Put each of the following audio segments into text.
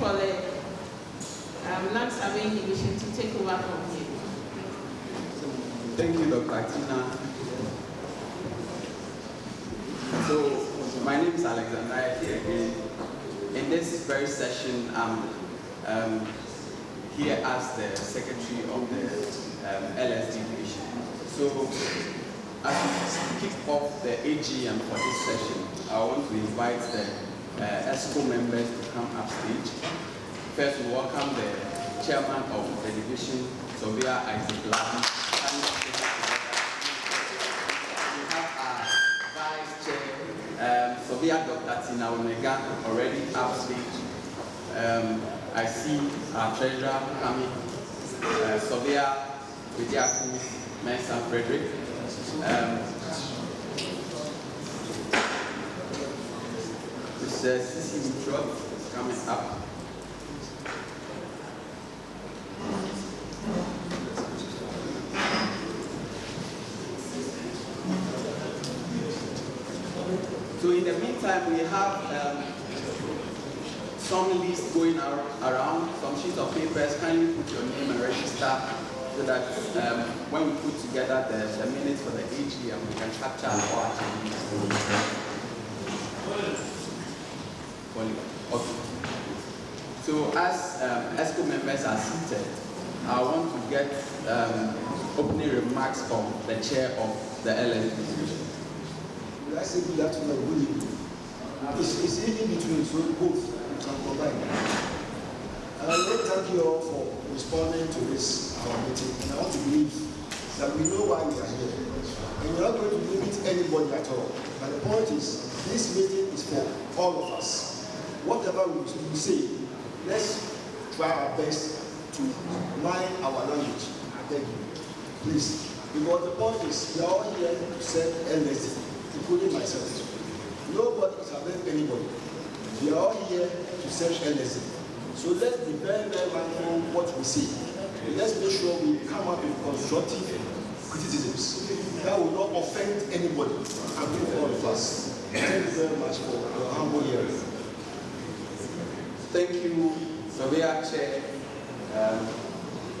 colleague, non-serving division, to take over from here. Thank you, Dr. Tina. So, my name is Alexander again. In this very session, I'm here as the secretary of the LSD division. So, as we kick off the AGM for this session, I want to invite the ESCO members to come upstage. First, we welcome the chairman of the division, Sylvia Isaac Lavi. We have our vice chair, Sylvia Dr. Tina Onega, already upstage. I see our treasurer coming, Sylvia Widiaku Mensah Frederick. Mr. C.C. Mutual is coming up. So in the meantime, we have some lists going around, some sheets of papers. Kindly put your name and register so that when we put together the minutes for the AGM, we can capture all attendees. Okay. So as ESCO members are seated, I want to get opening remarks from the chair of the LSD division. I say good afternoon, good evening. It's in between, so both you can combine. And I want to thank you all for responding to this our meeting. And I want to believe that we know why we are here. And we're not going to limit anybody at all. But the point is, this meeting is for all of us. Whatever we say, let's try our best to mind our language. I beg you, please. Because the point is, we are all here to serve LSD, including myself. Nobody is above anybody. We are all here to serve LSD. So let's be very, very mindful of what we say. Let's make sure we come up with constructive criticisms that will not offend anybody and give all of us. Thank you very much for your humble hearing. Thank you, Sylvia Chair.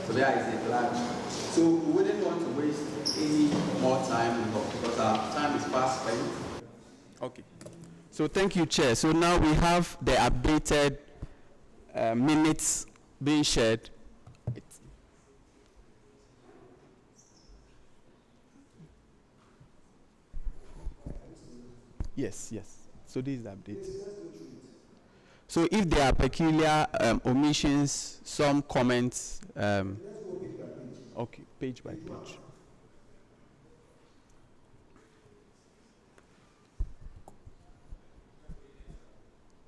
Sylvia is a large. So we wouldn't want to waste any more time because our time is fast spent. Okay. So thank you, Chair. So now we have the updated minutes being shared. Yes. So this is the update. So if there are peculiar omissions, some comments, okay, page by page.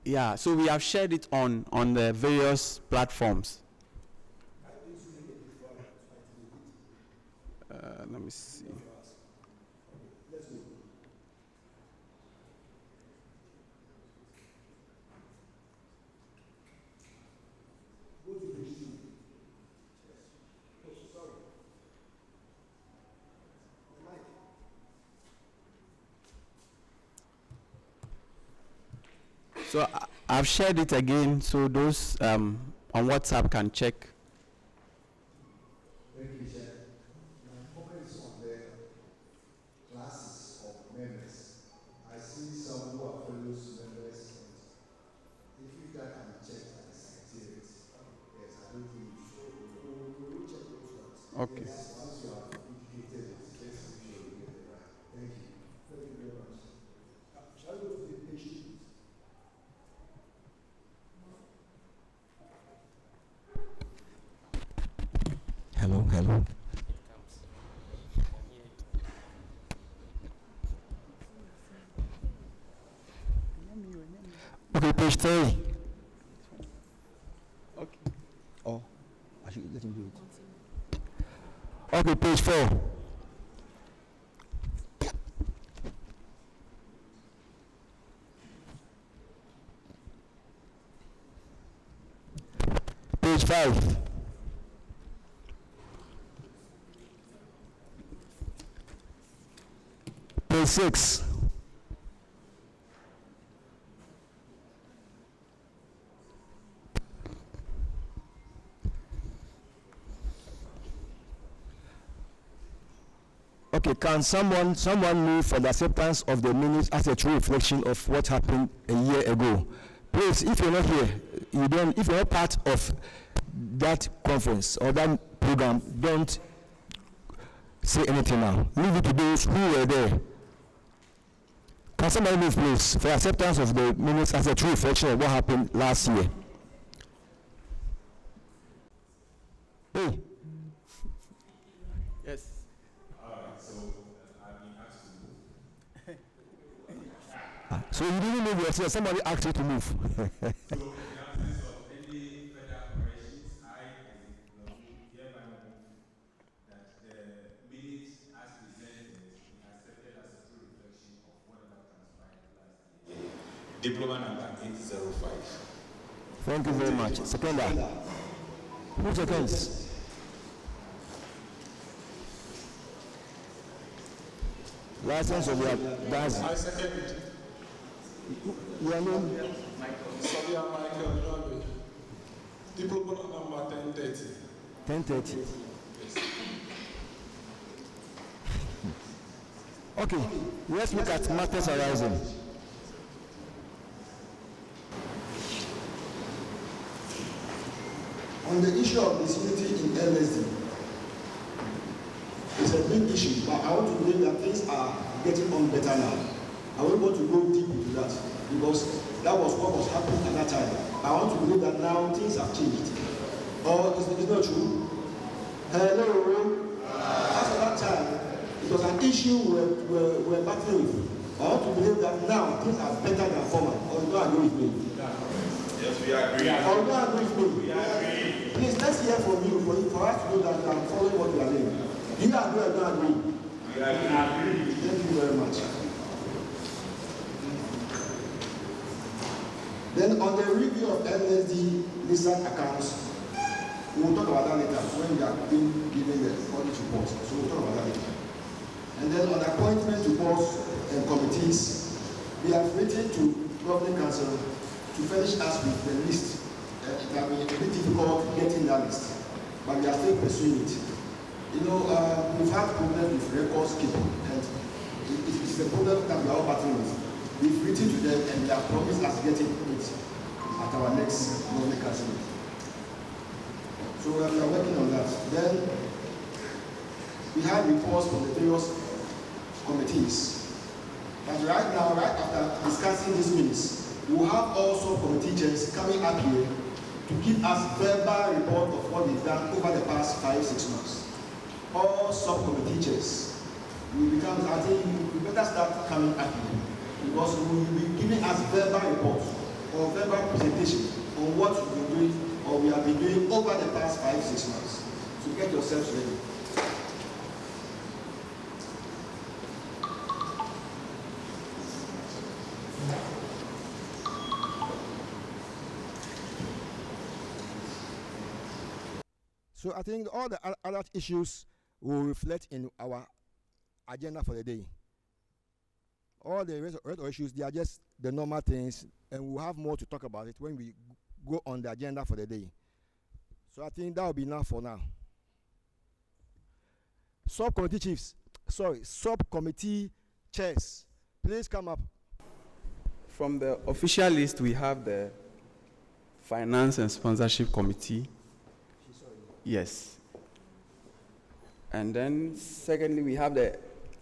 Yeah, so we have shared it on the various platforms. Let me see. So I've shared it again, so those on WhatsApp can check. Thank you, Chair. My focus on the classes of members. I see some who are fellows members. If you can check at the secretariat, yes, I don't think you should. We'll check those ones. Okay. Yes, once you have indicated it, just make sure you get it right. Thank you. Thank you very much. Shall we go to the page? Hello. Okay, page 3. Okay. Oh, I should let him do it. Okay, page 4. Page 5. Page 6. Okay, can someone move for the acceptance of the minutes as a true reflection of what happened a year ago? Please, if you're not here, if you're not part of that conference or that program, don't say anything now. Leave it to those who were there. Can somebody move, please, for acceptance of the minutes as a true reflection of what happened last year? Hey. Yes. So you didn't move yourself, somebody asked you to move. So, in absence of any further corrections, I, hereby move that the minutes as presented be accepted as a true reflection of whatever transpired last year. Diploma number 805. Thank you very much. Seconder. Who seconds? License of your Dazi. I second it. Your name? Sylvia Michael John. Diploma number 1030. 10:30. Okay, let's look at matters arising. On the issue of disunity in LSD, it's a big issue, but I want to believe that things are getting on better now. I don't want to go deep into that because that was what was happening at that time. I want to believe that now things have changed. Or is it not true? Hello? As of that time, it was an issue we're battling with. I want to believe that now things are better than former. Or you don't agree with me? Yes, we agree. Or you don't agree with me? We agree. Please, let's hear from you for us to know that I'm following what you are saying. Do you agree or don't agree? We agree. Thank you very much. Then on the review of LSD listed accounts, we will talk about that later when we are giving the audit report. So we'll talk about that later. And then on appointment to boards and committees, we have written to Governing Council to furnish us with the list. It has been a bit difficult getting that list, but we are still pursuing it. You know, we've had problems with records keeping, and it is a problem that we are all battling with. We've written to them, and they have promised us getting it at our next Governing Council meeting. So we are working on that. Then we had reports from the various committees. But right now, right after discussing these minutes, we will have also committee chairs coming up here to give us verbal report of what they've done over the past 5-6 months. All subcommittee chairs will become, I think we better start coming up here because we will be giving us verbal reports or verbal presentation on what we've been doing or we have been doing over the past 5-6 months. So get yourselves ready. So I think all the other issues will reflect in our agenda for the day. All the rest of issues, they are just the normal things, and we'll have more to talk about it when we go on the agenda for the day. So I think that will be enough for now. Subcommittee chairs, please come up. From the official list, we have the Finance and Sponsorship Committee. Yes. And then, secondly, we have the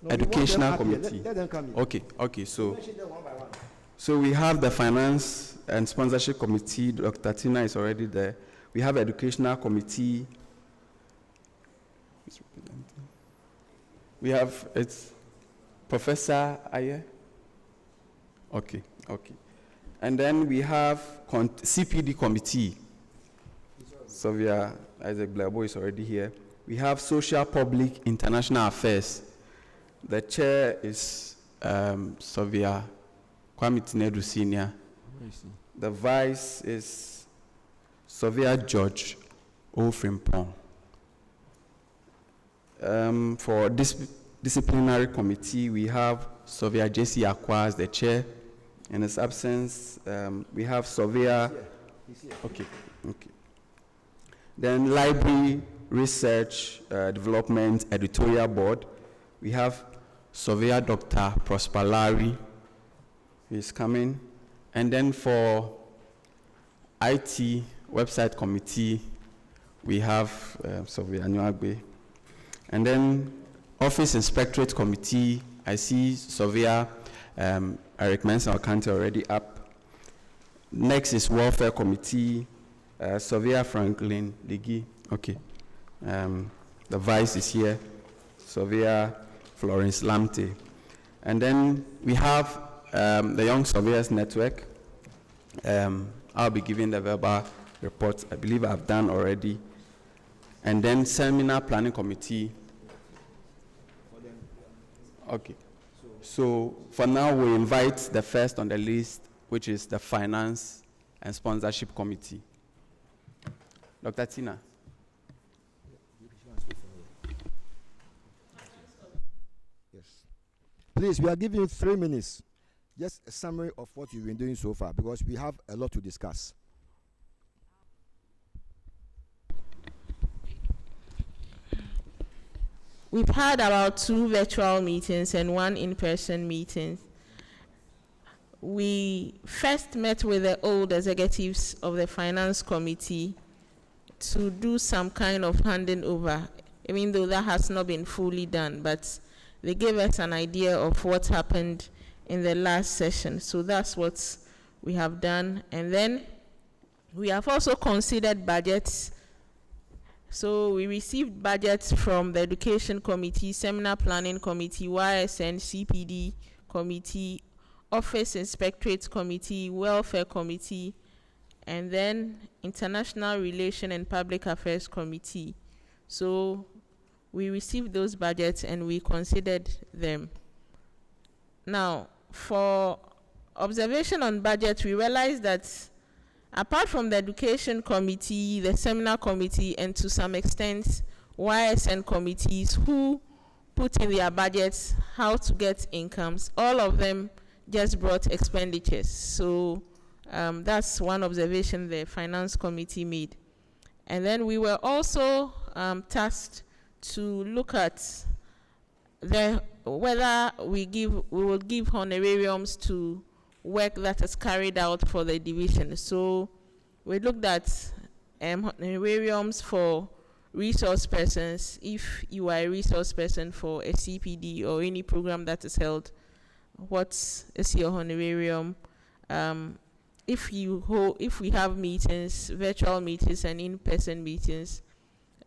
Educational Committee. Let them come in. Okay. So we have the Finance and Sponsorship Committee. Dr. Tina is already there. We have Educational Committee. We have it's Professor Aye. Okay. And then we have CPD Committee. Sylvia Isaac Blabo is already here. We have Social Public International Affairs. The chair is Sylvia Kwame Tinedu Senior. The vice is Sylvia George Ofrimpong. For disciplinary committee, we have Sylvia J.C. Akwa as the chair. In his absence, we have Sylvia. Okay. Then library, research, development, editorial board. we have Surveyor Dr. Prosper Larry, who is coming. And then for IT Website Committee, we have Surveyor Nyuagbe. And then Office Inspectorate Committee, I see Surveyor Eric Mensah Okante already up. Next is Welfare Committee, Surveyor Franklin Digi. Okay. The Vice is here, Surveyor Florence Lamte. And then we have the Young Surveyors Network. I'll be giving the verbal report. I believe I've done already. And then Seminar Planning Committee. Okay. So for now, we invite the first on the list, which is the Finance and Sponsorship Committee. Dr. Tina. Yes. Please, we are giving you 3 minutes. Just a summary of what you've been doing so far, because we have a lot to discuss. We've had about 2 virtual meetings and 1 in-person meeting. We first met with the old executives of the Finance Committee to do some kind of handing over, even though that has not been fully done, but they gave us an idea of what happened in the last session. So that's what we have done. And then we have also considered budgets. So we received budgets from the Education Committee, Seminar Planning Committee, YSN, CPD Committee, Office Inspectorate Committee, Welfare Committee, and then International Relation and Public Affairs Committee. So we received those budgets and we considered them. Now, for observation on budget, we realized that apart from the Education Committee, the Seminar Committee, and to some extent YSN committees who put in their budgets how to get incomes, all of them just brought expenditures. So that's one observation the Finance Committee made. And then we were also tasked to look at whether we will give honorariums to work that is carried out for the division. So we looked at honorariums for resource persons. If you are a resource person for a CPD or any program that is held, what is your honorarium? If we have meetings, virtual meetings and in-person meetings,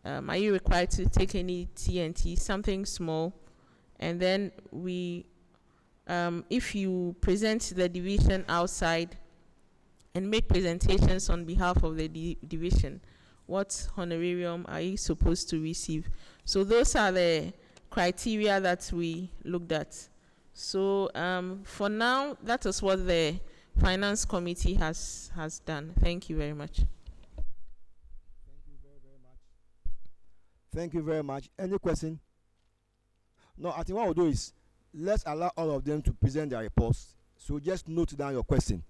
are you required to take any TNT, something small? And then if you present the division outside and make presentations on behalf of the division, what honorarium are you supposed to receive? So those are the criteria that we looked at. So for now, that is what the Finance Committee has done. Thank you very much. Thank you very much. Any question? No, I think what we'll do is let's allow all of them to present their reports. So just note down your question.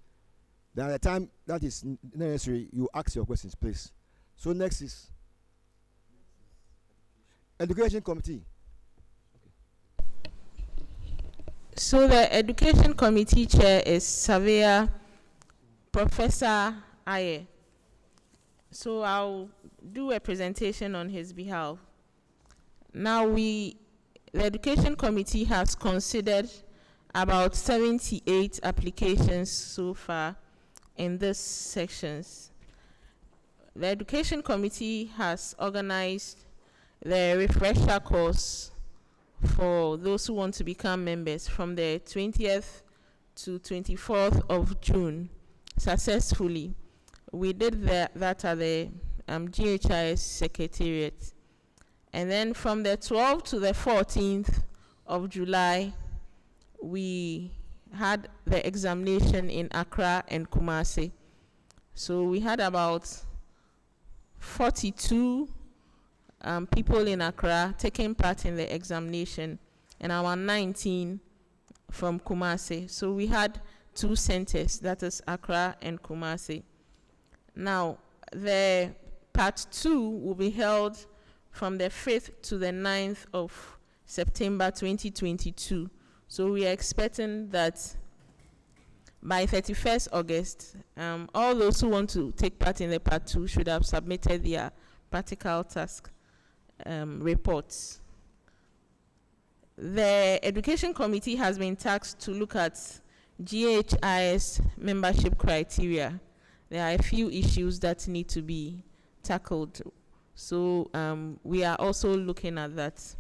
Then at the time that is necessary, you ask your questions, please. So next is Education Committee. So the Education Committee Chair is Surveyor Professor Aye. So I'll do a presentation on his behalf. Now the Education Committee has considered about 78 applications so far in these sections. The Education Committee has organized the refresher course for those who want to become members from the 20th to 24th of June successfully. We did that at the GHIS Secretariat. And then from the 12th to the 14th of July, we had the examination in Accra and Kumasi. So we had about 42 people in Accra taking part in the examination, and our 19 from Kumasi. So we had 2 centers, that is Accra and Kumasi. Now, the part 2 will be held from the 5th to the 9th of September 2022. So we are expecting that by 31st August, all those who want to take part in the part 2 should have submitted their practical task reports. The Education Committee has been tasked to look at GHIS membership criteria. There are a few issues that need to be tackled. So we are also looking at that.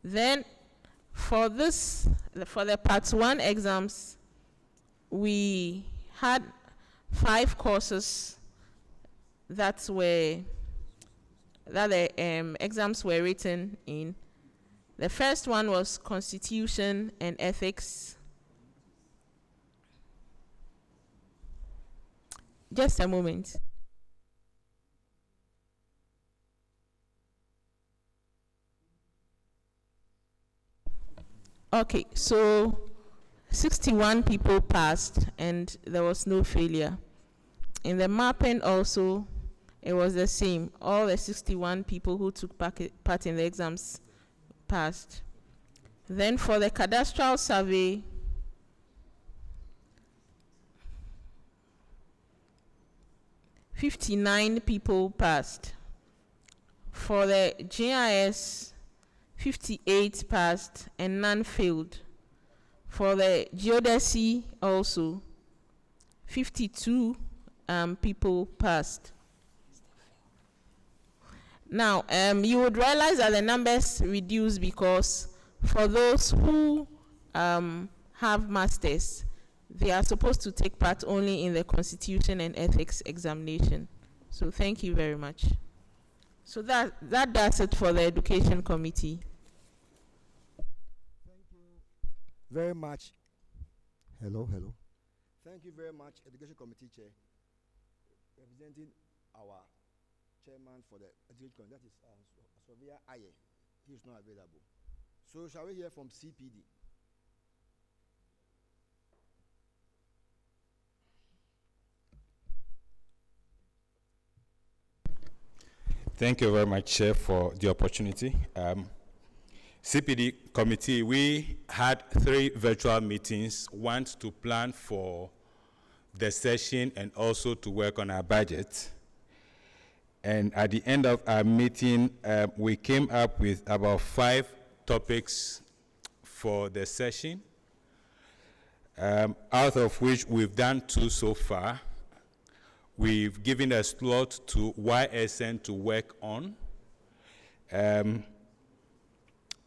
Then for the part 1 exams, we had 5 courses that the exams were written in. The first one was Constitution and Ethics. Just a moment. Okay, so 61 people passed and there was no failure. In the mapping also, it was the same. All the 61 people who took part in the exams passed. Then for the cadastral survey, (59) people passed. For the GIS, 58 passed and none failed. For the geodesy also, 52 people passed. Now, you would realize that the numbers reduced because for those who have masters, they are supposed to take part only in the Constitution and Ethics examination. So thank you very much. So that does it for the Education Committee. Thank you very much. Hello. Thank you very much, Education Committee Chair, representing our chairman for the Education Committee, that is Sylvia Aye. He is not available. So shall we hear from CPD? Thank you very much, Chair, for the opportunity. CPD committee, we had 3 virtual meetings, one to plan for the session and also to work on our budget. And at the end of our meeting, we came up with about 5 topics for the session, out of which we've done 2 so far. We've given a slot to YSN to work on.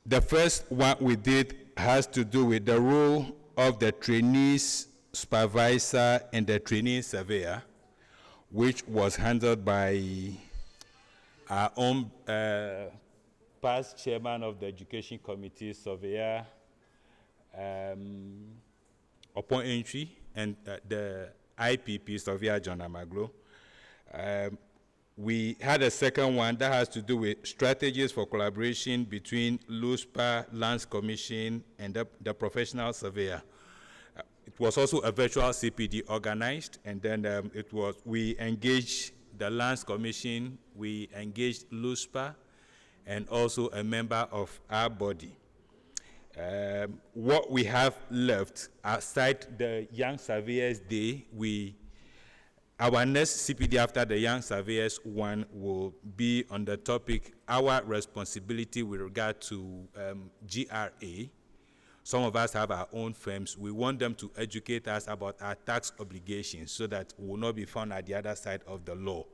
The first one we did has to do with the role of the trainees supervisor and the trainee surveyor, which was handled by our own past chairman of the Education Committee, Surveyor upon entry, and the IPP, Surveyor John Amaglo. We had a second one that has to do with strategies for collaboration between LUSPA, Lands Commission, and the professional surveyor. It was also a virtual CPD organized, and then we engaged the Lands Commission, we engaged LUSPA, and also a member of our body. What we have left, aside the Young Surveyors Day, our next CPD after the Young Surveyors one will be on the topic, our responsibility with regard to GRA. Some of us have our own firms. We want them to educate us about our tax obligations so that we will not be found at the other side of the law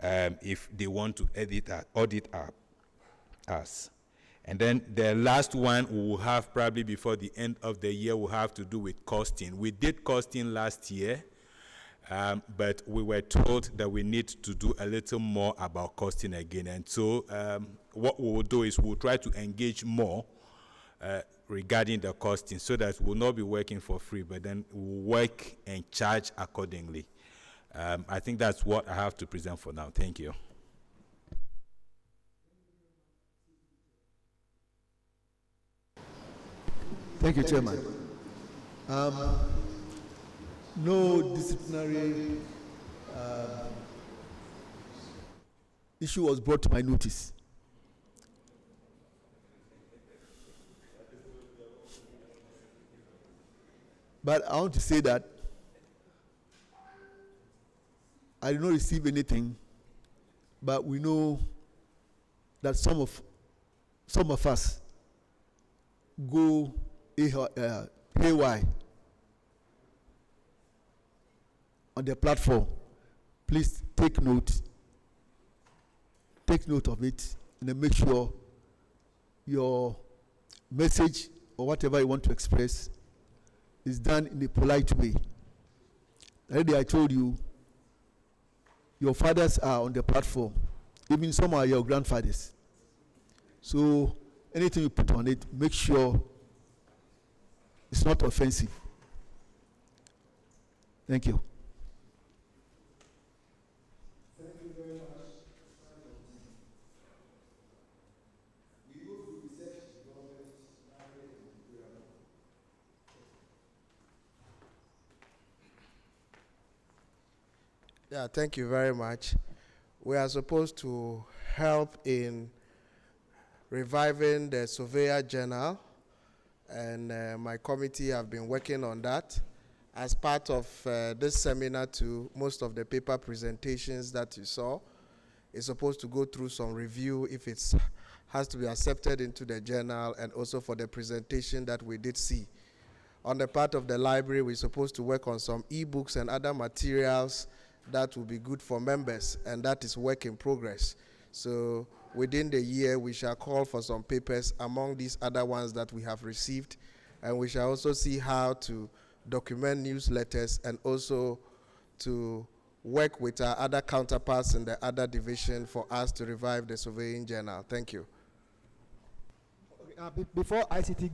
if they want to audit us. And then the last one we will have probably before the end of the year will have to do with costing. We did costing last year, but we were told that we need to do a little more about costing again. And so what we will do is we'll try to engage more regarding the costing so that we'll not be working for free, but then we'll work and charge accordingly. I think that's what I have to present for now. Thank you. Thank you, Chairman. No disciplinary issue was brought to my notice. But I want to say that I did not receive anything, but we know that some of us go haywire on the platform. Please take note of it, and then make sure your message or whatever you want to express is done in a polite way. Already I told you, your fathers are on the platform. Even some are your grandfathers. So anything you put on it, make sure it's not offensive. Thank you. Thank you very much. Yeah, thank you very much. We are supposed to help in reviving the Surveyor Journal, and my committee have been working on that. As part of this seminar too, most of the paper presentations that you saw is supposed to go through some review if it has to be accepted into the journal, and also for the presentation that we did see. On the part of the library, we're supposed to work on some e-books and other materials that will be good for members, and that is work in progress. So within the year, we shall call for some papers among these other ones that we have received, and we shall also see how to document newsletters and also to work with our other counterparts in the other division for us to revive the Surveying Journal. Thank you. Okay, before ICT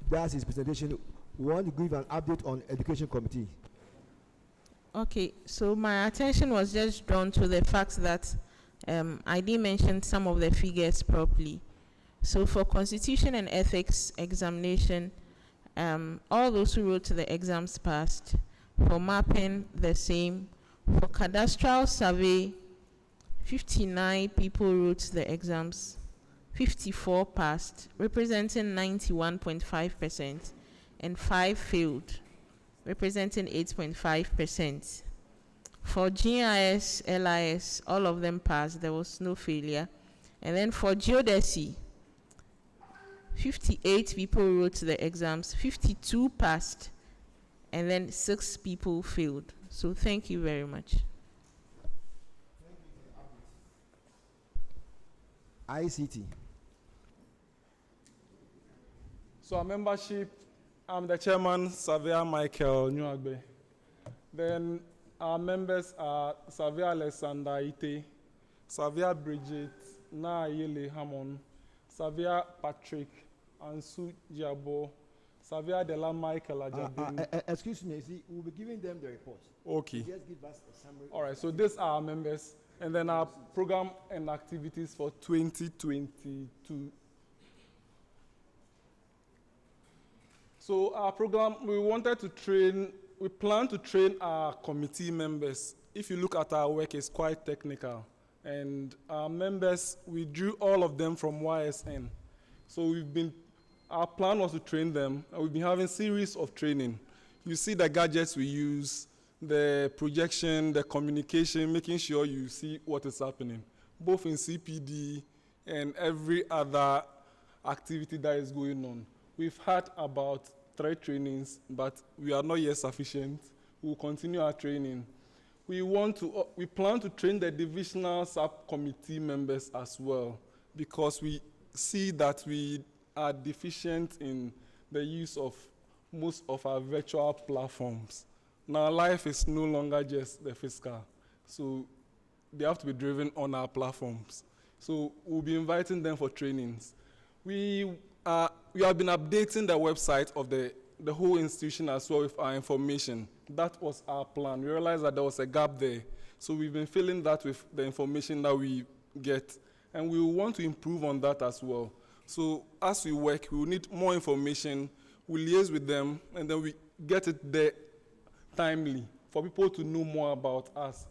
does his presentation, we want to give an update on Education Committee. Okay, so my attention was just drawn to the fact that I didn't mention some of the figures properly. So for Constitution and Ethics examination, all those who wrote to the exams passed. For mapping, the same. For cadastral survey, 59 people wrote the exams, 54 passed, representing 91.5%, and 5 failed, representing 8.5%. For GIS, LIS, all of them passed. There was no failure. And then for geodesy, 58 people wrote the exams, 52 passed, and then 6 people failed. So thank you very much. ICT. So our membership, I'm the chairman, Surveyor Michael Nyuagbe. Then our members are Surveyor Alexander Ite, Surveyor Bridget Naayele Hammond, Surveyor Patrick Ansu Jiabo, Surveyor Dela Michael Ajabin. Excuse me, see, we'll be giving them the report. Okay. Just give us a summary. All right, so these are our members, and then our program and activities for 2022. So our program, we plan to train our committee members. If you look at our work, it's quite technical. And our members, we drew all of them from YSN. So our plan was to train them, and we've been having series of training. You see the gadgets we use, the projection, the communication, making sure you see what is happening, both in CPD and every other activity that is going on. We've had about 3 trainings, but we are not yet sufficient. We'll continue our training. We plan to train the divisional subcommittee members as well, because we see that we are deficient in the use of most of our virtual platforms. Now, life is no longer just the physical, so they have to be driven on our platforms. So we'll be inviting them for trainings. We have been updating the website of the whole institution as well with our information. That was our plan. We realized that there was a gap there. So we've been filling that with the information that we get. And we want to improve on that as well. So as we work, we will need more information. We liaise with them, and then we get it there timely for people to know more about us.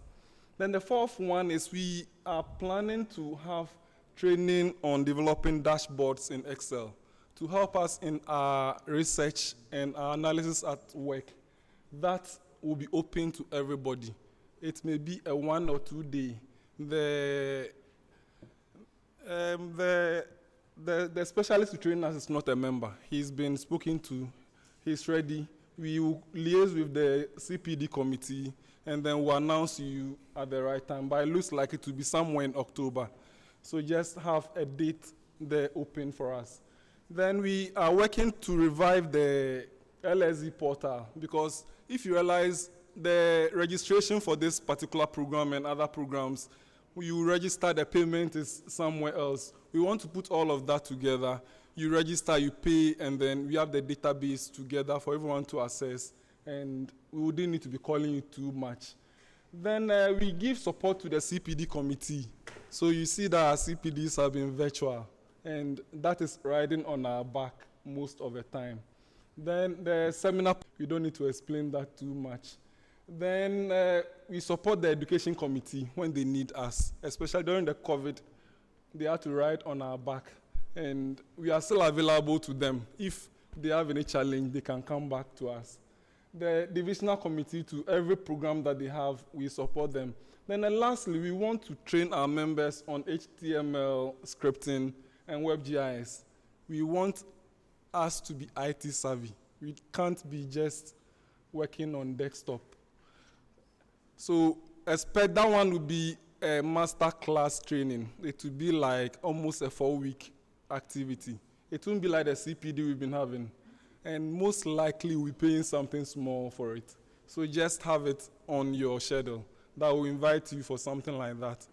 Then the 4th one is we are planning to have training on developing dashboards in Excel to help us in our research and our analysis at work. That will be open to everybody. It may be a 1 or 2 day. The specialist to train us is not a member. He's been spoken to. He's ready. We will liaise with the CPD committee, and then we'll announce you at the right time. But it looks like it will be somewhere in October. So just have a date there open for us. Then we are working to revive the LSD portal, because if you realize the registration for this particular program and other programs, you register, the payment is somewhere else. We want to put all of that together. You register, you pay, and then we have the database together for everyone to access, and we wouldn't need to be calling you too much. Then we give support to the CPD committee. So you see that our CPDs have been virtual, and that is riding on our back most of the time. Then the seminar, we don't need to explain that too much. Then we support the education committee when they need us, especially during the COVID. They had to ride on our back, and we are still available to them. If they have any challenge, they can come back to us. The divisional committee, to every program that they have, we support them. Then lastly, we want to train our members on HTML scripting and WebGIS. We want us to be IT savvy. We can't be just working on desktop. So expect that one will be a master class training. It will be like almost a 4-week activity. It won't be like the CPD we've been having. And most likely we're paying something small for it. So just have it on your schedule. That will invite you for something like that.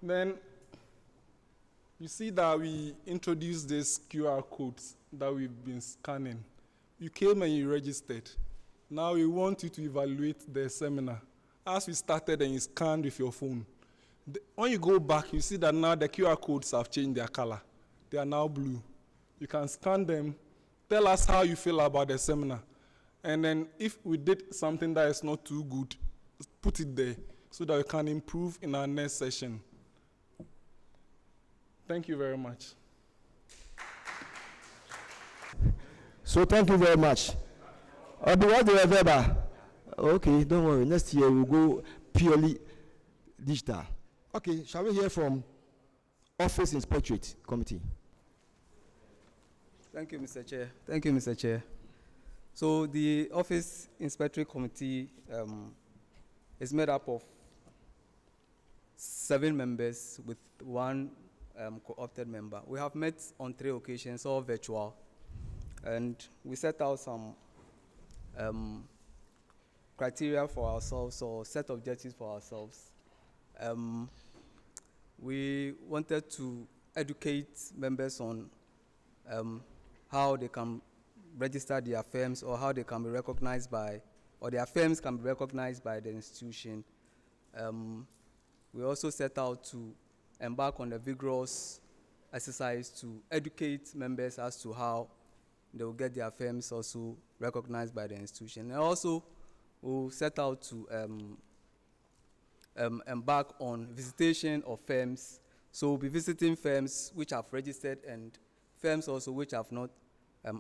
Then you see that we introduced these QR codes that we've been scanning. You came and you registered. Now we want you to evaluate the seminar. As we started and you scanned with your phone, when you go back, you see that now the QR codes have changed their color. They are now blue. You can scan them, tell us how you feel about the seminar. And then if we did something that is not too good, put it there so that we can improve in our next session. Thank you very much. So thank you very much. Okay, don't worry. Next year we'll go purely digital. Okay, shall we hear from Office Inspectorate Committee? Thank you, Mr. Chair. Thank you, Mr. Chair. So the Office Inspectorate Committee is made up of 7 members with 1 co-opted member. We have met on 3 occasions, all virtual, and we set out some criteria for ourselves, or set objectives for ourselves. We wanted to educate members on how they can register their firms, or how they can be recognized by, or their firms can be recognized by the institution. We also set out to embark on a vigorous exercise to educate members as to how they will get their firms also recognized by the institution. And also, we'll set out to embark on visitation of firms. So we'll be visiting firms which have registered and firms also which have not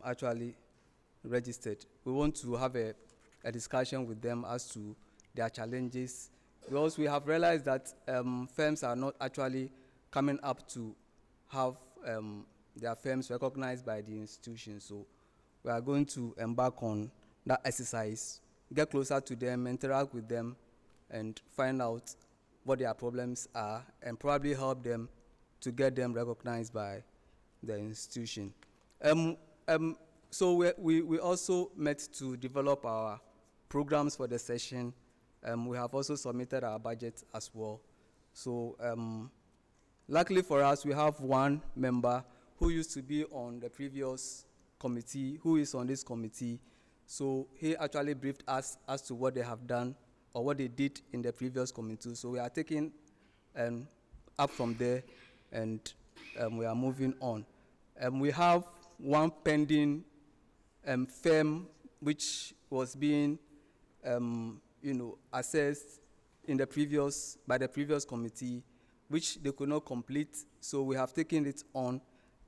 actually registered. We want to have a discussion with them as to their challenges, because we have realized that firms are not actually coming up to have their firms recognized by the institution. So we are going to embark on that exercise, get closer to them, interact with them, and find out what their problems are, and probably help them to get them recognized by the institution. So we also met to develop our programs for the session. We have also submitted our budget as well. So luckily for us, we have 1 member who used to be on the previous committee, who is on this committee. So he actually briefed us as to what they have done, or what they did in the previous committee. So we are taking up from there, and we are moving on. We have 1 pending firm which was being assessed in the by the previous committee, which they could not complete. So we have taken it on,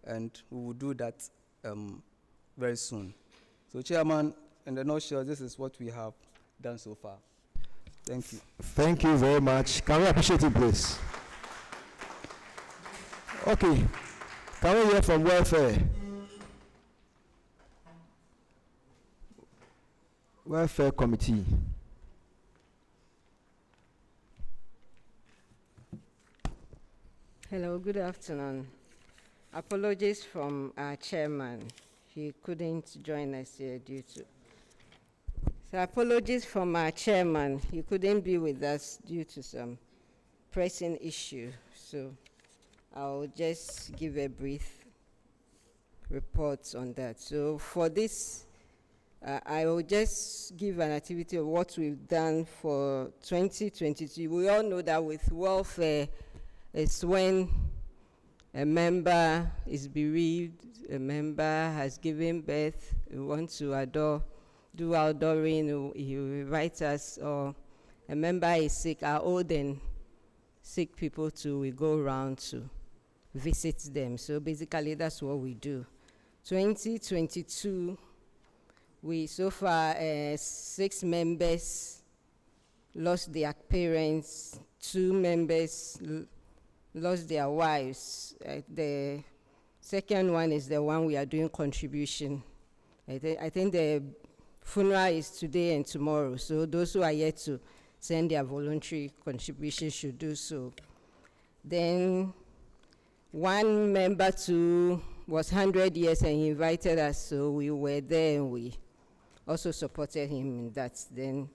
and we will do that very soon. So, Chairman, in the nutshell, this is what we have done so far. Thank you. Thank you very much. Can we appreciate it, please? Okay. Can we hear from welfare? Welfare Committee. Hello, good afternoon. Apologies from our chairman. He couldn't join us here due to... So apologies from our chairman. He couldn't be with us due to some pressing issue. So I'll just give a brief report on that. So for this, I will just give an activity of what we've done for 2022. We all know that with welfare, it's when a member is bereaved, a member has given birth, we want to do outdooring, he will invite us, or a member is sick, our old and sick people too, we go around to visit them. So basically that's what we do. 2022, we so far 6 members lost their parents, 2 members lost their wives. The second one is the one we are doing contribution. I think the funeral is today and tomorrow, so those who are yet to send their voluntary contribution should do so. Then one member too was 100 years and he invited us, so we were there and we also supported him in that. Then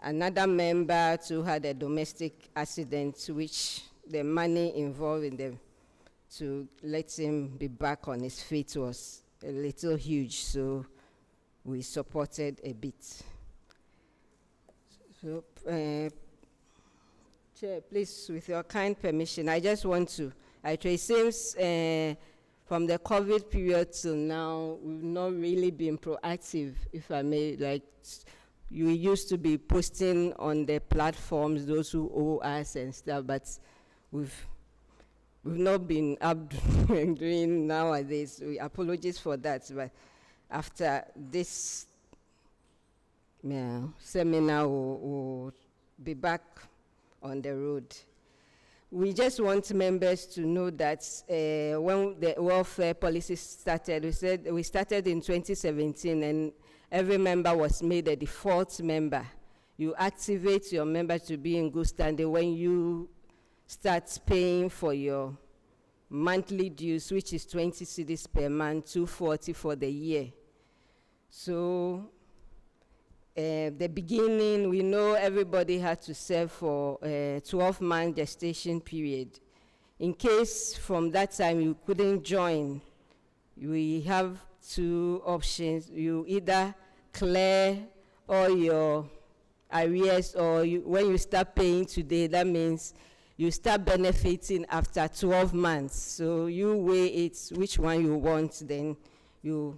another member too had a domestic accident, which the money involved in them to let him be back on his feet was a little huge, so we supported a bit. So, Chair, please, with your kind permission, I just want to, it seems from the COVID period till now, we've not really been proactive, if I may, like, you used to be posting on the platforms, those who owe us and stuff, but we've not been up doing nowadays. We apologize for that, but after this seminar, we'll be back on the road. We just want members to know that when the welfare policy started, we started in 2017, and every member was made a default member. You activate your member to be in good standing when you start paying for your monthly dues, which is 20 cedis per month, 240 for the year. So the beginning, we know everybody had to serve for a 12-month gestation period. In case from that time you couldn't join, we have 2 options. You either clear all your arrears, or when you start paying today, that means you start benefiting after 12 months. So you weigh it, which one you want, then you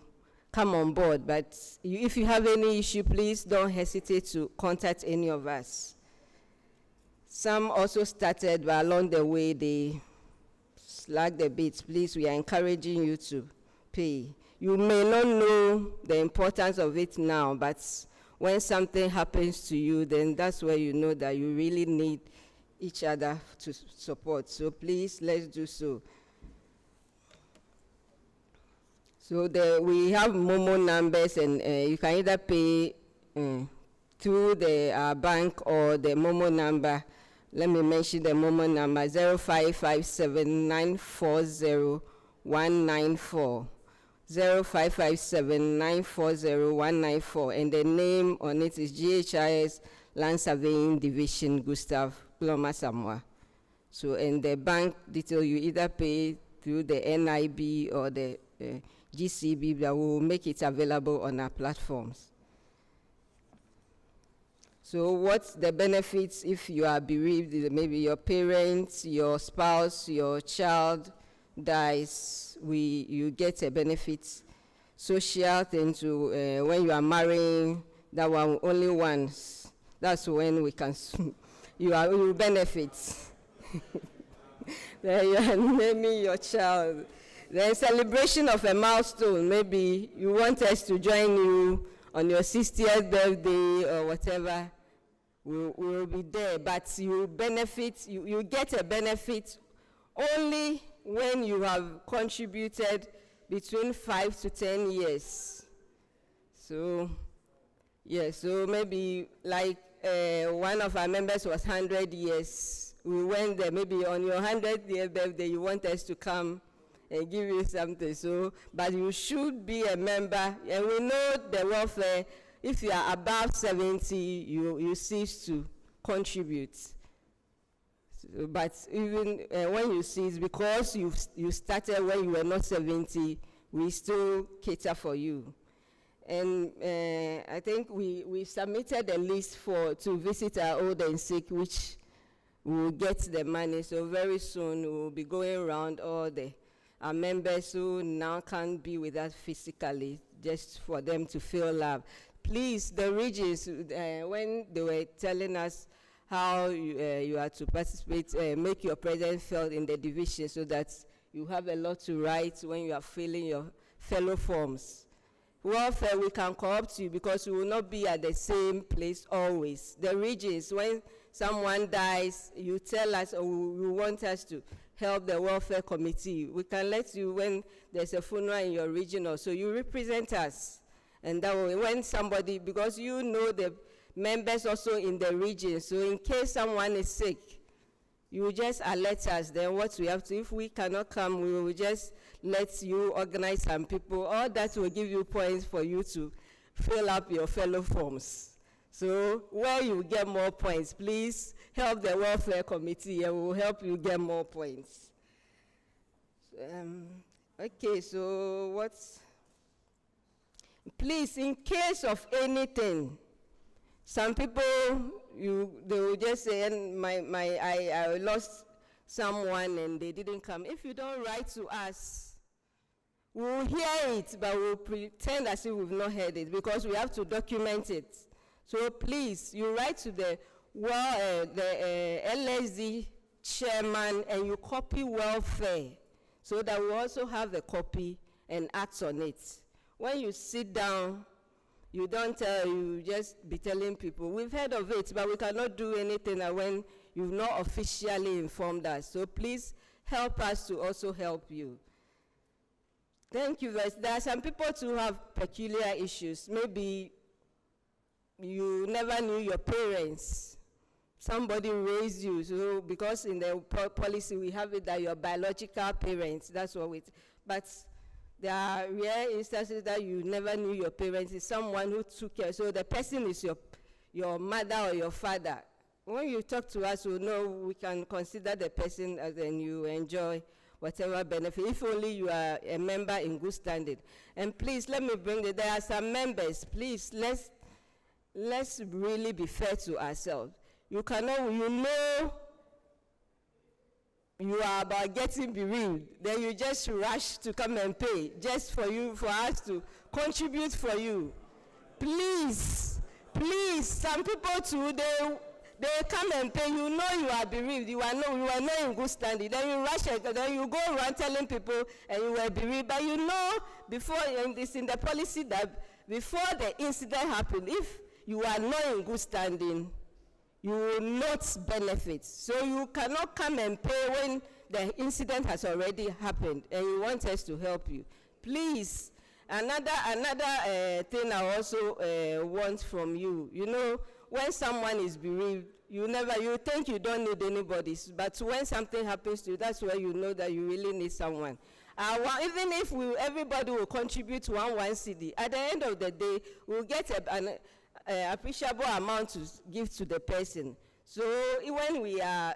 come on board. But if you have any issue, please don't hesitate to contact any of us. Some also started, but along the way, they slacked a bit. Please, we are encouraging you to pay. You may not know the importance of it now, but when something happens to you, then that's where you know that you really need each other to support. So please, let's do so. So we have Momo numbers, and you can either pay through the bank or the Momo number. Let me mention the Momo number, 0557940194. 0557940194, and the name on it is GHIS Land Surveying Division, Gustav Ploma Samoa. So, and the bank detail, you either pay through the NIB or the GCB, that will make it available on our platforms. So what's the benefits if you are bereaved? Maybe your parents, your spouse, your child dies, you get a benefit. Social thing to when you are marrying, that one only once. That's when we can, you will benefit. Then you are naming your child. The celebration of a milestone, maybe you want us to join you on your 60th birthday or whatever, we will be there, but you benefit, you get a benefit only when you have contributed between 5 to 10 years. So, yeah, so maybe like one of our members was 100 years. We went there, maybe on your 100th year birthday, you want us to come and give you something. So, but you should be a member, and we know the welfare, if you are above 70, you cease to contribute. So, but even when you cease, because you started when you were not 70, we still cater for you. And I think we submitted a list to visit our old and sick, which will get the money. So very soon we'll be going around all our members who now can't be with us physically, just for them to feel love. Please, the regions, when they were telling us how you are to participate, make your presence felt in the division so that you have a lot to write when you are filling your fellow forms. Welfare, we can co-opt you because we will not be at the same place always. The regions, when someone dies, you tell us, or you want us to help the welfare committee. We can let you, when there's a funeral in your region or so, you represent us. And that way, when somebody, because you know the members also in the region, so in case someone is sick, you just alert us. Then what we have to, if we cannot come, we will just let you organize some people. All that will give you points for you to fill up your fellow forms. So where you get more points, please help the welfare committee and we'll help you get more points. Okay, so what's, please, in case of anything, some people, they will just say, I lost someone and they didn't come. If you don't write to us, we'll hear it, but we'll pretend as if we've not heard it because we have to document it. So please, you write to the LSD chairman and you copy welfare so that we also have a copy and act on it. When you sit down, you don't tell, you just be telling people, we've heard of it, but we cannot do anything when you've not officially informed us. So please help us to also help you. Thank you. There are some people who have peculiar issues. Maybe you never knew your parents. Somebody raised you, so because in the policy we have it that your biological parents, that's what we, but there are rare instances that you never knew your parents. It's someone who took care. So the person is your mother or your father. When you talk to us, we know we can consider the person as then you enjoy whatever benefit, if only you are a member in good standing. And please, let me bring it. There are some members. Please, let's really be fair to ourselves. You cannot, you know, you are about getting bereaved, then you just rush to come and pay just for us to contribute for you. Please, some people too, they come and pay. You know you are bereaved. You are not in good standing. Then you rush it. Then you go around telling people and you were bereaved. But you know, before, and it's in the policy that before the incident happened, if you are not in good standing, you will not benefit. So you cannot come and pay when the incident has already happened and you want us to help you. Please, another thing I also want from you, you know, when someone is bereaved, you think you don't need anybody, but when something happens to you, that's where you know that you really need someone. Even if everybody will contribute one cedi, at the end of the day, we'll get an appreciable amount to give to the person. So when we are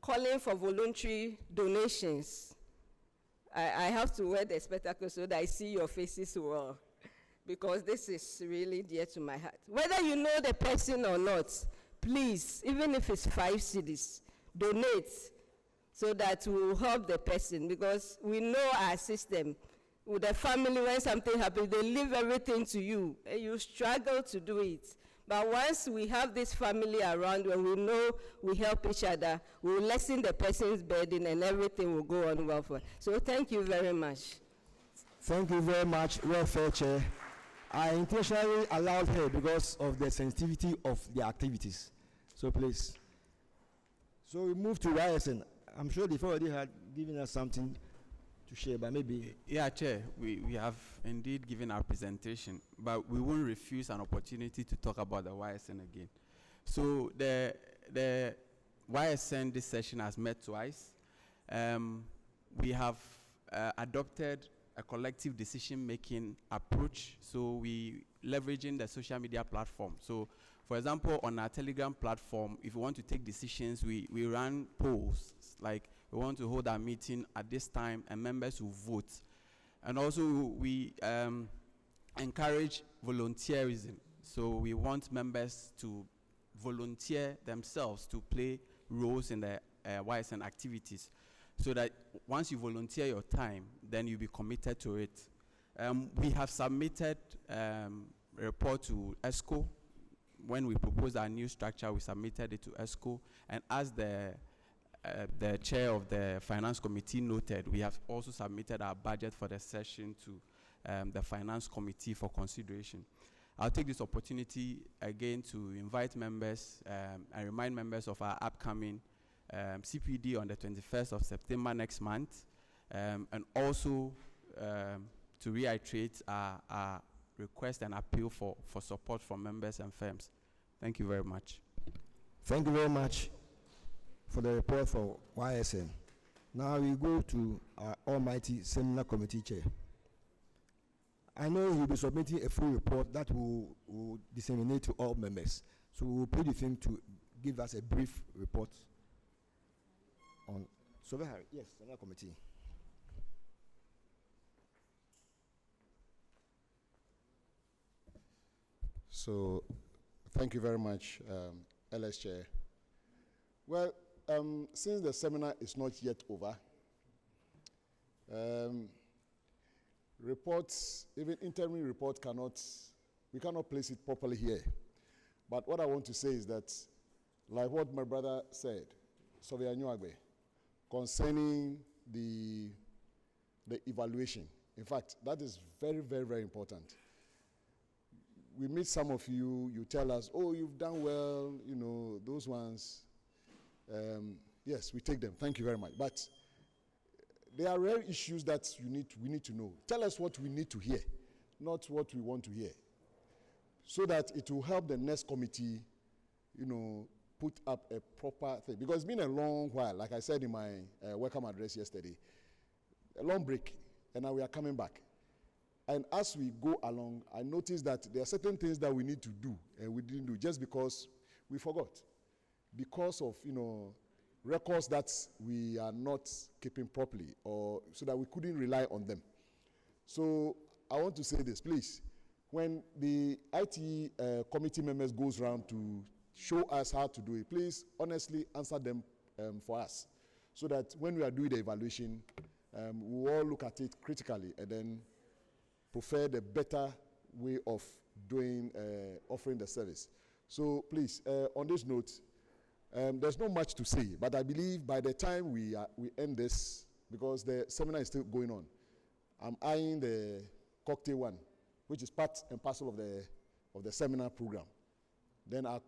calling for voluntary donations, I have to wear the spectacles so that I see your faces well, because this is really dear to my heart. Whether you know the person or not, please, even if it's 5 cedis, donate so that we will help the person, because we know our system. With the family, when something happens, they leave everything to you, and you struggle to do it. But once we have this family around, when we know we help each other, we will lessen the person's burden and everything will go on well for us. So thank you very much. Thank you very much, Welfare Chair. I intentionally allowed her because of the sensitivity of the activities. So please. So we move to YSN. I'm sure they've already had given us something to share, but maybe. Yeah, Chair, we have indeed given our presentation, but we won't refuse an opportunity to talk about the YSN again. So the YSN this session has met twice. We have adopted a collective decision-making approach. So we leveraging the social media platform. So for example, on our Telegram platform, if we want to take decisions, we run polls, like we want to hold our meeting at this time and members will vote. And also we encourage volunteerism. So we want members to volunteer themselves to play roles in the YSN activities, so that once you volunteer your time, then you'll be committed to it. We have submitted a report to ESCO. When we proposed our new structure, we submitted it to ESCO, and as the chair of the finance committee noted, we have also submitted our budget for the session to the finance committee for consideration. I'll take this opportunity again to invite members and remind members of our upcoming CPD on the 21st of September next month, and also to reiterate our request and appeal for support from members and firms. Thank you very much. Thank you very much for the report for YSN. Now we go to our almighty seminar committee chair. I know you'll be submitting a full report that will disseminate to all members. So we'll put the thing to give us a brief report on yes, seminar committee. So, thank you very much, LS Chair. Well, since the seminar is not yet over, reports, even interim report we cannot place it properly here. But what I want to say is that, like what my brother said, Sovia Nyuagbe, concerning the evaluation. In fact, that is very, very, very important. We meet some of you, you tell us, oh, you've done well, you know, those ones. Yes, we take them. Thank you very much. But there are rare issues that we need to know. Tell us what we need to hear, not what we want to hear, so that it will help the next committee, you know, put up a proper thing. Because it's been a long while, like I said in my welcome address yesterday, a long break, and now we are coming back. And as we go along, I noticed that there are certain things that we need to do, and we didn't do just because we forgot. Because of, you know, records that we are not keeping properly, or so that we couldn't rely on them. So I want to say this, please. When the IT committee members goes around to show us how to do it, please honestly answer them for us, so that when we are doing the evaluation, we all look at it critically and then prefer the better way of doing, offering the service. So please, on this note, there's not much to say, but I believe by the time we end this, because the seminar is still going on, I'm eyeing the cocktail one, which is part and parcel of the seminar program. Then our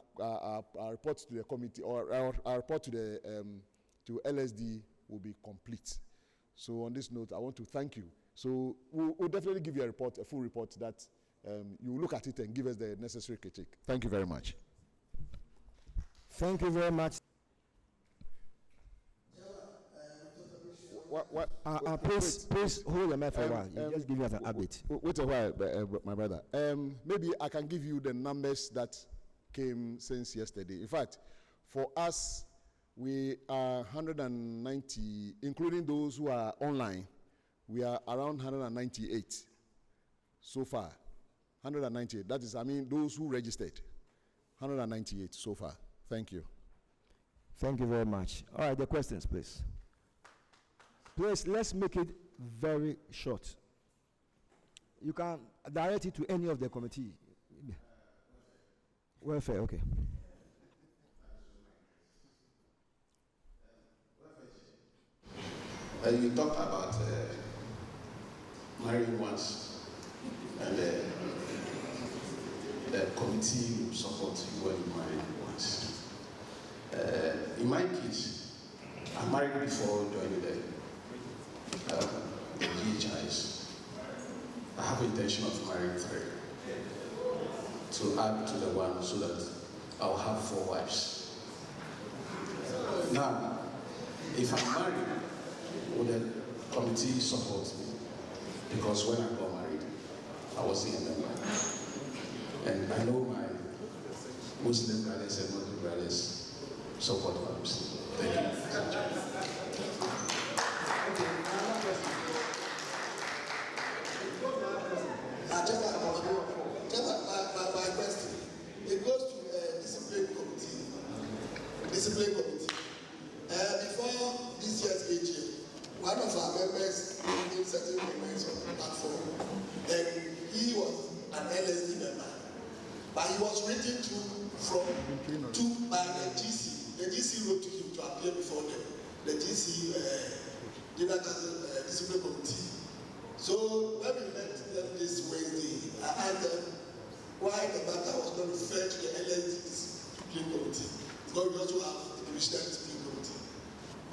report to the committee, or our report to the to LSD will be complete. So on this note, I want to thank you. So we'll definitely give you a full report that you look at it and give us the necessary critique. Thank you very much. Thank you very much. Please hold the mic for a while. You just give me an update. Wait a while, my brother. Maybe I can give you the numbers that came since yesterday. In fact, for us, we are 190, including those who are online. We are around 198 so far. 198. That is, I mean, those who registered. 198 so far. Thank you. Thank you very much. All right, the questions, please. Please, let's make it very short. You can direct it to any of the committee. Welfare, okay. You talked about marrying once, and the committee will support you when you marry once. In my case, I married before joining the GHIs. I have intention of marrying 3 to add to the one so that I'll have 4 wives. Now, if I'm married, will the committee support me? Because when I got married, I wasn't a member. And I know my Muslim brothers and Muslim brothers support wives. Thank you. My question, it goes to discipline committee. Discipline committee. Before this year's AGM, one of our members gave certain comments on the platform, and he was an LSD member, but he was written to by the GC. The GC wrote to him to appear before the GC General Discipline Committee. So when we met them this Wednesday, I asked them why the matter was not referred to the LSD Discipline Committee, because we also have the Divisional Discipline Committee.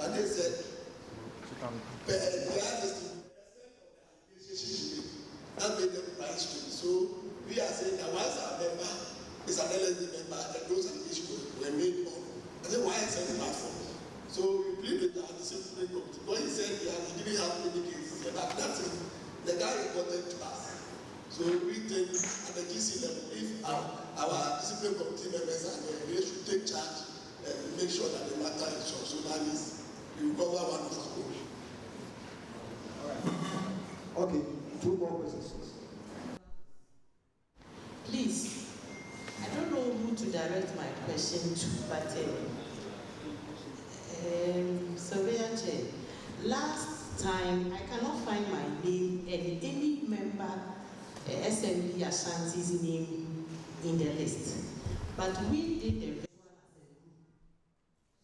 But they said, that made them rise to it. So we are saying that once our member is an LSD member, and those allegations were made on. I said, why is it not for? So we pleaded with our discipline committee. But he said he didn't have any cases. But that's it. The guy reported to us. So we think at the GC level, if our discipline committee members are there, they should take charge and make sure that the matter is solved. So that is, we recover one of our own. All right. Okay, 2 more questions. Please, I don't know who to direct my question to, but Surveyor Chair, last time I cannot find my name and any member SMB Ashanti's name in the list, but we did the ritual as a group.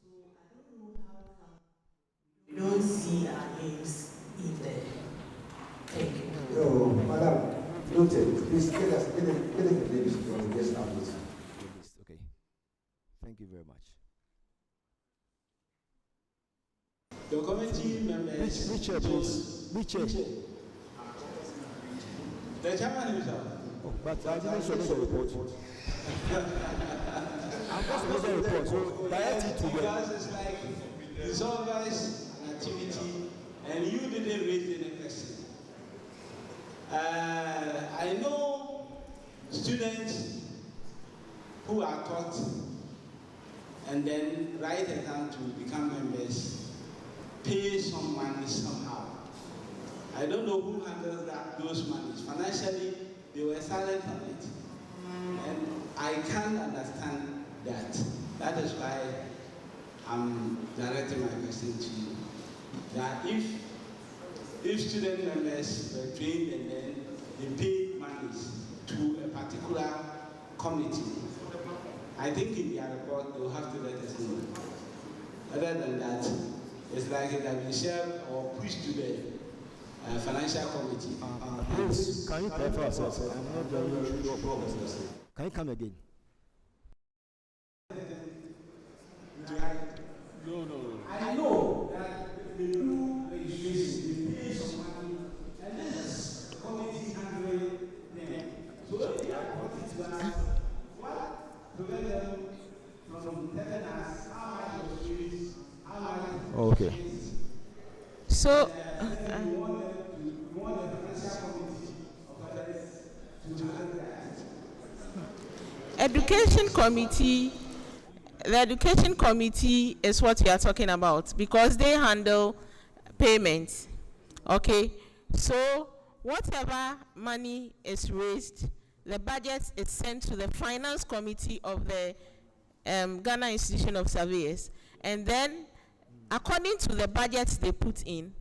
So I don't know how come we don't see our names in there. Thank you. No, Madam, noted. Please get the names from the guest house. Okay. Thank you very much. The committee members. Which chair, please? Which chair? The chairman himself. Oh, but I didn't submit the report. I'm not submitting the report, so direct it to them. Because it's like it's always an activity, and you didn't raise any question. I know students who are taught and then write exam to become members, pay some money somehow. I don't know who handles those monies. Financially, they were silent on it. And I can't understand that. That is why I'm directing my question to you. That if student members were trained and then they paid monies to a particular committee, I think in their report they will have to let us know. Other than that, it's like it has been shared or pushed to the financial committee. Please, can you clarify yourself? I'm not very sure. Can you come again? No. I know that they do registration, they pay some money, and this is the committee handling them. So if they are committed to us, what prevents them from telling us how much was raised, how much Okay. So, we want the financial committee of others to handle that. education committee, the education committee is what we are talking about because they handle payments. Okay, so whatever money is raised, the budget is sent to the finance committee of the Ghana Institution of Surveyors, and then according to the budget they put in,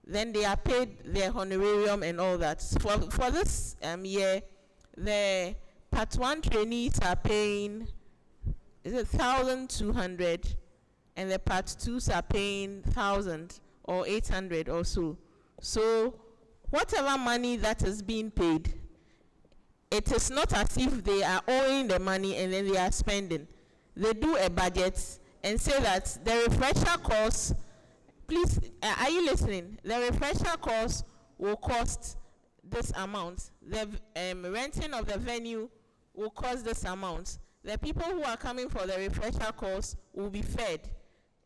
then they are paid their honorarium and all that. For this year, the Part 1 trainees are paying, is it 1,200, and the Part 2s are paying 1,000 or 800 or so. So whatever money that is being paid, it is not as if they are owing the money and then they are spending. They do a budget and say that the refresher course, please, are you listening? The refresher course will cost this amount. The renting of the venue will cost this amount. The people who are coming for the refresher course will be fed.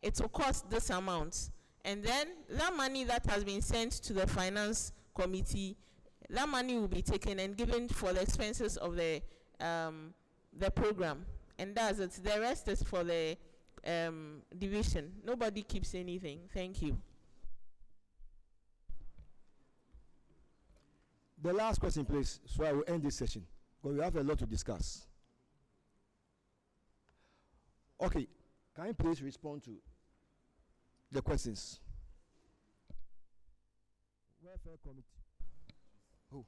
It will cost this amount. And then that money that has been sent to the finance committee, that money will be taken and given for the expenses of the program. And that's it. The rest is for the division. Nobody keeps anything. Thank you. The last question, please, so I will end this session, because we have a lot to discuss. Okay, can you please respond to the questions? Welfare committee. Oh.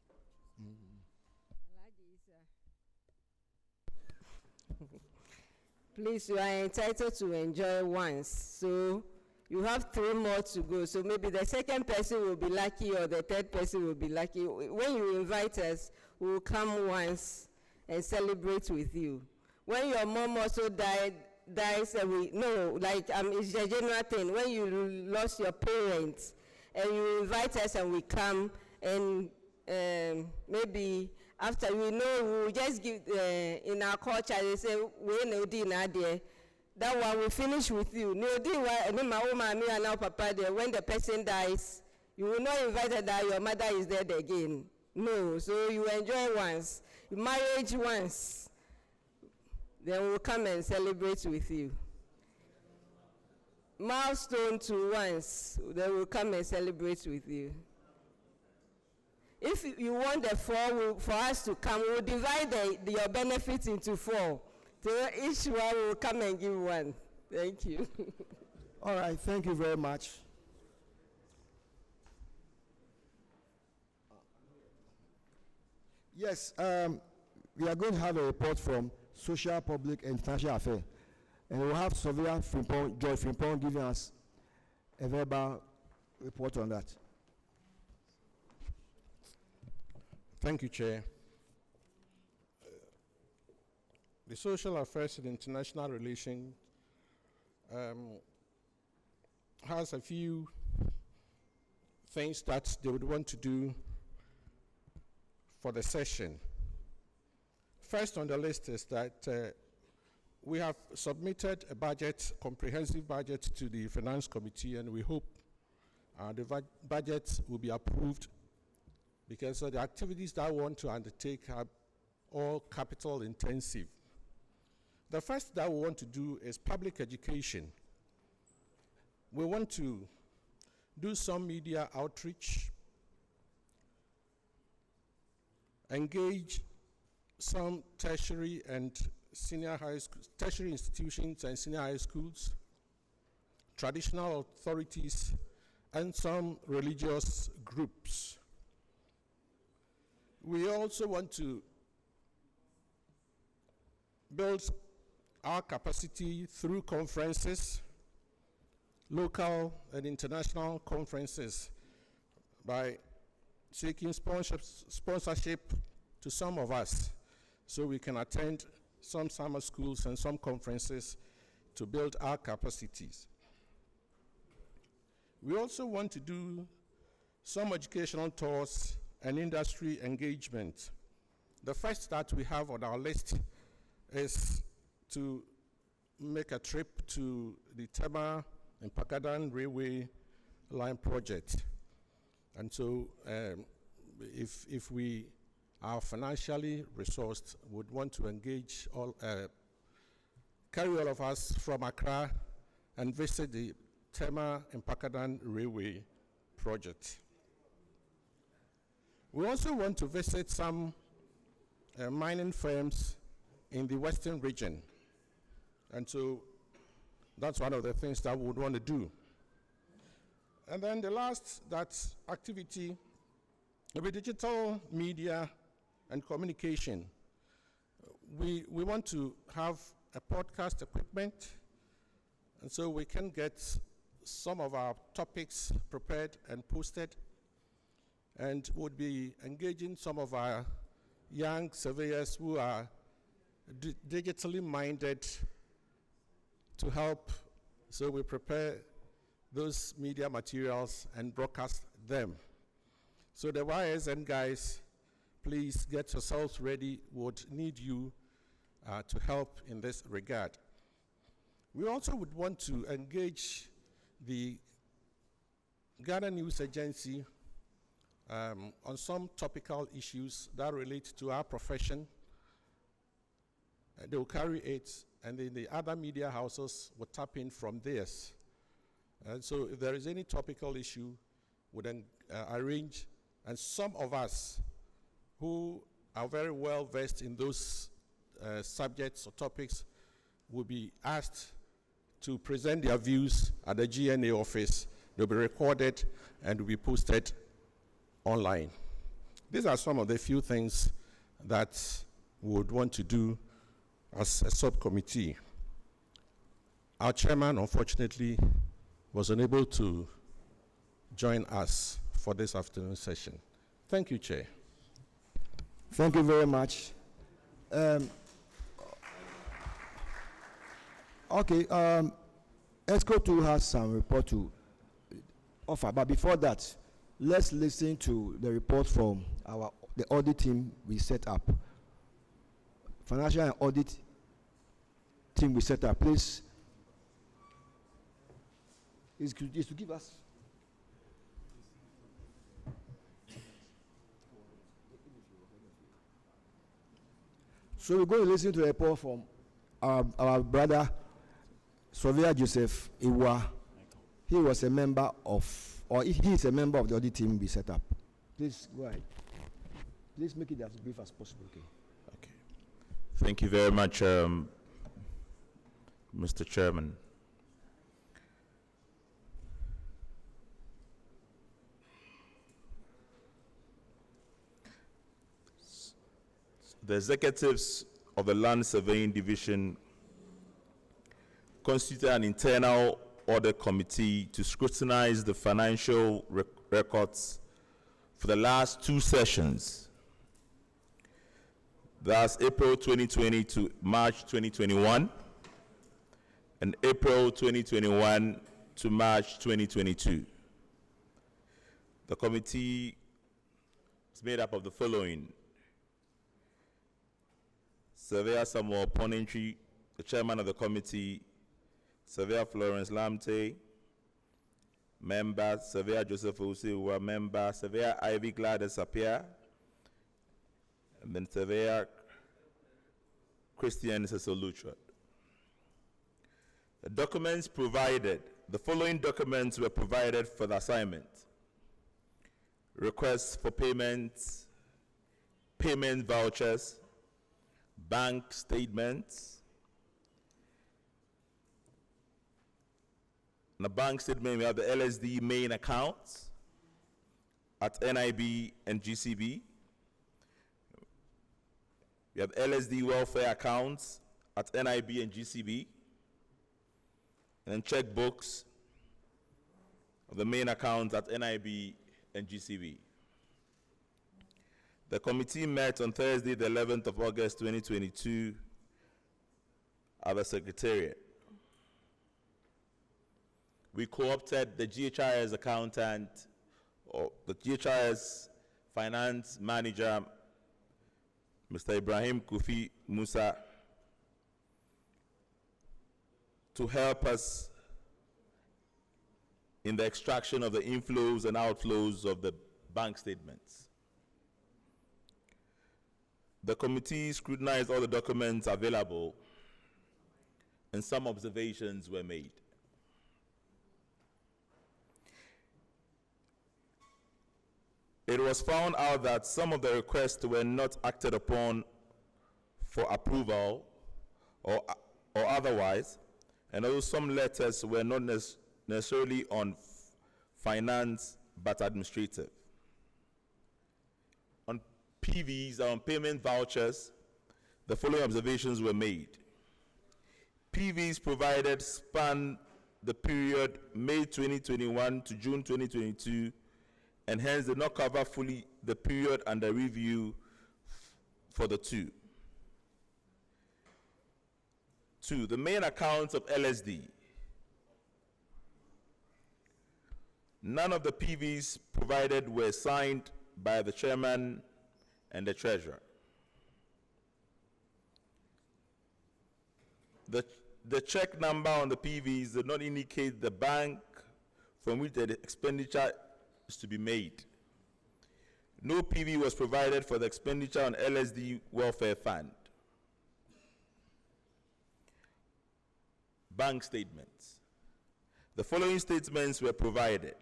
Please, you are entitled to enjoy once, so you have 3 more to go. So maybe the second person will be lucky or the third person will be lucky. When you invite us, we will come once and celebrate with you. When your mom also dies, it's a general thing. When you lost your parents and you invite us and we come, and maybe after, we will just give, in our culture, they say, that one will finish with you. When the person dies, you will not invite that your mother is dead again. No, so you enjoy once. Marriage once. Then we'll come and celebrate with you. Milestone 2 once. Then we'll come and celebrate with you. If you want the 4 for us to come, we'll divide your benefits into 4. So each one will come and give 1. Thank you. All right, thank you very much. Yes, we are going to have a report from Social, Public, and Financial Affairs. And we'll have Surveyor Frimpong, Joy Frimpong, giving us a verbal report on that. Thank you, Chair. The Social Affairs and International Relations has a few things that they would want to do for the session. First on the list is that we have submitted a budget, comprehensive budget, to the Finance Committee, and we hope the budget will be approved, because the activities that I want to undertake are all capital intensive. The first that we want to do is public education. We want to do some media outreach, engage some tertiary and senior high school, tertiary institutions and senior high schools, traditional authorities, and some religious groups. We also want to build our capacity through conferences, local and international conferences, by seeking sponsorship to some of us, so we can attend some summer schools and some conferences to build our capacities. We also want to do some educational tours and industry engagement. The first that we have on our list is to make a trip to the Tema and Pakadan Railway Line project. And so if we are financially resourced, would want to engage carry all of us from Accra and visit the Tema and Pakadan Railway project. We also want to visit some mining firms in the Western region. And so that's one of the things that we would want to do. And then the last activity will be digital media and communication. we want to have a podcast equipment, and so we can get some of our topics prepared and posted, and would be engaging some of our young surveyors who are digitally minded to help. So we prepare those media materials and broadcast them. So the YSN guys, please get yourselves ready. Would need you to help in this regard. We also would want to engage the Ghana News Agency on some topical issues that relate to our profession. They will carry it, and then the other media houses will tap in from theirs. And so if there is any topical issue, we'll then arrange, and some of us who are very well versed in those subjects or topics will be asked to present their views at the GNA office. They'll be recorded and will be posted online. These are some of the few things that we would want to do as a subcommittee. Our chairman, unfortunately, was unable to join us for this afternoon session. Thank you, Chair. Thank you very much. Okay, ESCO 2 has some report to offer, but before that, let's listen to the report from the audit team we set up. Financial and audit team we set up. Please, is to give us. So we're going to listen to a report from our brother, Surveyor Joseph Iwa. He was a member of, or he is a member of the audit team we set up. Please go ahead. Please make it as brief as possible, okay? Okay. Thank you very much, Mr. Chairman. The executives of the Land Surveying Division constituted an internal audit committee to scrutinize the financial records for the last 2 sessions. That's April 2020 to March 2021, and April 2021 to March 2022. The committee is made up of the following: Surveyor Samuel Ponentry, the chairman of the committee; Surveyor Florence Lamte, member; Surveyor Joseph Osiwa, member; Surveyor Ivy Gladys Appiah, and then Surveyor Christian Sesolutra. The documents provided, the following documents were provided for the assignment: requests for payments, payment vouchers, bank statements. In the bank statement, we have the LSD main accounts at NIB and GCB. We have LSD welfare accounts at NIB and GCB. And then checkbooks of the main accounts at NIB and GCB. The committee met on Thursday, the 11th of August, 2022 at the Secretariat. We co-opted the GHIS accountant, or the GHIS finance manager, Mr. Ibrahim Kofi Musa, to help us in the extraction of the inflows and outflows of the bank statements. The committee scrutinized all the documents available, and some observations were made. It was found out that some of the requests were not acted upon for approval or otherwise, and also some letters were not necessarily on finance but administrative. On PVs, on payment vouchers, the following observations were made. PVs provided span the period May 2021 to June 2022, and hence did not cover fully the period under review for the two. 2. The main accounts of LSD. None of the PVs provided were signed by the chairman and the treasurer. The check number on the PVs did not indicate the bank from which the expenditure is to be made. No PV was provided for the expenditure on LSD Welfare Fund. Bank statements. The following statements were provided.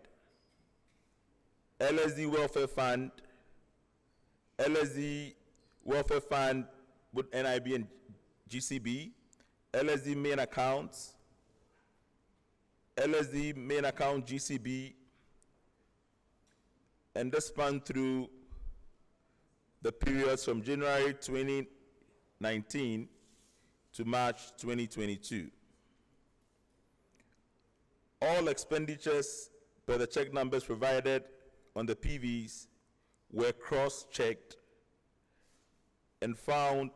LSD Welfare Fund, LSD Welfare Fund with NIB and GCB, LSD main accounts, LSD main account GCB, and this span through the periods from January 2019 to March 2022. All expenditures per the check numbers provided on the PVs were cross-checked and found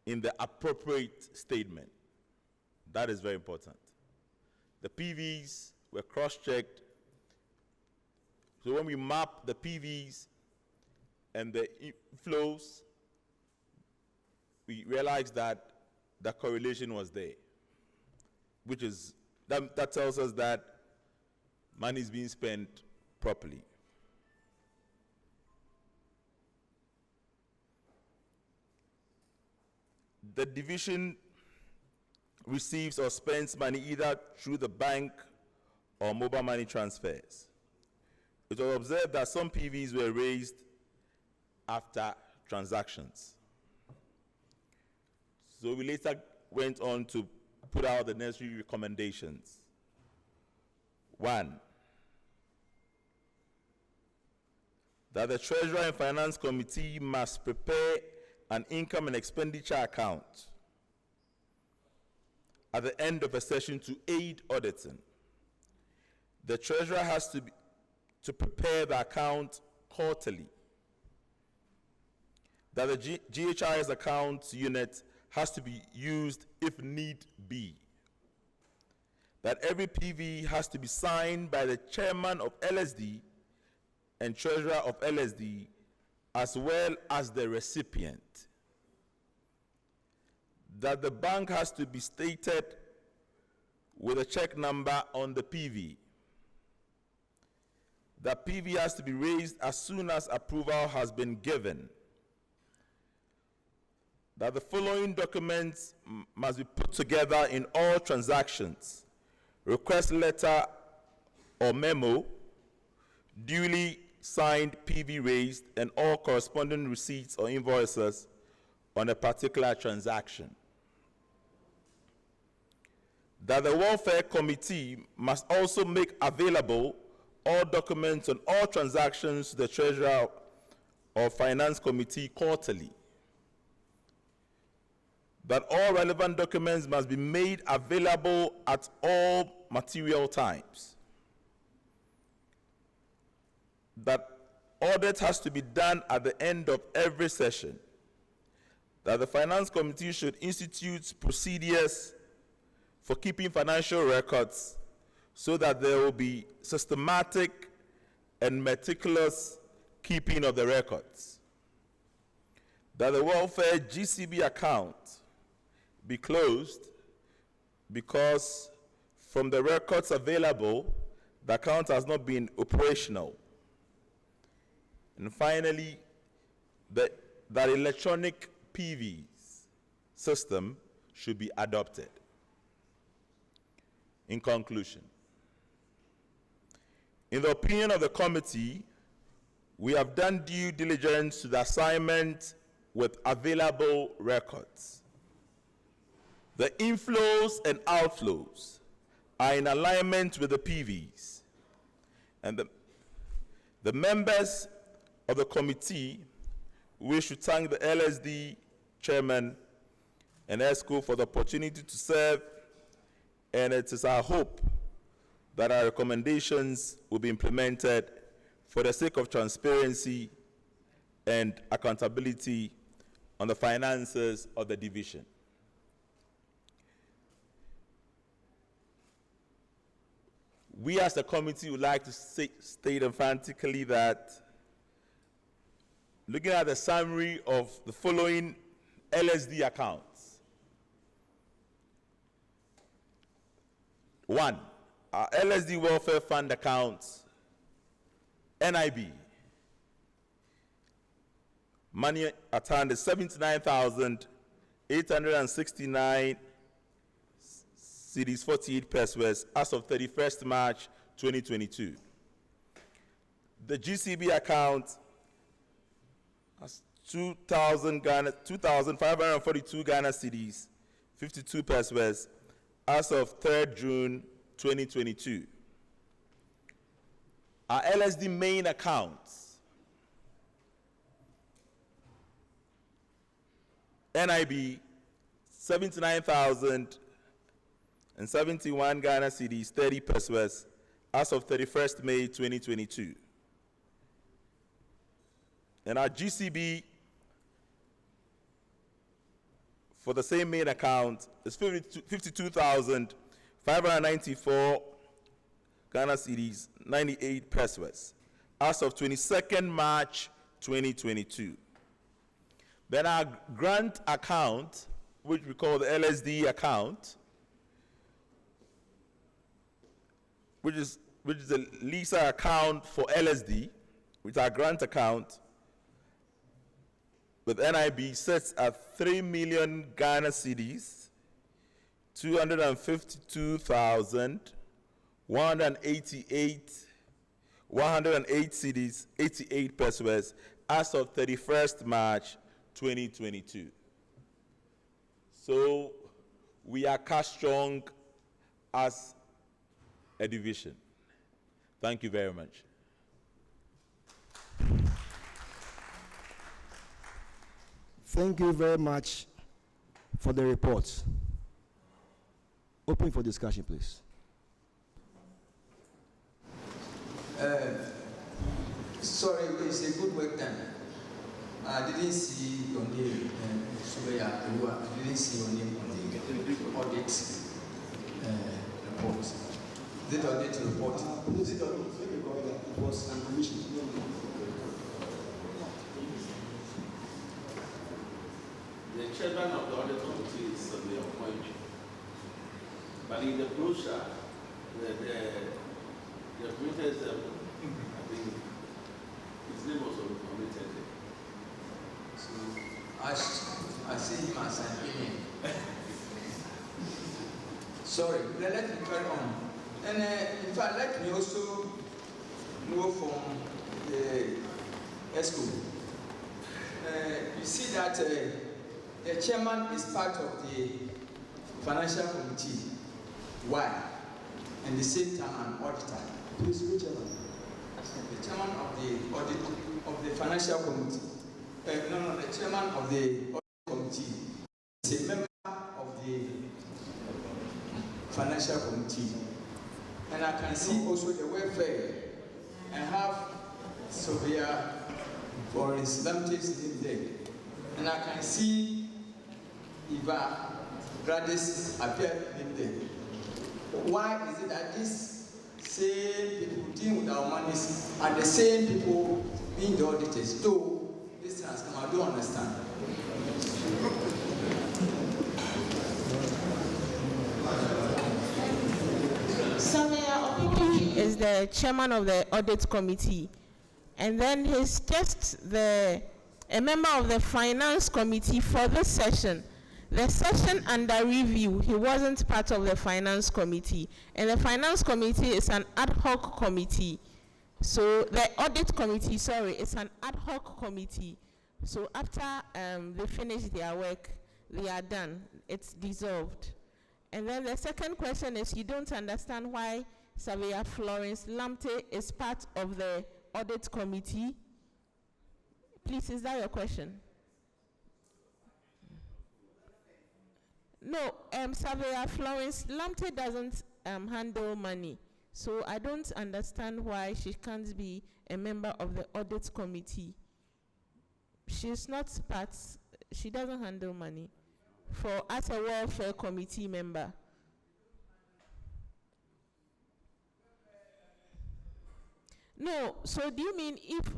in the appropriate statement. That is very important. The PVs were cross-checked. So when we map the PVs and the flows, we realize that the correlation was there, which is, that tells us that money is being spent properly. The division receives or spends money either through the bank or mobile money transfers. It was observed that some PVs were raised after transactions. So we later went on to put out the necessary recommendations. 1, that the Treasurer and Finance Committee must prepare an income and expenditure account at the end of a session to aid auditing. The Treasurer has to prepare the account quarterly. That the GHIS account unit has to be used if need be. That every PV has to be signed by the chairman of LSD and treasurer of LSD, as well as the recipient. That the bank has to be stated with a check number on the PV. That PV has to be raised as soon as approval has been given. That the following documents must be put together in all transactions: request letter or memo, duly signed PV raised, and all corresponding receipts or invoices on a particular transaction. That the Welfare Committee must also make available all documents on all transactions to the Treasurer or Finance Committee quarterly. That all relevant documents must be made available at all material times. That audit has to be done at the end of every session. That the Finance Committee should institute procedures for keeping financial records so that there will be systematic and meticulous keeping of the records. That the Welfare GCB account be closed because from the records available, the account has not been operational. And finally, that electronic PVs system should be adopted. In conclusion, in the opinion of the committee, we have done due diligence to the assignment with available records. The inflows and outflows are in alignment with the PVs, and the members of the committee wish to thank the LSD Chairman, and ESCO for the opportunity to serve, and it is our hope that our recommendations will be implemented for the sake of transparency and accountability on the finances of the division. We as a committee would like to state emphatically that looking at the summary of the following LSD accounts. 1, our LSD Welfare Fund accounts, NIB. Money at hand is 79,869 cedis 48 pesos as of 31st March 2022. The GCB account has 2,542 Ghana cedis 52 pesos as of 3rd June 2022. Our LSD main accounts, NIB 79,071 Ghana cedis 30 pesos as of 31st May 2022. And our GCB for the same main account is 52,594 Ghana cedis 98 pesos as of 22nd March 2022. Then our grant account, which we call the LSD account, which is the LISA account for LSD, which our grant account with NIB sets at 3 million Ghana cedis, 108 cedis, 88 pesos as of 31st March 2022. So we are cash strong as a division. Thank you very much. Thank you very much for the report. Open for discussion, please. Sorry, it's a good work done. I didn't see your name, Subeya. I didn't see your name on the audit report. The audit report. It was an commission. The chairman of the audit committee is the appointee. But in the brochure, the appointee, I think his name was omitted. So I see him as an email. Sorry, let me carry on. And in fact, let me also know from the ESCO. You see that the chairman is part of the financial committee. Why? And the same time an auditor. Please, which chairman? The chairman of the audit of the financial committee. The chairman of the audit committee is a member of the financial committee. And I can see also the welfare. I have Sylvia for his Lamte's name there. And I can see Eva Gladys appear in there. Why is it that these same people dealing with our monies are the same people being the auditors? Though this has come, I don't understand. Samia Opiki is the chairman of the audit committee, and then he's just a member of the finance committee for this session. The session under review, he wasn't part of the finance committee, and the finance committee is an ad hoc committee. So the audit committee, it's an ad hoc committee. So after they finish their work, they are done. It's dissolved. And then the second question is, you don't understand why Surveyor Florence Lamte is part of the audit committee? Please, is that your question? No, Savia Florence, Lamte doesn't handle money. So I don't understand why she can't be a member of the audit committee. She's not part, she doesn't handle money as a welfare committee member. No, so do you mean if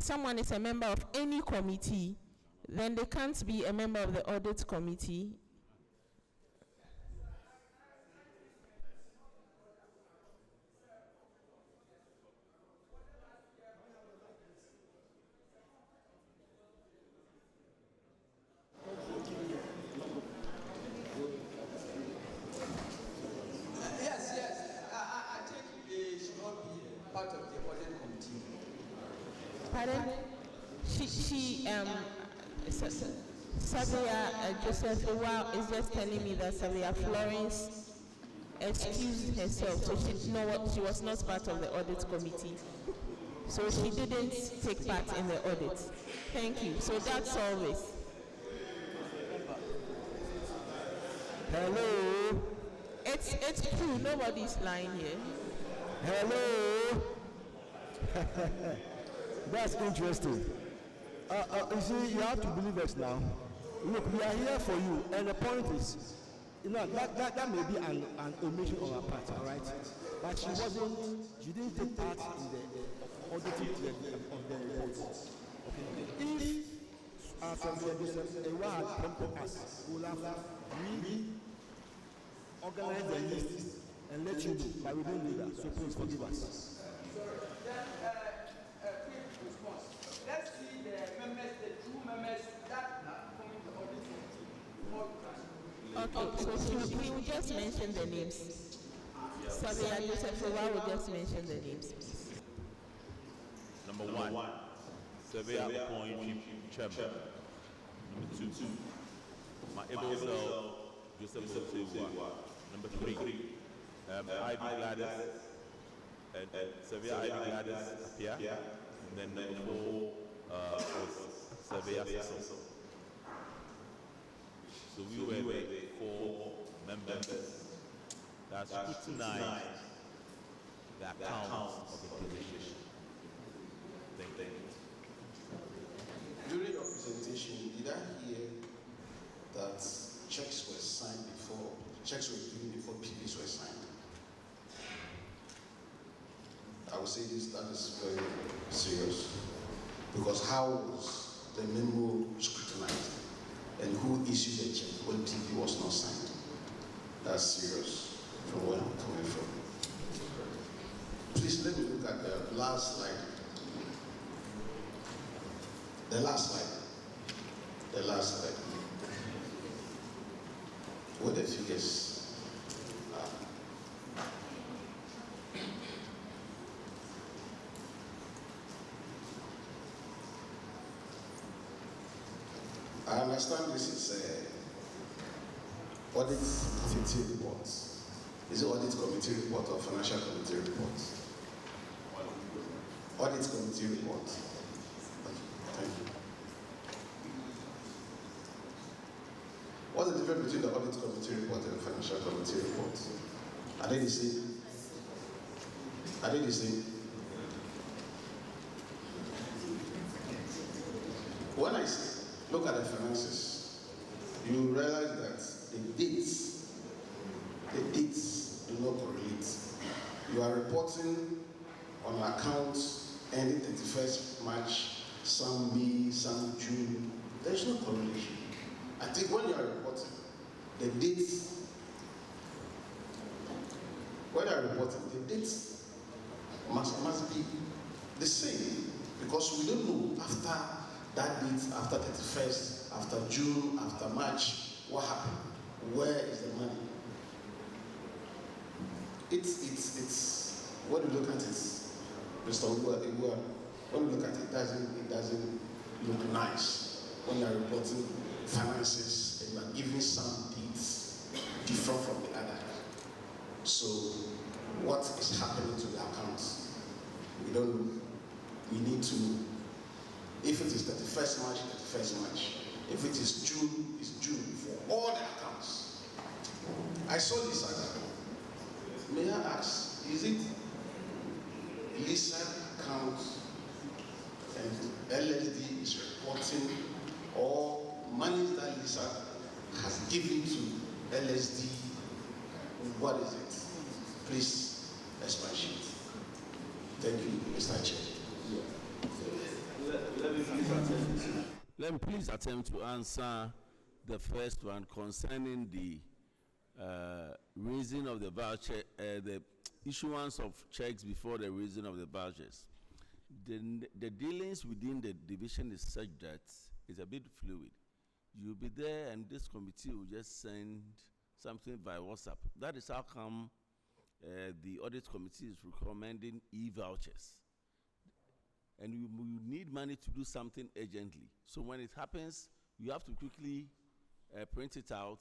someone is a member of any committee, then they can't be a member of the audit committee? Yes. I think they should not be part of the audit committee. Pardon? Savia Joseph Iwa is just telling me that Savia Florence excused herself, so she was not part of the audit committee. So she didn't take part in the audit. Thank you. So that's all this. Hello. It's true. Nobody's lying here. Hello. That's interesting. You see, you have to believe us now. Look, we are here for you, and the point is, that may be an omission on our part, all right? But she didn't take part in the auditing of the reports. Okay. If Ewa had come to us, we would have organized the list and let you know, but we don't do that, so please forgive us. Quick response. Let's see the members, the true members that are coming to audit committee. Okay, so we will just mention the names. Savia Joseph Iwa will just mention the names. Number one, Savia Akoinji, Chairman. Number two, Maebosel Joseph Osewa. Number three, Ivy Gladys, and Savia Ivy Gladys Apia. And then number four was Savia Cecil. So we were the 4 members that scrutinized the accounts of the position. Thank you. During your presentation, did I hear that checks were signed before, checks were given before PPs were signed? I would say that is very serious. Because how was the memo scrutinized? And who issued the check when PP was not signed? That's serious from where I'm coming from. Please let me look at the last slide. The last slide. What the figures are. I understand this is audit committee report. Is it audit committee report or financial committee report? Audit committee report. Thank you. What's the difference between the audit committee report and the financial committee report? Are they the same? Are they the same? When I look at the finances, you realize that the dates do not correlate. You are reporting on accounts ending 31st March, some May, some June. There is no correlation. I think when you are reporting, the dates, must be the same, because we don't know after that date, after 31st, after June, after March, what happened? Where is the money? It's when you look at it, Mr. Uwa, when you look at it, it doesn't look nice when you are reporting finances and you are giving some dates different from the other. So what is happening to the accounts? We don't know. We need to know. If it is 31st March, If it is June, it's June for all the accounts. I saw this account. May I ask, is it Lisa account and LSD is reporting all money that Lisa has given to LSD? What is it? Please expatiate. Thank you, Mr. Chair. Let me please attempt to answer the first one concerning the raising of the voucher, the issuance of checks before the raising of the vouchers. The dealings within the division is such that it's a bit fluid. You'll be there and this committee will just send something by WhatsApp. That is how come the audit committee is recommending e-vouchers. And you need money to do something urgently. So when it happens, you have to quickly print it out,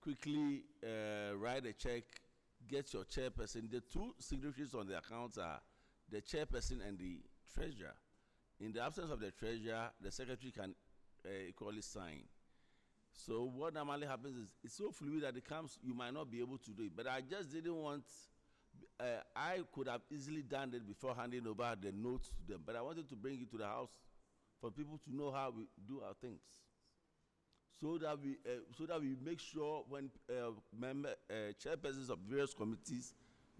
quickly write a check, get your chairperson. The two signatories on the accounts are the chairperson and the treasurer. In the absence of the treasurer, the secretary can equally sign. So what normally happens is it's so fluid that it comes, you might not be able to do it. But I just didn't want, I could have easily done it before handing over the notes to them, but I wanted to bring it to the house for people to know how we do our things. So that we make sure when chairpersons of various committees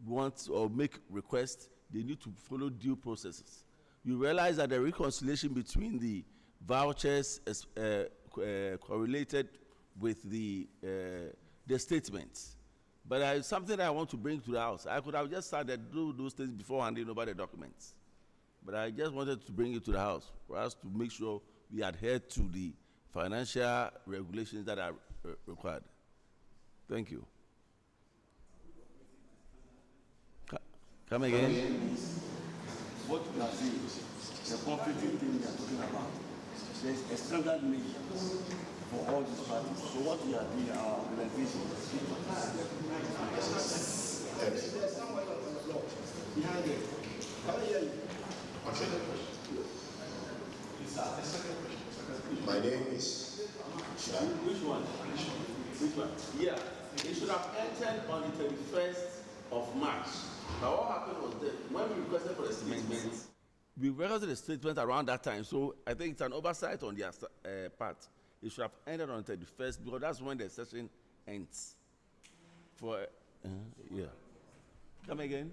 want or make requests, they need to follow due processes. You realize that the reconciliation between the vouchers is correlated with the statements. But it's something that I want to bring to the house. I could have just started to do those things before handing over the documents. But I just wanted to bring it to the house for us to make sure we adhere to the financial regulations that are required. Thank you. Come again? What we are saying is the conflicting thing we are talking about. There's a standard measure for all these parties. So what we are doing, our organization There's someone on the floor behind it. Can I hear you? My name is Shah. Which one? Which one? Yeah. It should have entered on the 31st of March. But what happened was that when we requested for the statement, we requested the statement around that time. So I think it's an oversight on their part. It should have ended on the 31st because that's when the session ends. For yeah. Come again?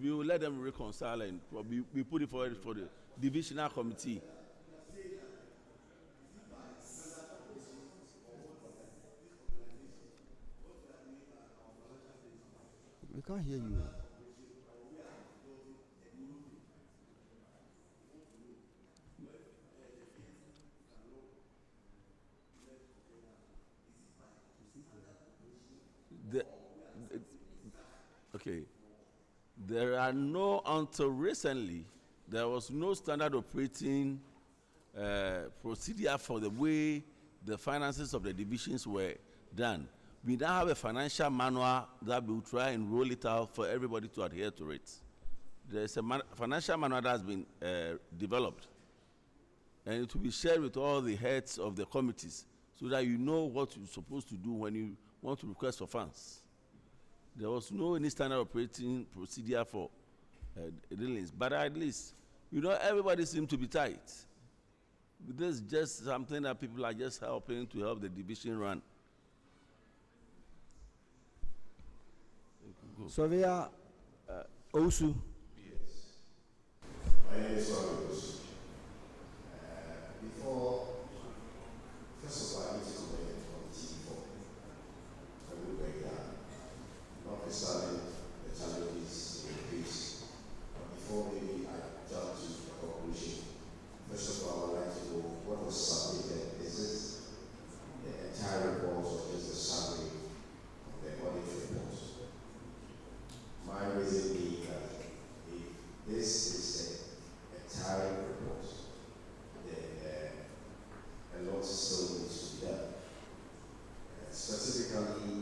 We will let them reconcile and we put it forward for the divisional committee. We can't hear you. Okay. There are no, until recently, there was no standard operating procedure for the way the finances of the divisions were done. We now have a financial manual that will try and roll it out for everybody to adhere to it. There's a financial manual that has been developed, and it will be shared with all the heads of the committees so that you know what you're supposed to do when you want to request for funds. There was no any standard operating procedure for dealings, but at least, you know, everybody seems to be tight. This is just something that people are just helping to help the division run. Surveyor Osu. Yes. My name is Osu. Before, first of all, I need to comment on T4. I will break down. Notwithstanding the challenges in the case. But before maybe I jump to the conclusion, first of all, I would like to know what was submitted. Is it the entire report or just a summary of the audit report? My reason being that if this is the entire report, then a lot still needs to be done. Specifically,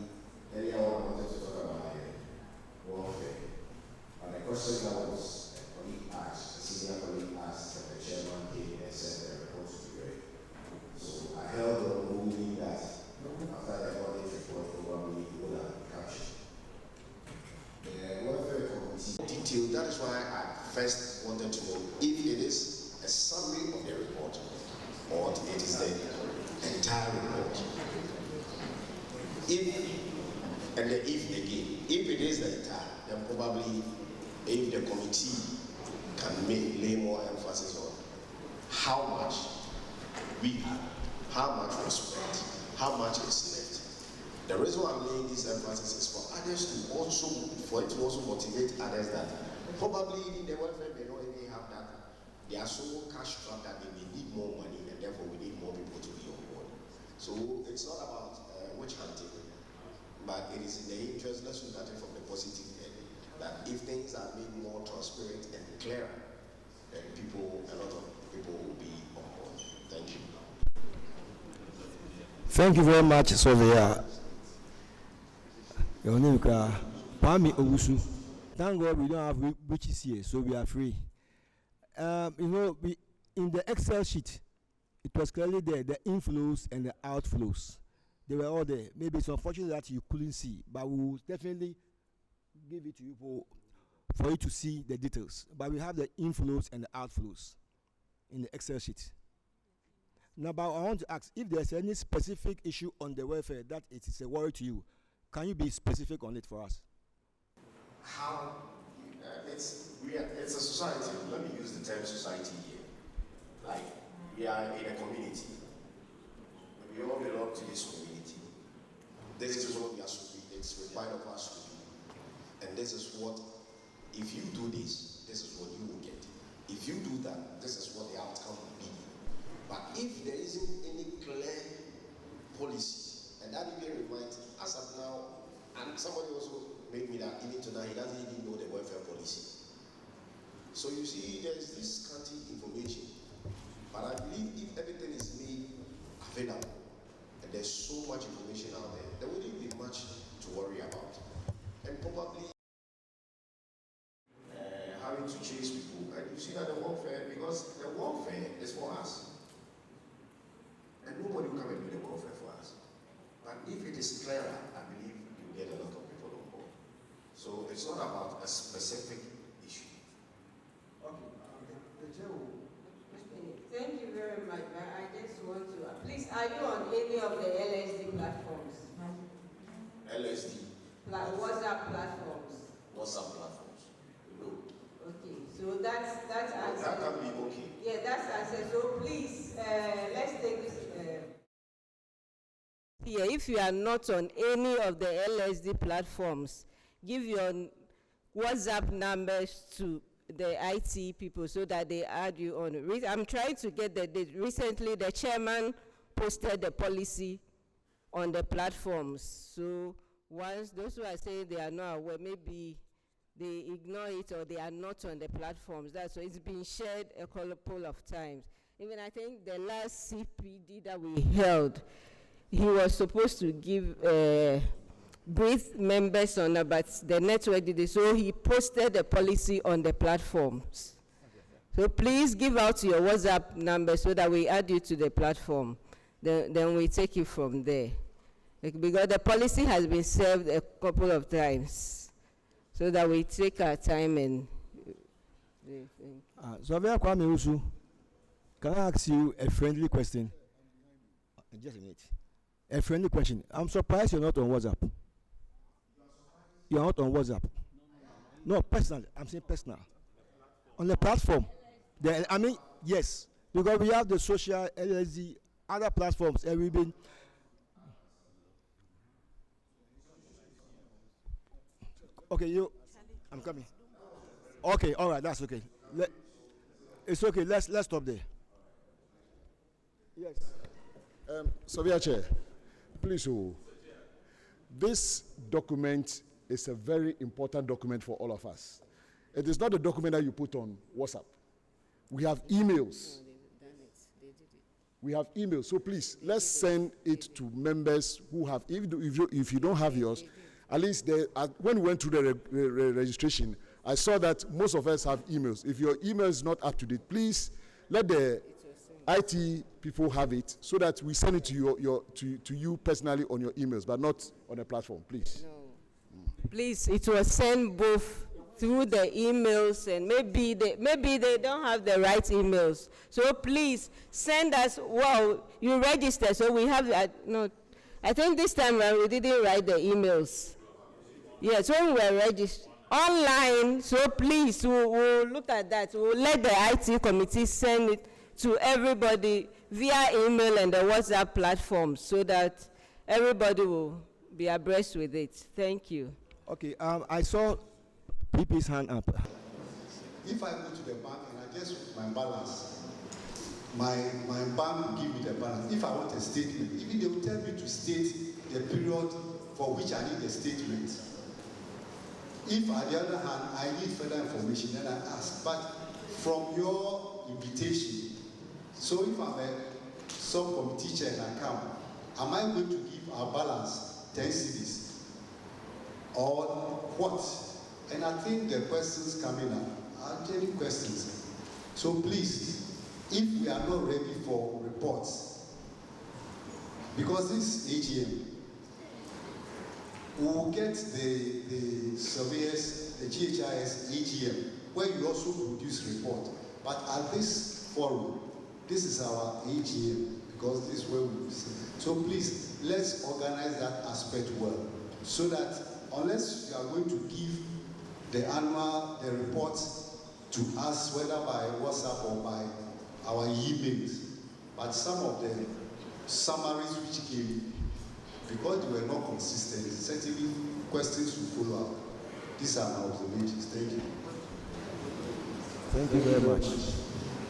earlier on I wanted to talk about warfare. And the question that was I first wanted to know if it is a summary of the report or it is the entire report. If again, if it is the entire, then probably if the committee can lay more emphasis on how much we have, how much was spent, how much is left. The reason why I'm laying this emphasis is for others to also, for it to also motivate others that probably in the welfare may not even have that. They are so cash strapped that they may need more money, and therefore we need more people to be on board. So it's not about witch hunting, but it is in the interest, let's look at it from the positive end, that if things are made more transparent and clearer, then a lot of people will be on board. Thank you. Thank you very much, Sylvia. Your name is Pami Owusu. Thank God we don't have witches here, so we are free. In the Excel sheet, it was clearly there, the inflows and the outflows. They were all there. Maybe it's unfortunate that you couldn't see, but we will definitely give it to you for you to see the details. But we have the inflows and the outflows in the Excel sheet. Now, but I want to ask, if there's any specific issue on the welfare that it is a worry to you, can you be specific on it for us? How it's a society. Let me use the term society here. Like, we are in a community. We all belong to this community. This is what we are supposed. It's required of us to do. And this is what, if you do this is what you will get. If you do that, this is what the outcome will be. But if there isn't any clear policy, and that even reminds us of now, and somebody also made me that even tonight, he doesn't even know the welfare policy. So you see, there's this scanty information. But I believe if everything is made available, and there's so much information out there, there wouldn't be much to worry about. And probably having to chase people, and you see that the welfare, because the welfare is for us. And nobody will come and do the welfare for us. But if it is clearer, I believe you get a lot of people on board. So it's not about a specific issue. Thank you very much. I just want to, please, are you on any of the LSD platforms? LSD? WhatsApp platforms. WhatsApp platforms? No. Okay, so that's answer. That can be okay. Yeah, that's answer. So please, let's take this. Yeah, if you are not on any of the LSD platforms, give your WhatsApp numbers to the IT people so that they add you on. I'm trying to get the date. Recently, the chairman posted the policy on the platforms. So once those who are saying they are not aware, maybe they ignore it or they are not on the platforms. That's why it's been shared a couple of times. Even I think the last CPD that we held, he was supposed to give brief members on it, but the network did it. So he posted the policy on the platforms. So please give out your WhatsApp number so that we add you to the platform. Then we take you from there. Because the policy has been served a couple of times. So that we take our time and... Sylvia Kwame Usu, can I ask you a friendly question? Just a minute. A friendly question. I'm surprised you're not on WhatsApp. You're not on WhatsApp. No, personal. I'm saying personal. On the platform. I mean, yes. Because we have the social, LSD, other platforms, and we've been... Okay, I'm coming. Okay, all right, that's okay. It's okay, let's stop there. Yes. Sylvia Chair, please, this document is a very important document for all of us. It is not a document that you put on WhatsApp. We have emails. We have emails, so please, let's send it to members who have, if you don't have yours, at least when we went through the registration, I saw that most of us have emails. If your email is not up to date, please let the IT people have it so that we send it to you personally on your emails, but not on a platform, please. No. Please, it was sent both through the emails, and maybe they don't have the right emails. So please send us, well, you register, so we have, no, I think this time around we didn't write the emails. Yes, when we were registered online, so please, we'll look at that. We'll let the IT committee send it to everybody via email and the WhatsApp platform so that everybody will be abreast with it. Thank you. Okay, I saw PP's hand up. If I go to the bank and I just put my balance, my bank will give me the balance. If I want a statement, even they will tell me to state the period for which I need a statement. If, on the other hand, I need further information, then I ask. But from your invitation, so if I'm a subcommittee chair and I come, am I going to give our balance 10 cedis? Or what? And I think the questions coming up are genuine questions. So please, if we are not ready for reports, because this AGM, we will get the surveyors, the GHIS AGM, where you also produce report. But at this forum, this is our AGM, because this is where we see. So please, let's organize that aspect well, so that unless you are going to give the reports to us, whether by WhatsApp or by our emails, but some of the summaries which came, because they were not consistent, certainly questions will follow up. These are my observations. Thank you. Thank you very much.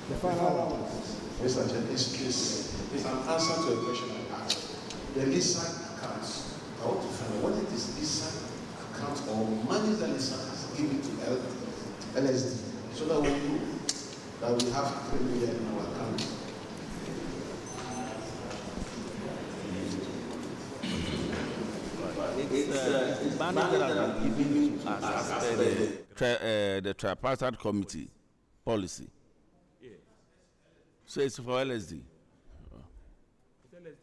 The final one, Mr. Chair, is an answer to a question I asked. The LISA accounts, I want to find out what it is LISA account or money that LISA has given to LSD, so that we know that we have 3 million in our account. It's money that has been given to us as the tripartite committee policy. Yeah. So it's for LSD. It's LSD money.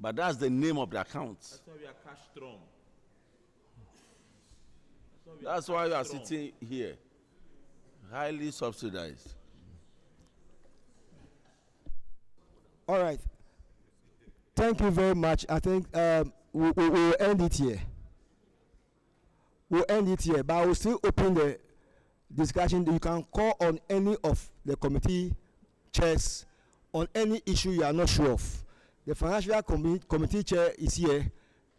But that's the name of the account. That's why we are cash strong. That's why you are sitting here, highly subsidized. All right. Thank you very much. I think we'll end it here. We'll end it here, but I will still open the discussion. You can call on any of the committee chairs on any issue you are not sure of. The financial committee chair is here.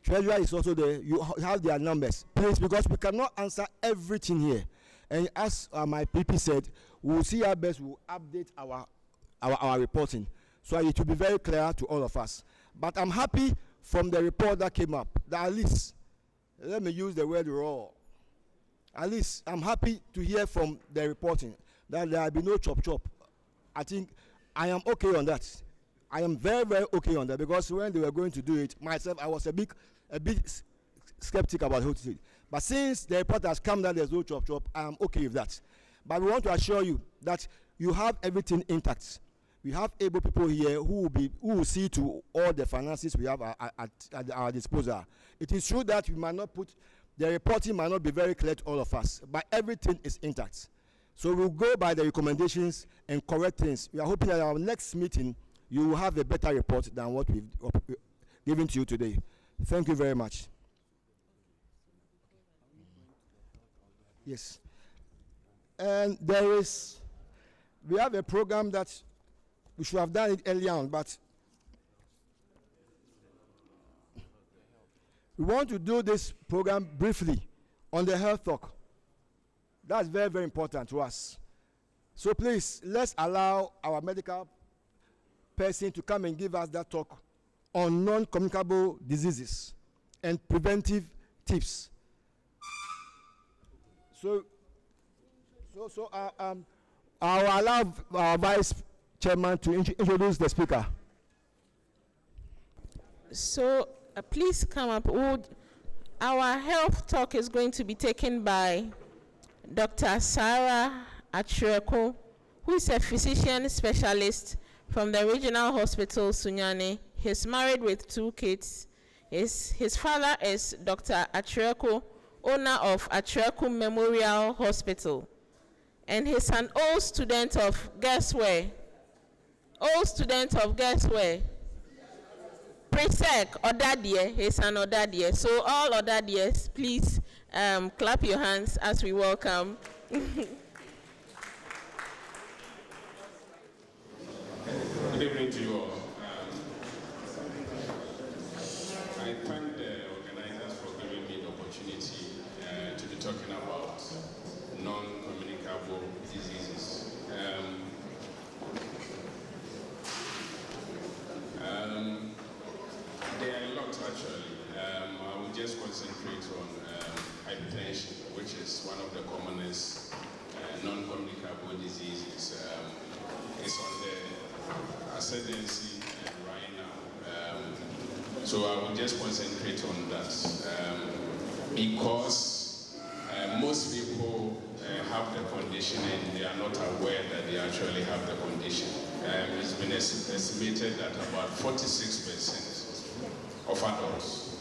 Treasurer is also there. You have their numbers, please, because we cannot answer everything here. And as my PP said, we will see our best. We will update our reporting, so it will be very clear to all of us. But I'm happy from the report that came up that at least, let me use the word raw. At least I'm happy to hear from the reporting that there will be no chop. I think I am okay on that. I am very, very okay on that, because when they were going to do it, myself, I was a bit skeptic about how to do it. But since the report has come that there's no chop, I am okay with that. But we want to assure you that you have everything intact. We have able people here who will see to all the finances we have at our disposal. It is true that we might not the reporting might not be very clear to all of us, but everything is intact. So we'll go by the recommendations and correct things. We are hoping that our next meeting, you will have a better report than what we've given to you today. Thank you very much. Yes. And we have a program that we should have done it earlier on, but we want to do this program briefly on the health talk. That's very, very important to us. So please, let's allow our medical person to come and give us that talk on non-communicable diseases and preventive tips. So I'll allow our Vice Chairman to introduce the speaker. So please come up. Our health talk is going to be taken by Dr. Sarah Achireko, who is a physician specialist from the Regional Hospital, Sunyani. He's married with 2 kids. His father is Dr. Achireko, owner of Atreku Memorial Hospital. And he's an old student of, guess where? Old student of, guess where? Presec, Odadie. He's an Odadie. So all Odadies, please clap your hands as we welcome. Good evening to you all. I thank the organizers for giving me the opportunity to be talking about non-communicable diseases. There are a lot actually. I will just concentrate on hypertension, which is one of the commonest non-communicable diseases. It's on the ascendancy right now. So I will just concentrate on that because most people have the condition and they are not aware that they actually have the condition. It's been estimated that about 46% of adults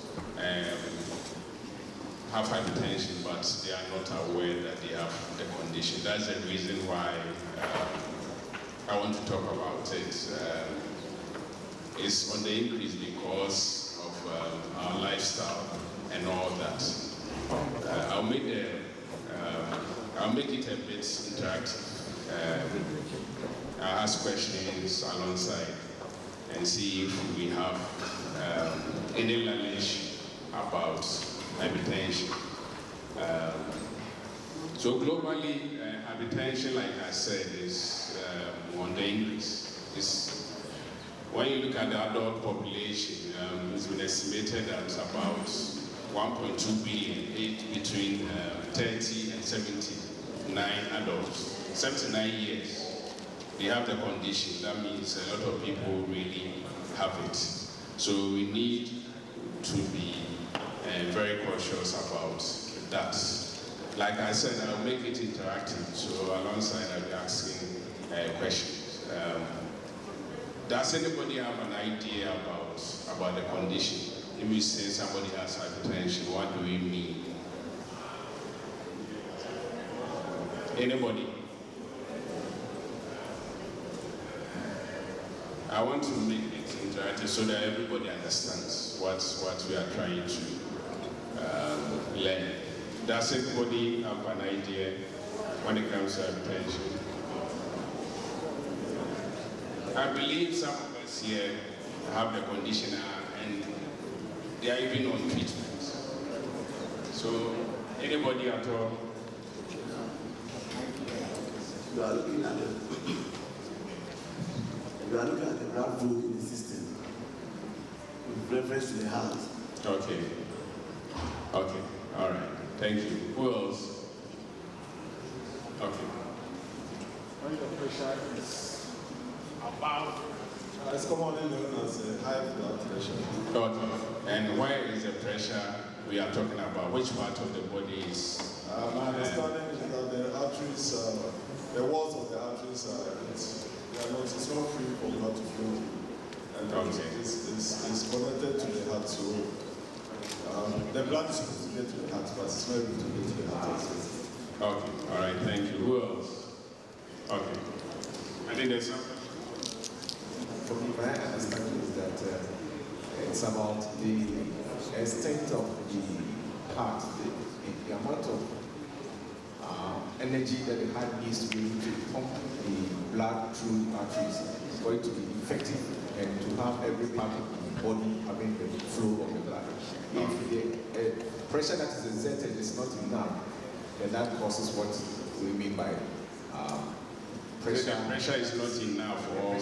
have hypertension, but they are not aware that they have the condition. That's the reason why I want to talk about it. It's on the increase because of our lifestyle and all that. I'll make it a bit interactive. I'll ask questions alongside and see if we have any knowledge about hypertension. So globally, hypertension, like I said, is on the increase. When you look at the adult population, it's been estimated that about 1.2 billion aged between 30 and 79 adults, 79 years. They have the condition. That means a lot of people really have it. So we need to be very cautious about that. Like I said, I'll make it interactive. So alongside, I'll be asking questions. Does anybody have an idea about the condition? If we say somebody has hypertension, what do we mean? Anybody? I want to make it interactive so that everybody understands what we are trying to learn. Does anybody have an idea when it comes to hypertension? I believe some of us here have the condition and they are even on treatment. So, anybody at all? You are looking at the blood flow in the system with reference to the heart. Okay. Okay. All right. Thank you. Who else? Okay. When the pressure is above, it's commonly known as high blood pressure. Okay. And where is the pressure we are talking about? Which part of the body is? My understanding is that the arteries, the walls of the arteries it's not free for blood to flow. And okay. It's connected to the heart, so the blood is supposed to get to the heart, but it's not able to get to the heart. Okay, all right, thank you. Who else? Okay. I think there's something. For me, my understanding is that it's about the extent of the heart, the amount of energy that the heart needs to be able to pump the blood through arteries for it to be effective and to have every part of the body having the flow of the blood. If the pressure that is exerted is not enough, then that causes what we mean by pressure. The pressure is not enough for all.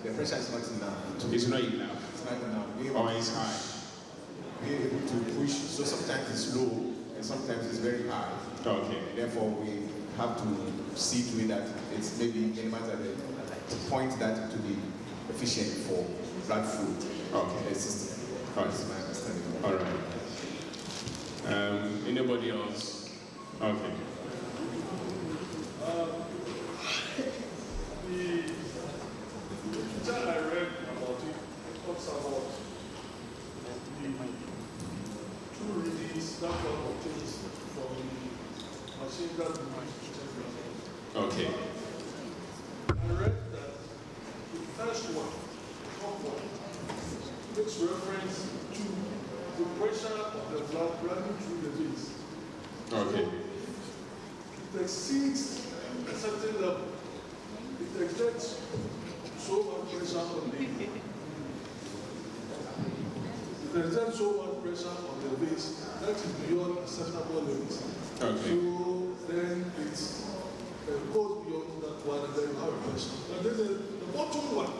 The pressure is not enough. It's not enough. It's not enough. Or it's high. We're able to push, so sometimes it's low and sometimes it's very high. Okay. Therefore, we have to see to it that it's maybe minimized at the point that to be efficient for blood flow in the system. That's my understanding. All right. Anybody else? Okay. The that I read about it talks about the two readings that one obtains I Okay. read that the first one, the top one, makes reference to the pressure of the blood running through the veins. Okay. It exceeds a certain level. It exerts so much pressure on the It exerts so much pressure on the veins that is beyond acceptable limits. Okay. So then it goes beyond that one and then you have a pressure. And then the bottom one,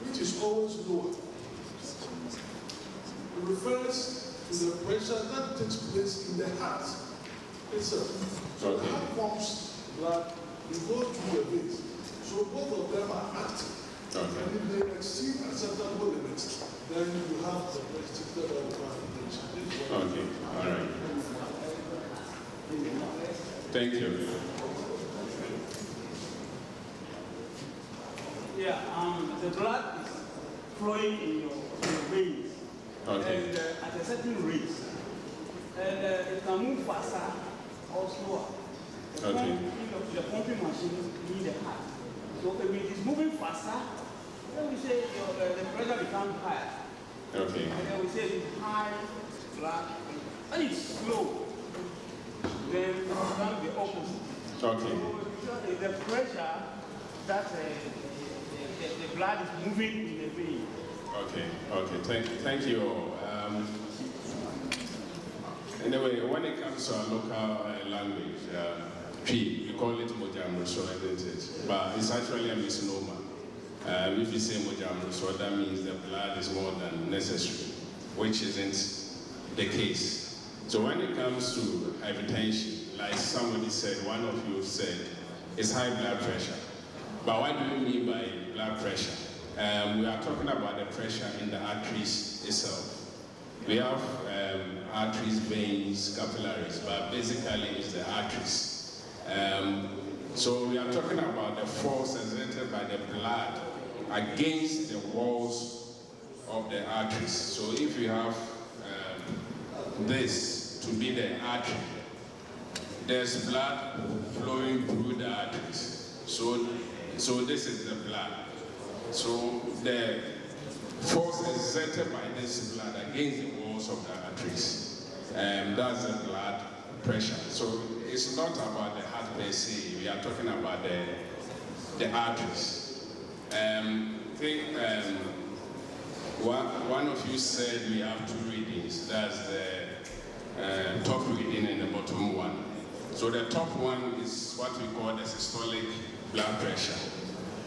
which is always lower, it refers to the pressure that takes place in the heart itself. So the heart pumps blood, it goes through the veins. So both of them are active. And if they exceed acceptable limits, then you have the restricted hypertension. Okay, all right. Thank you. Yeah, the blood is flowing in your veins. Okay. And at a certain rate. And it can move faster or slower. Okay. The pumping machine in the heart. So if it is moving faster, then we say the pressure becomes higher. Okay. And then we say it's high blood. When it's slow, then it becomes the opposite. Okay. So the pressure that the blood is moving in the vein. Okay, okay, thank you. Anyway, when it comes to our local language, P, we call it Mojamruso, isn't it? But it's actually a misnomer. If you say Mojamruso, that means the blood is more than necessary, which isn't the case. So when it comes to hypertension, like somebody said, one of you said, it's high blood pressure. But what do you mean by blood pressure? We are talking about the pressure in the arteries itself. We have arteries, veins, capillaries, but basically it's the arteries. So we are talking about the force exerted by the blood against the walls of the arteries. So if you have this to be the artery, there's blood flowing through the arteries. So this is the blood. So the force exerted by this blood against the walls of the arteries, that's the blood pressure. So it's not about the heart per se, we are talking about the arteries. One of you said we have two readings, that's the top reading and the bottom one. So the top one is what we call the systolic blood pressure.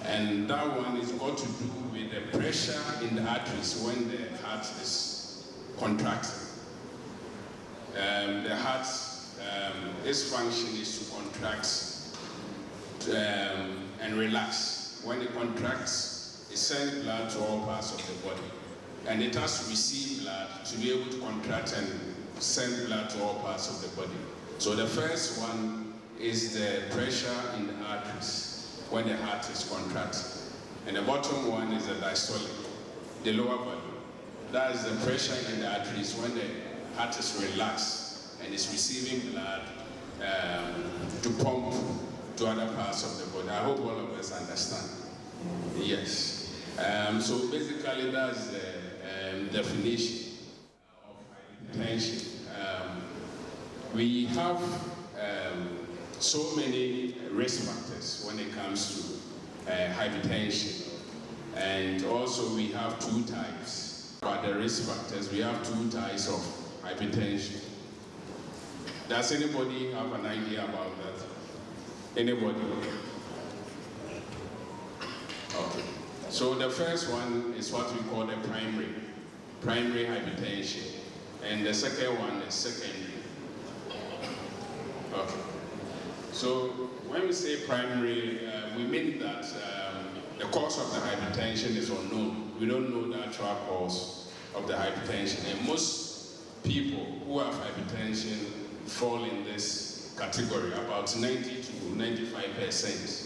And that one is got to do with the pressure in the arteries when the heart is contracting. The heart, its function is to contract and relax. When it contracts, it sends blood to all parts of the body. And it has to receive blood to be able to contract and send blood to all parts of the body. So the first one is the pressure in the arteries when the heart is contracted. And the bottom one is the diastolic, the lower body. That is the pressure in the arteries when the heart is relaxed and is receiving blood to pump to other parts of the body. I hope all of us understand. Yes. So basically that's the definition of hypertension. We have so many risk factors when it comes to hypertension. And also we have two types. About the risk factors, we have two types of hypertension. Does anybody have an idea about that? Anybody? Okay. So the first one is what we call the primary hypertension. And the second one is secondary. Okay. So when we say primary, we mean that the cause of the hypertension is unknown. We don't know the actual cause of the hypertension. And most people who have hypertension fall in this category. About 90 to 95%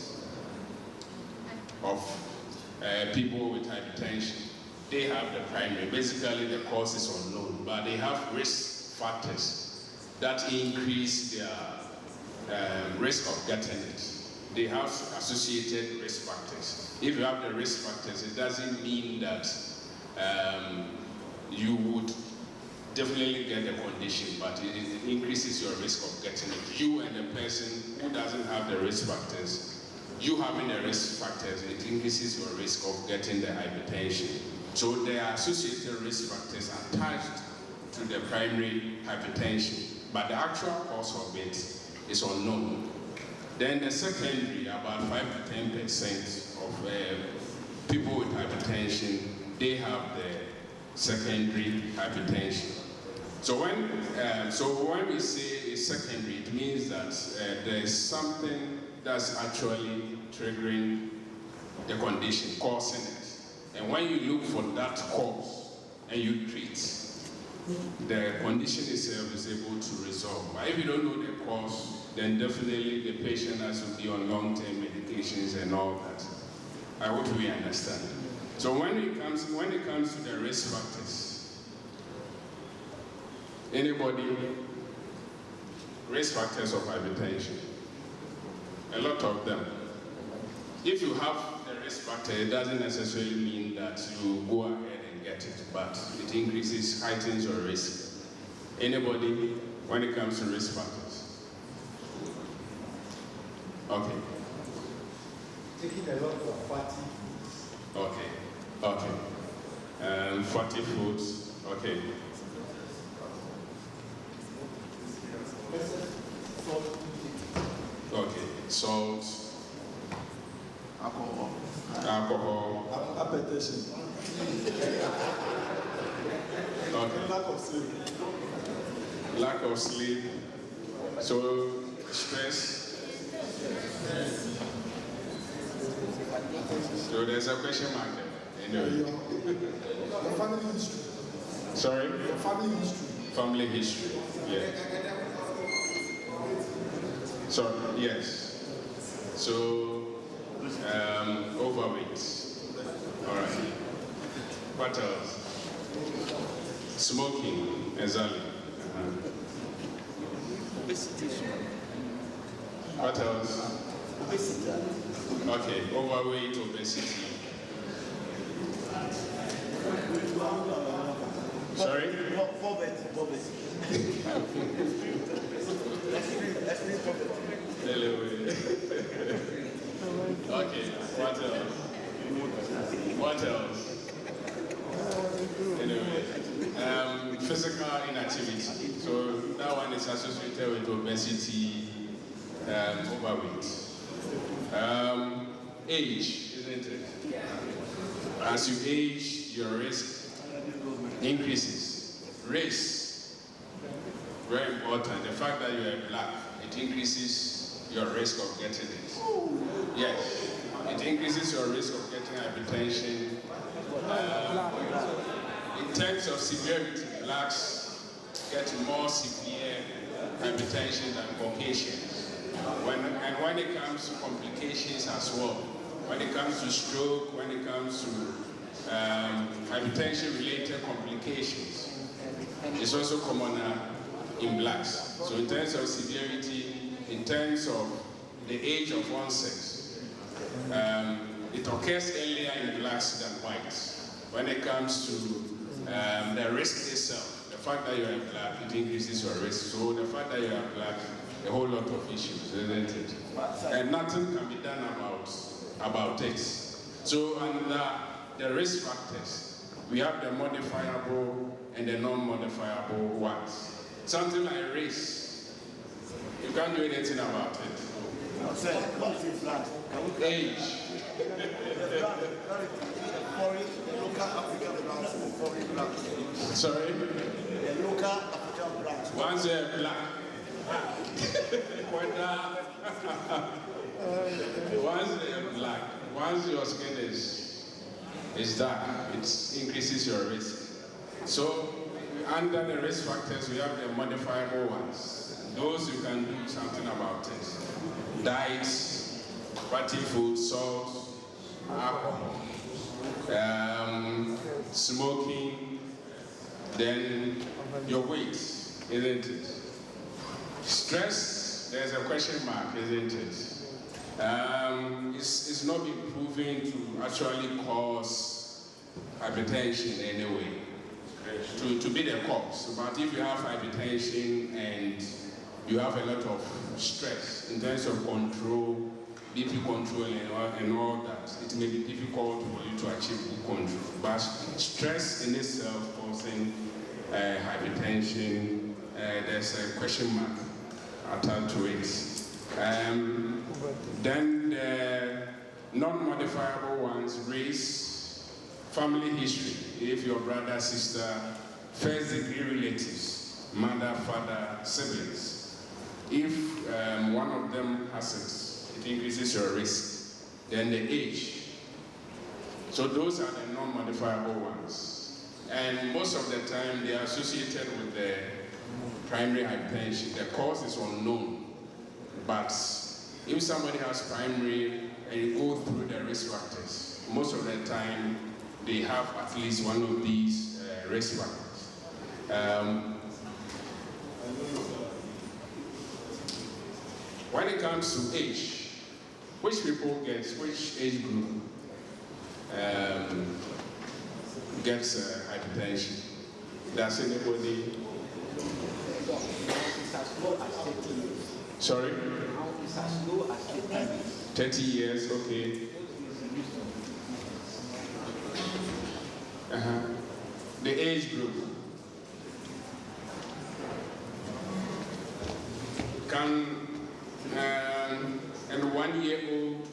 of people with hypertension, they have the primary. Basically, the cause is unknown, but they have risk factors that increase their risk of getting it. they have associated risk factors. If you have the risk factors, it doesn't mean that you would definitely get the condition, but it increases your risk of getting it. You and the person who doesn't have the risk factors, you having the risk factors, it increases your risk of getting the hypertension. So there are associated risk factors attached to the primary hypertension, but the actual cause of it is unknown. Then the secondary, about 5 to 10% of people with hypertension, they have the secondary hypertension. So when we say it's secondary, it means that there is something that's actually triggering the condition, causing it. And when you look for that cause and you treat, the condition itself is able to resolve. But if you don't know the cause, then definitely the patient has to be on long-term medications and all that. I hope we understand. So when it comes to the risk factors, anybody, risk factors of hypertension, a lot of them. If you have the risk factor, it doesn't necessarily mean that you go ahead and get it, but it increases, heightens your risk. Anybody, when it comes to risk factors? Okay. Taking a lot of fatty. Okay. Fatty foods. Okay. Okay. Salt. Alcohol. Hypertension. Okay. Lack of sleep. Lack of sleep. So stress. So there's a question mark there. Anyway. Your family history. Sorry? Your family history. Family history. Yeah. So yes. So overweight. All right. What else? Smoking. Exactly. What else? Okay, overweight, obesity. Sorry? Okay, what else? What else? Anyway, physical inactivity. So that one is associated with obesity, overweight. Age, isn't it? As you age, your risk increases. Race, very important. The fact that you are black, it increases your risk of getting it. Yes, it increases your risk of getting hypertension. In terms of severity, blacks get more severe hypertension than Caucasians. And when it comes to complications as well, when it comes to stroke, when it comes to hypertension-related complications, it's also commoner in blacks. So in terms of severity, in terms of the age of onset, it occurs earlier in blacks than whites. When it comes to the risk itself, the fact that you are black, it increases your risk. So the fact that you are black, a whole lot of issues, isn't it? And nothing can be done about it. So under the risk factors, we have the modifiable and the non-modifiable ones. Something like race, you can't do anything about it. Age. Sorry? The local African blacks. Once they're black. Once they're black, once your skin is dark, it increases your risk. So under the risk factors, we have the modifiable ones. Those you can do something about it. Diet, fatty food, salt, alcohol, smoking, then your weight, isn't it? Stress, there's a question mark, isn't it? It's not been proven to actually cause hypertension anyway, to be the cause. But if you have hypertension and you have a lot of stress in terms of control, BP control and all that, it may be difficult for you to achieve good control. But stress in itself causing hypertension, there's a question mark attached to it. Then the non-modifiable ones: race, family history, if your brother, sister, first degree relatives, mother, father, siblings. If one of them has it increases your risk. Then the age. So those are the non-modifiable ones. And most of the time they are associated with the primary hypertension. The cause is unknown. But if somebody has primary and you go through the risk factors, most of the time they have at least one of these risk factors. When it comes to age, which people get, which age group gets hypertension? Does anybody? Sorry? 30 years, okay. The age group. Can and 1 year old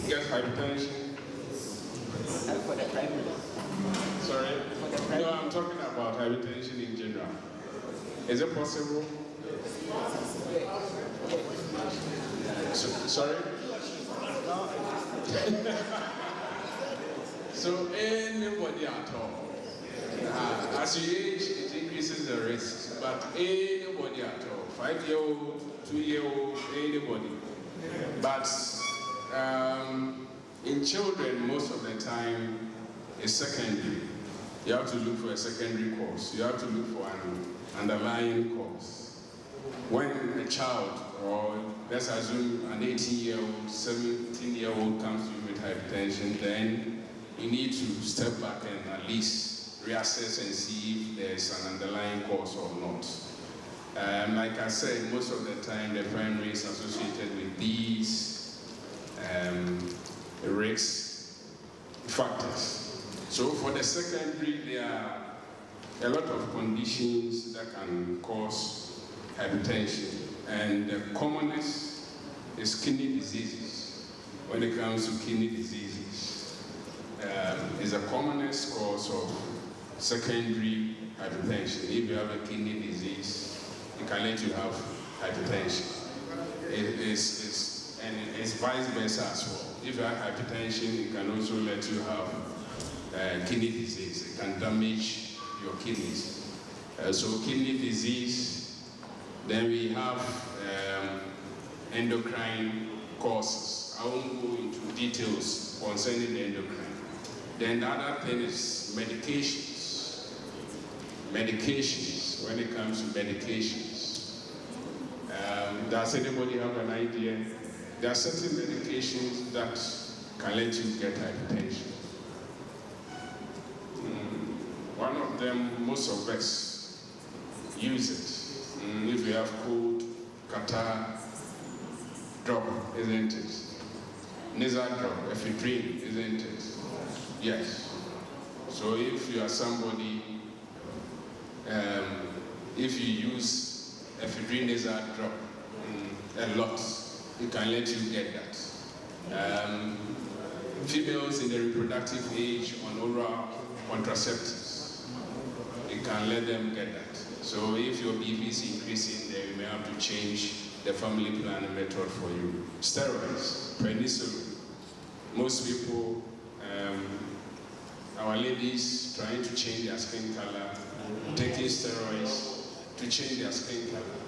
get hypertension? For the primary. Sorry? No, I'm talking about hypertension in general. Is it possible? Sorry? So anybody at all. As you age, it increases the risk. But anybody at all, 5-year-old, 2-year-old, anybody. But in children, most of the time, it's secondary. You have to look for a secondary cause. You have to look for an underlying cause. When a child, or let's assume an 18-year-old, 17-year-old comes to you with hypertension, then you need to step back and at least reassess and see if there's an underlying cause or not. Like I said, most of the time the primary is associated with these risk factors. So for the secondary, there are a lot of conditions that can cause hypertension. And the commonest is kidney diseases. When it comes to kidney diseases, is the commonest cause of secondary hypertension. If you have a kidney disease, it can let you have hypertension. It's vice versa as well. If you have hypertension, it can also let you have kidney disease. It can damage your kidneys. So kidney disease. Then we have endocrine causes. I won't go into details concerning the endocrine. Then the other thing is medications. Medications, when it comes to medications. Does anybody have an idea? There are certain medications that can let you get hypertension. One of them, most of us use it. If you have cold, catarrh, drop, isn't it? Nasal drop, ephedrine, isn't it? Yes. So if you are somebody, if you use ephedrine nasal drop a lot, it can let you get that. Females in the reproductive age on oral contraceptives, it can let them get that. So if your BP is increasing, then you may have to change the family planning method for you. Steroids, prednisolone. Most people, our ladies trying to change their skin color, taking steroids to change their skin color.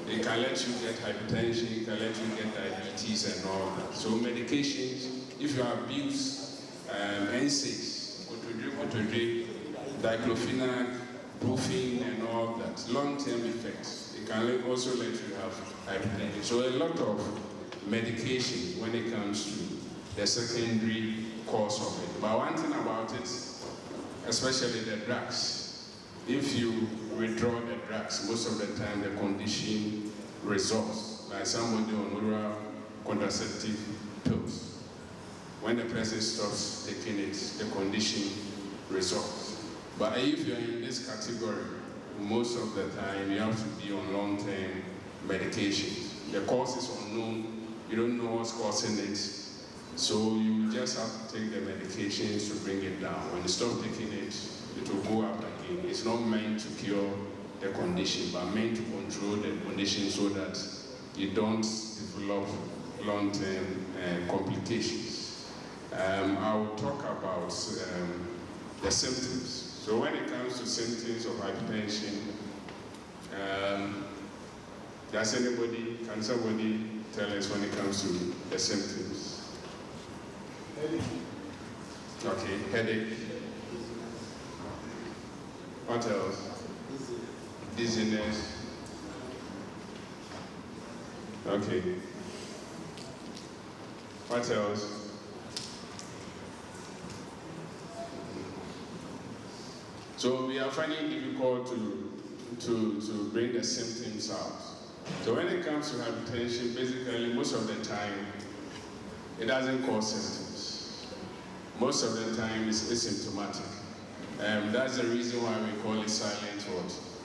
It can let you get hypertension, it can let you get diabetes and all that. So medications, if you abuse NSAIDs, Otodrip, diclofenac, brufen and all that, long-term effects, it can also let you have hypertension. So a lot of medication when it comes to the secondary cause of it. But one thing about it, especially the drugs, if you withdraw the drugs, most of the time the condition resolves. Like somebody on oral contraceptive pills, when the person stops taking it, the condition resolves. But if you're in this category, most of the time you have to be on long-term medications. The cause is unknown, you don't know what's causing it, so you just have to take the medications to bring it down. When you stop taking it, it will go up again. It's not meant to cure the condition, but meant to control the condition so that you don't develop long-term complications. I will talk about the symptoms. So when it comes to symptoms of hypertension, can somebody tell us when it comes to the symptoms? Headache. Okay, headache. What else? Dizziness. Okay. What else? So we are finding it difficult to bring the symptoms out. So when it comes to hypertension, basically most of the time, it doesn't cause symptoms. Most of the time it's asymptomatic. That's the reason why we call it silent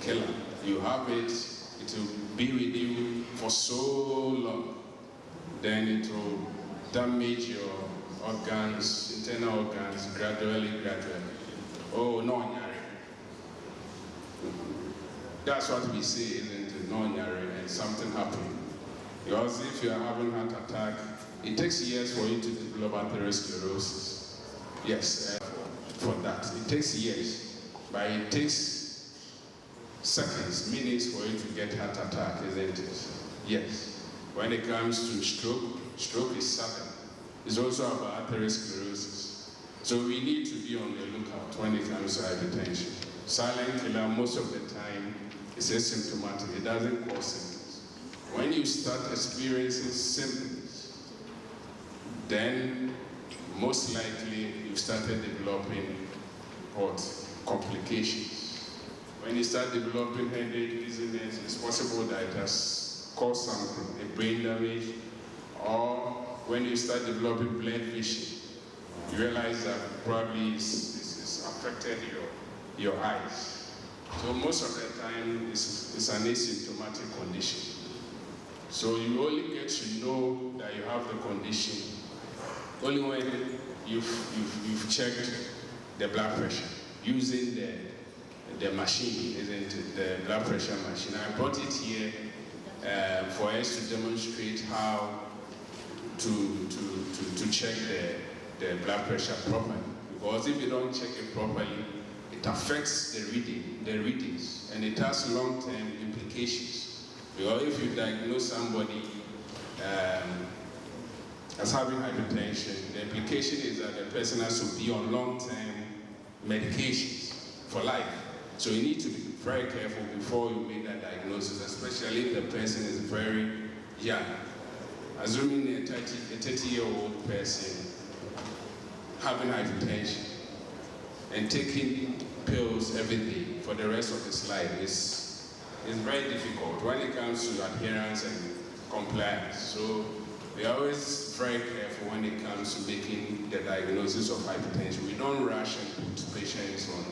killer. You have it, it will be with you for so long, then it will damage your organs, internal organs, gradually. Oh, no, that's what we say, isn't it? No, and something happened. Because if you are having heart attack, it takes years for you to develop atherosclerosis. Yes, for that. It takes years, but it takes seconds, minutes for you to get heart attack, isn't it? Yes. When it comes to stroke is sudden. It's also about atherosclerosis. So we need to be on the lookout when it comes to hypertension. Silent killer, most of the time, is asymptomatic. It doesn't cause symptoms. When you start experiencing symptoms, then most likely you started developing complications. When you start developing headache, dizziness, it's possible that it has caused something, a brain damage, or when you start developing blurred vision, you realize that probably it's affected your eyes. So most of the time, it's an asymptomatic condition. So you only get to know that you have the condition only when you've checked the blood pressure using the machine, isn't it? The blood pressure machine. I brought it here for us to demonstrate how to check the blood pressure properly. Because if you don't check it properly, it affects the readings, and it has long-term implications. Because if you diagnose somebody as having hypertension, the implication is that the person has to be on long-term medications for life. So you need to be very careful before you make that diagnosis, especially if the person is very young. Assuming a 30-year-old person having hypertension and taking pills every day for the rest of his life is very difficult when it comes to adherence and compliance. So we are always very careful when it comes to making the diagnosis of hypertension. We don't rush and put patients on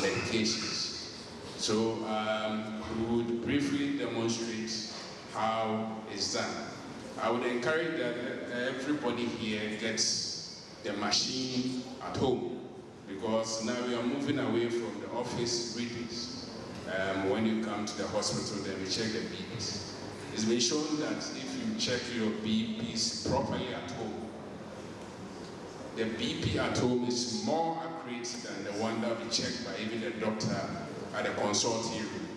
medications. So we would briefly demonstrate how it's done. I would encourage that everybody here gets the machine at home, because now we are moving away from the office readings. When you come to the hospital, then we check the BPs. It's been shown that if you check your BPs properly at home, the BP at home is more accurate than the one that we check by even the doctor at the consulting room.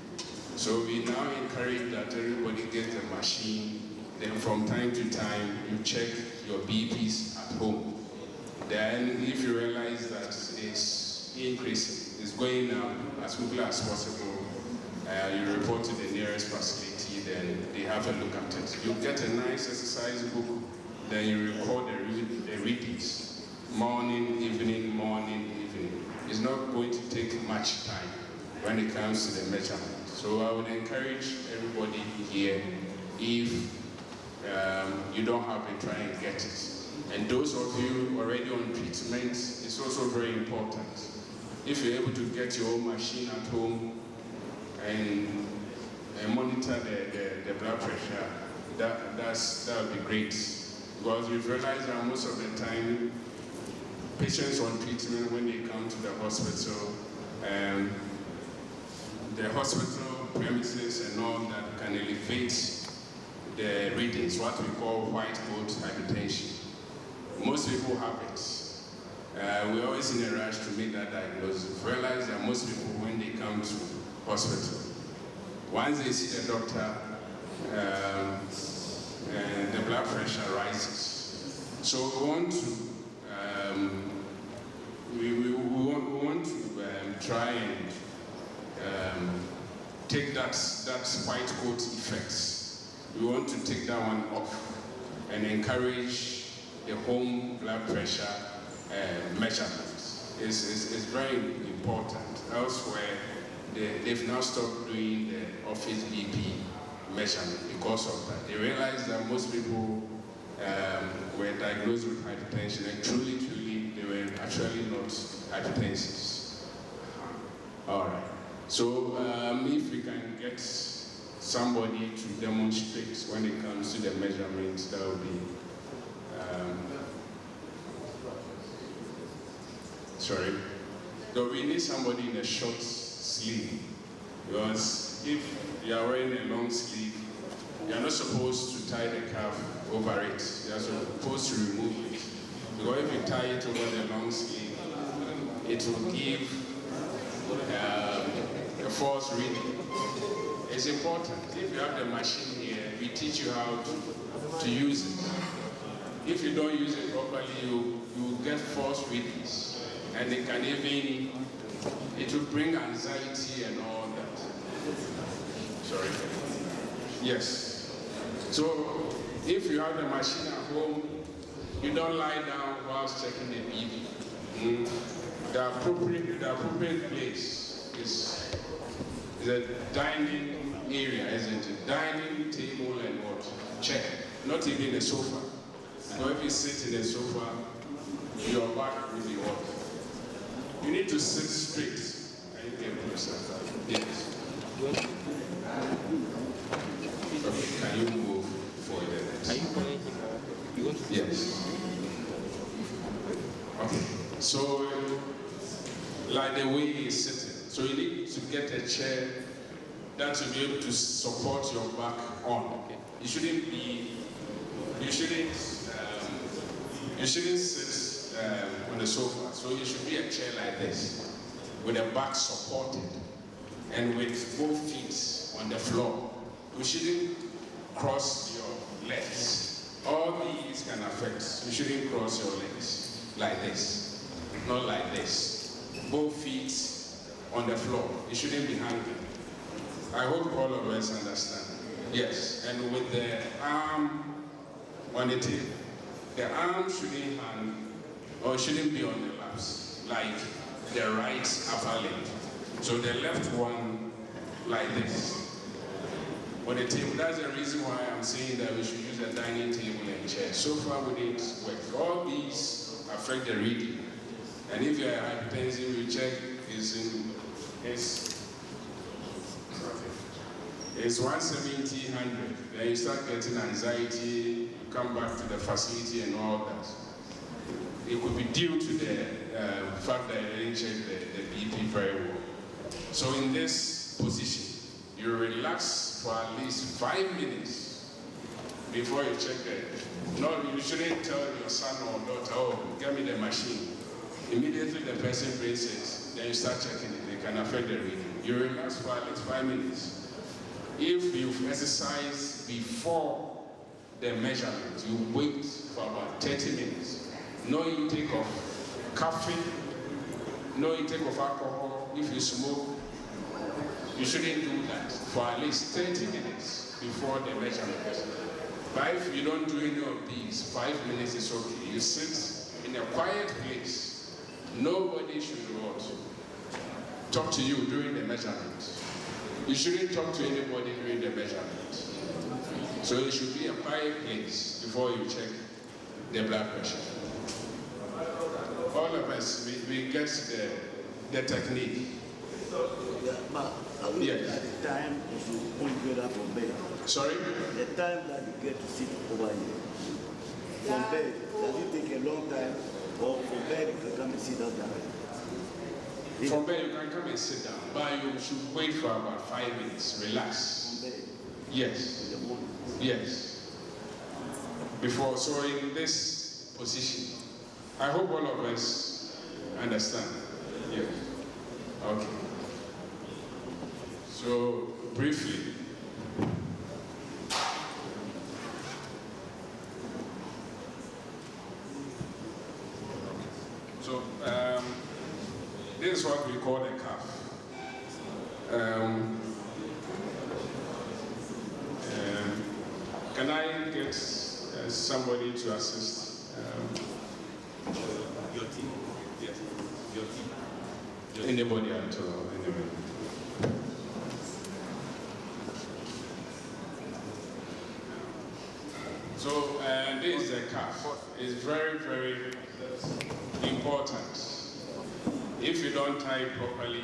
So we now encourage that everybody gets the machine. Then from time to time, you check your BPs at home. Then if you realize that it's increasing, it's going up as quickly as possible, you report to the nearest facility. committee, then they have a look at it. You get a nice exercise book, then you record the repeats. Morning, evening, morning, evening. It's not going to take much time when it comes to the measurement. So I would encourage everybody here, if you don't have it, try and get it. And those of you already on treatment, it's also very important. If you're able to get your own machine at home and monitor the blood pressure, that would be great. Because we've realized that most of the time, patients on treatment, when they come to the hospital premises and all that can elevate the readings, what we call white coat hypertension. Most people have it. We're always in a rush to make that diagnosis. Realize that most people, when they come to hospital, once they see the doctor, the blood pressure rises. So we want to try and take that white coat effect. We want to take that one off and encourage the home blood pressure measurements. It's very important. Elsewhere, they've now stopped doing the office BP measurement because of that. They realized that most people were diagnosed with hypertension, and truly, they were actually not hypertensives. All right. So if we can get somebody to demonstrate when it comes to the measurements, that would be sorry. So we need somebody in a short sleeve, because if you are wearing a long sleeve, you are not supposed to tie the cuff over it. You are supposed to remove it. Because if you tie it over the long sleeve, it will give a false reading. It's important. If you have the machine here, we teach you how to use it. If you don't use it properly, you will get false readings. And it can even, it will bring anxiety and all that. Sorry. Yes. So, if you have the machine at home, you don't lie down whilst checking the BP. The appropriate place is a dining area, isn't it? Dining table and what? Check. Not even a sofa. So if you sit in a sofa, your back will be what? You need to sit straight. And you can closer. Yes. Okay, can you move forward? Are you calling him? You want to? Yes. Okay. So, like the way he is sitting. So you need to get a chair that will be able to support your back on. Okay. You shouldn't sit on the sofa. So you should be a chair like this, with the back supported, and with both feet on the floor. You shouldn't cross your legs. All these can affect. You shouldn't cross your legs like this, not like this. Both feet on the floor. You shouldn't be hanging. I hope all of us understand. Yes, and with the arm on the table. The arm shouldn't hang, or shouldn't be on the laps, like the right upper leg. So the left one, like this, on the table. That's the reason why I'm saying that we should use a dining table and chair. So far we didn't work. All these affect the reading. And if you're hypertensive, you check it's 170, 100. Then you start getting anxiety, you come back to the facility and all that. It could be due to the fact that you didn't check the BP very well. So in this position, you relax for at least 5 minutes before you check it. No, you shouldn't tell your son or daughter, oh, get me the machine. Immediately the person brings it, then you start checking it. It can affect the reading. You relax for at least 5 minutes. If you've exercised before the measurement, you wait for about 30 minutes. No intake of caffeine, no intake of alcohol. If you smoke, you shouldn't do that for at least 30 minutes. before the measurement. But if you don't do any of these, 5 minutes is okay. You sit in a quiet place. Nobody should talk to you during the measurement. You shouldn't talk to anybody during the measurement. So it should be a quiet place before you check the blood pressure. All of us, we get the technique. Yes. The time you won't get up from bed. Sorry? The time that you get to sit over here. From bed, does it take a long time? Or from bed you can come and sit down there? From bed you can come and sit down, but you should wait for about 5 minutes. Relax. From bed? Yes. Yes. Before, so in this position, I hope all of us understand. Yes. Okay. So, briefly, so this is what we call the cuff. Can I get somebody to assist? Your team. Yes. Your team. Anybody at all? Anybody. So this is a cuff. It's very, very important. If you don't tie it properly,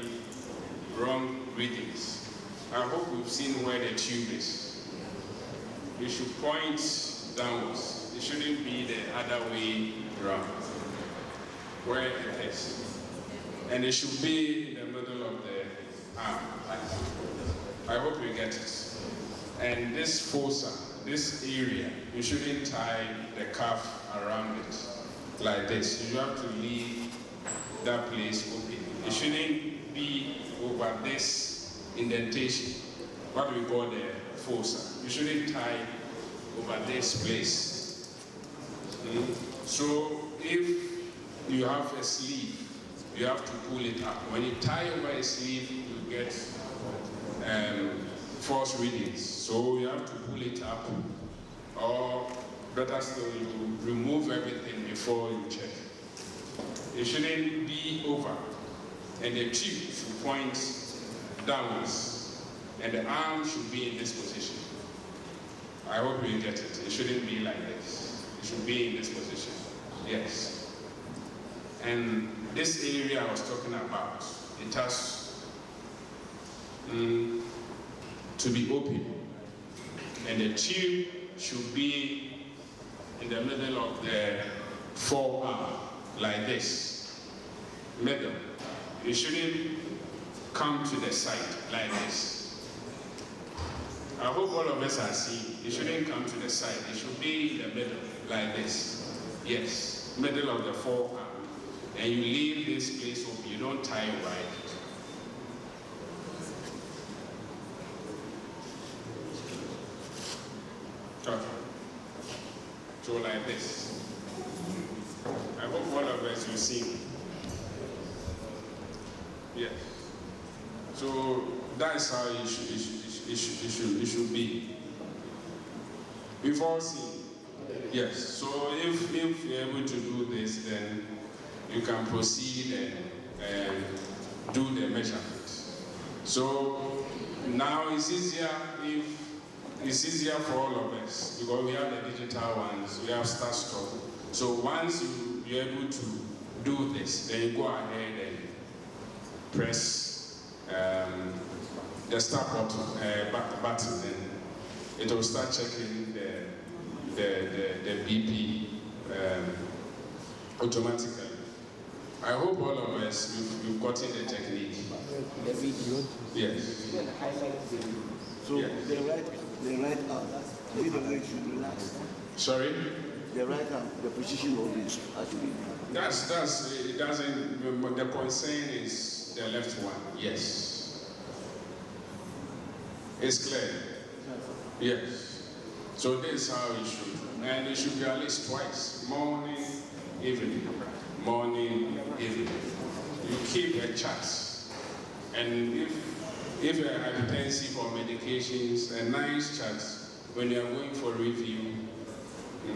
wrong readings. I hope you've seen where the tube is. You should point downwards. It shouldn't be the other way around, where it is. And it should be in the middle of the arm. I hope you get it. And this fossa, this area, you shouldn't tie the cuff around it like this. You have to leave that place open. It shouldn't be over this indentation, what we call the fossa. You shouldn't tie over this place. So if you have a sleeve, you have to pull it up. When you tie over a sleeve, you get false readings. So you have to pull it up, or better still, you remove everything before you check. It shouldn't be over, and the tube should point downwards, and the arm should be in this position. I hope you get it. It shouldn't be like this. It should be in this position. Yes. And this area I was talking about, it has to be open, and the tube should be in the middle of the forearm, like this, middle. It shouldn't come to the side, like this. I hope all of us are seeing. It shouldn't come to the side. It should be in the middle, like this. Yes, middle of the forearm. And you leave this place open. You don't tie over it. Okay. So like this. I hope all of us will see. Yes. So that's how it should be. We've all seen. Yes. So if you're able to do this, then you can proceed and do the measurement. So now it's easier for all of us because we have the digital ones, we have StarStop. So once you're able to do this, then you go ahead and press the start button, and it will start checking the BP automatically. I hope all of us, we've gotten the technique. The video? Yes. So yes. The right arm, the way it should relax. Sorry? The right arm, the position of it actually. It doesn't, the concern is the left one, yes. It's clear? Yes. So this is how it should, and it should be at least twice, morning, evening, morning, evening. You keep a chart, and if if you are hypertensive or medications, a nice chart when you are going for review,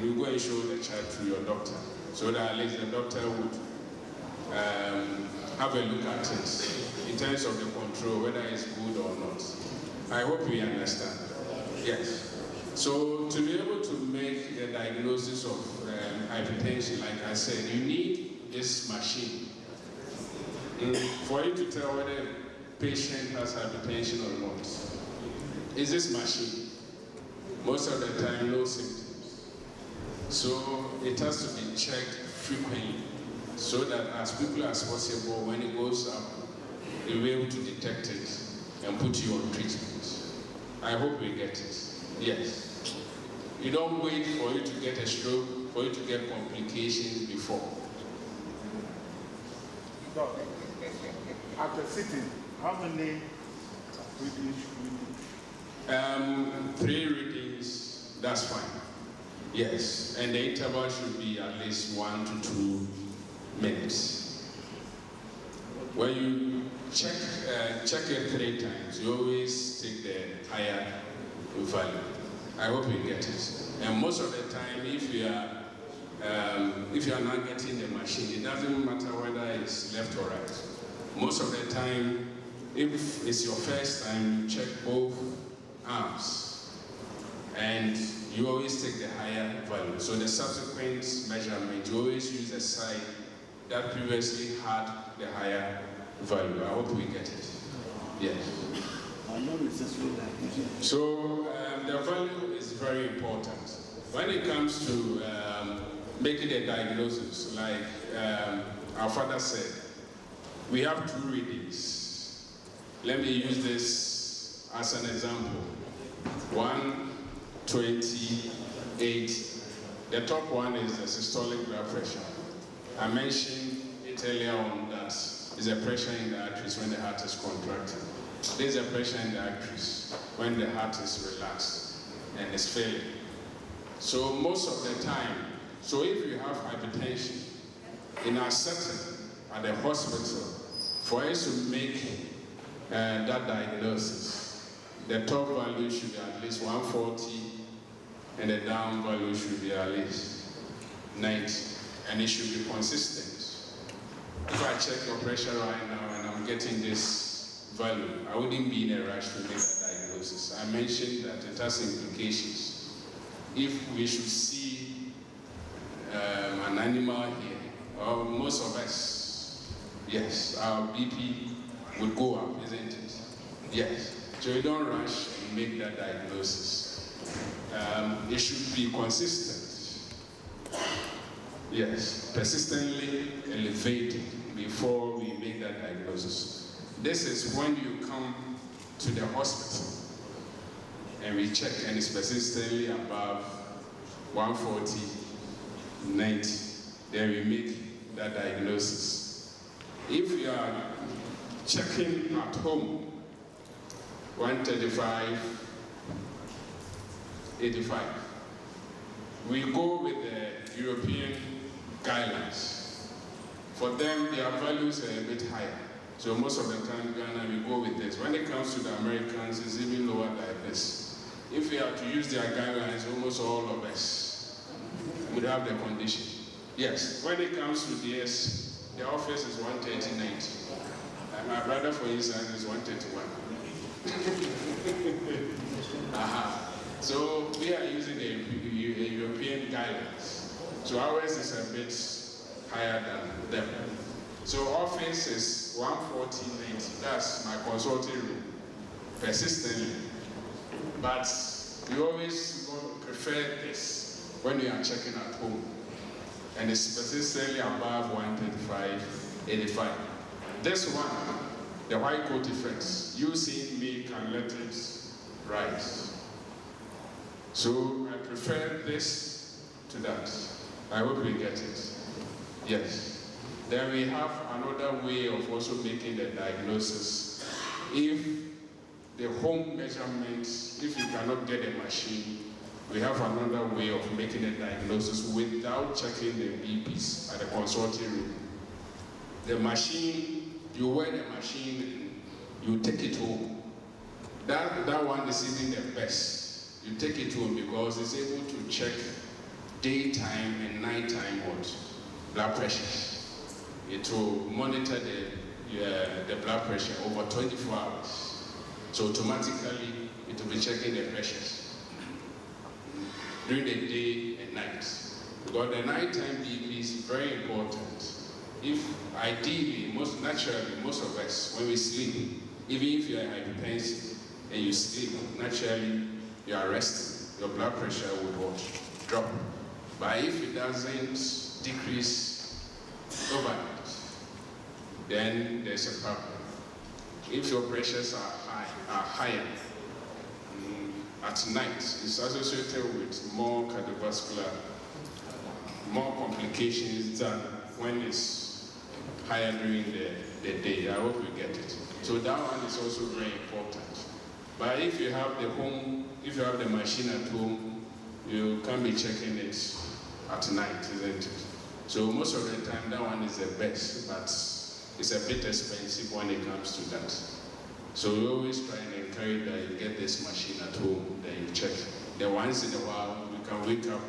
you go and show the chart to your doctor, so that at least the doctor would have a look at it in terms of the control, whether it's good or not. I hope you understand. Yes. So to be able to make the diagnosis of hypertension, like I said, you need this machine. For you to tell whether a patient has hypertension or not, is this machine. Most of the time, no symptoms. So it has to be checked frequently, so that as quickly as possible, when it goes up, you'll be able to detect it and put you on treatment. I hope we get it. Yes. You don't wait for you to get a stroke, for you to get complications before. After sitting, how many readings do you need? 3 readings, that's fine. Yes, and the interval should be at least 1 to 2 minutes. When you check it 3 times, you always take the higher value. I hope you get it. And most of the time, if you are not getting the machine, it doesn't matter whether it's left or right. Most of the time, if it's your first time, you check both arms, and you always take the higher value. So the subsequent measurement, you always use the side that previously had the higher value. I hope we get it. Yes. So the value is very important. When it comes to making a diagnosis, like our father said, we have 2 readings. Let me use this as an example. 128. The top one is the systolic blood pressure. I mentioned it earlier on that is a pressure in the arteries when the heart is contracted. There's a pressure in the arteries when the heart is relaxed and is failing. So most of the time, so if you have hypertension in our setting at the hospital, for us to make that diagnosis, the top value should be at least 140 and the down value should be at least 90, and it should be consistent. If I check your pressure right now and I'm getting this value, I wouldn't be in a rush to make a diagnosis. I mentioned that it has implications. If we should see an animal here, or most of us, yes, our BP would go up, isn't it? Yes. So you don't rush and make that diagnosis. It should be consistent. Yes, persistently elevating before we make that diagnosis. This is when you come to the hospital and we check and it's persistently above 140, 90, then we make that diagnosis. If you are checking at home, 135, 85, we go with the European guidelines. For them, their values are a bit higher. So most of the time, Ghana, we go with this. When it comes to the Americans, it's even lower than this. If we are to use their guidelines, almost all of us would have the condition. Yes, when it comes to DS, the office is 130/90. And my brother, for instance, is 131. So we are using the European guidelines. So ours is a bit higher than them. So office is 140/90. That's my consulting room, persistently. But you always prefer this when you are checking at home. And it's persistently above 135/85. This one, the white coat effects, you seeing me can let it rise. So I prefer this to that. I hope we get it. Yes. Then we have another way of also making the diagnosis. If the home measurement, if you cannot get a machine, we have another way of making a diagnosis without checking the BPs at the consulting room. The machine, you wear the machine, you take it home, That one is even the best. You take it home because it's able to check daytime and nighttime blood pressure. It will monitor the blood pressure over 24 hours. So automatically it will be checking the pressures during the day and night. Because the nighttime BP is very important. If ideally, most of us, when we sleep, even if you are hypertensive and you sleep, naturally you are resting, your blood pressure will drop. But if it doesn't decrease overnight, then there's a problem. If your pressures are higher at night, it's associated with more cardiovascular, more complications than when it's higher during the day. I hope you get it. So that one is also very important. But if you have the machine at home, you can't be checking it at night, isn't it? So most of the time, that one is the best, but it's a bit expensive when it comes to that. So we always try and encourage that you get this machine at home, that you check. Then once in a while, you can wake up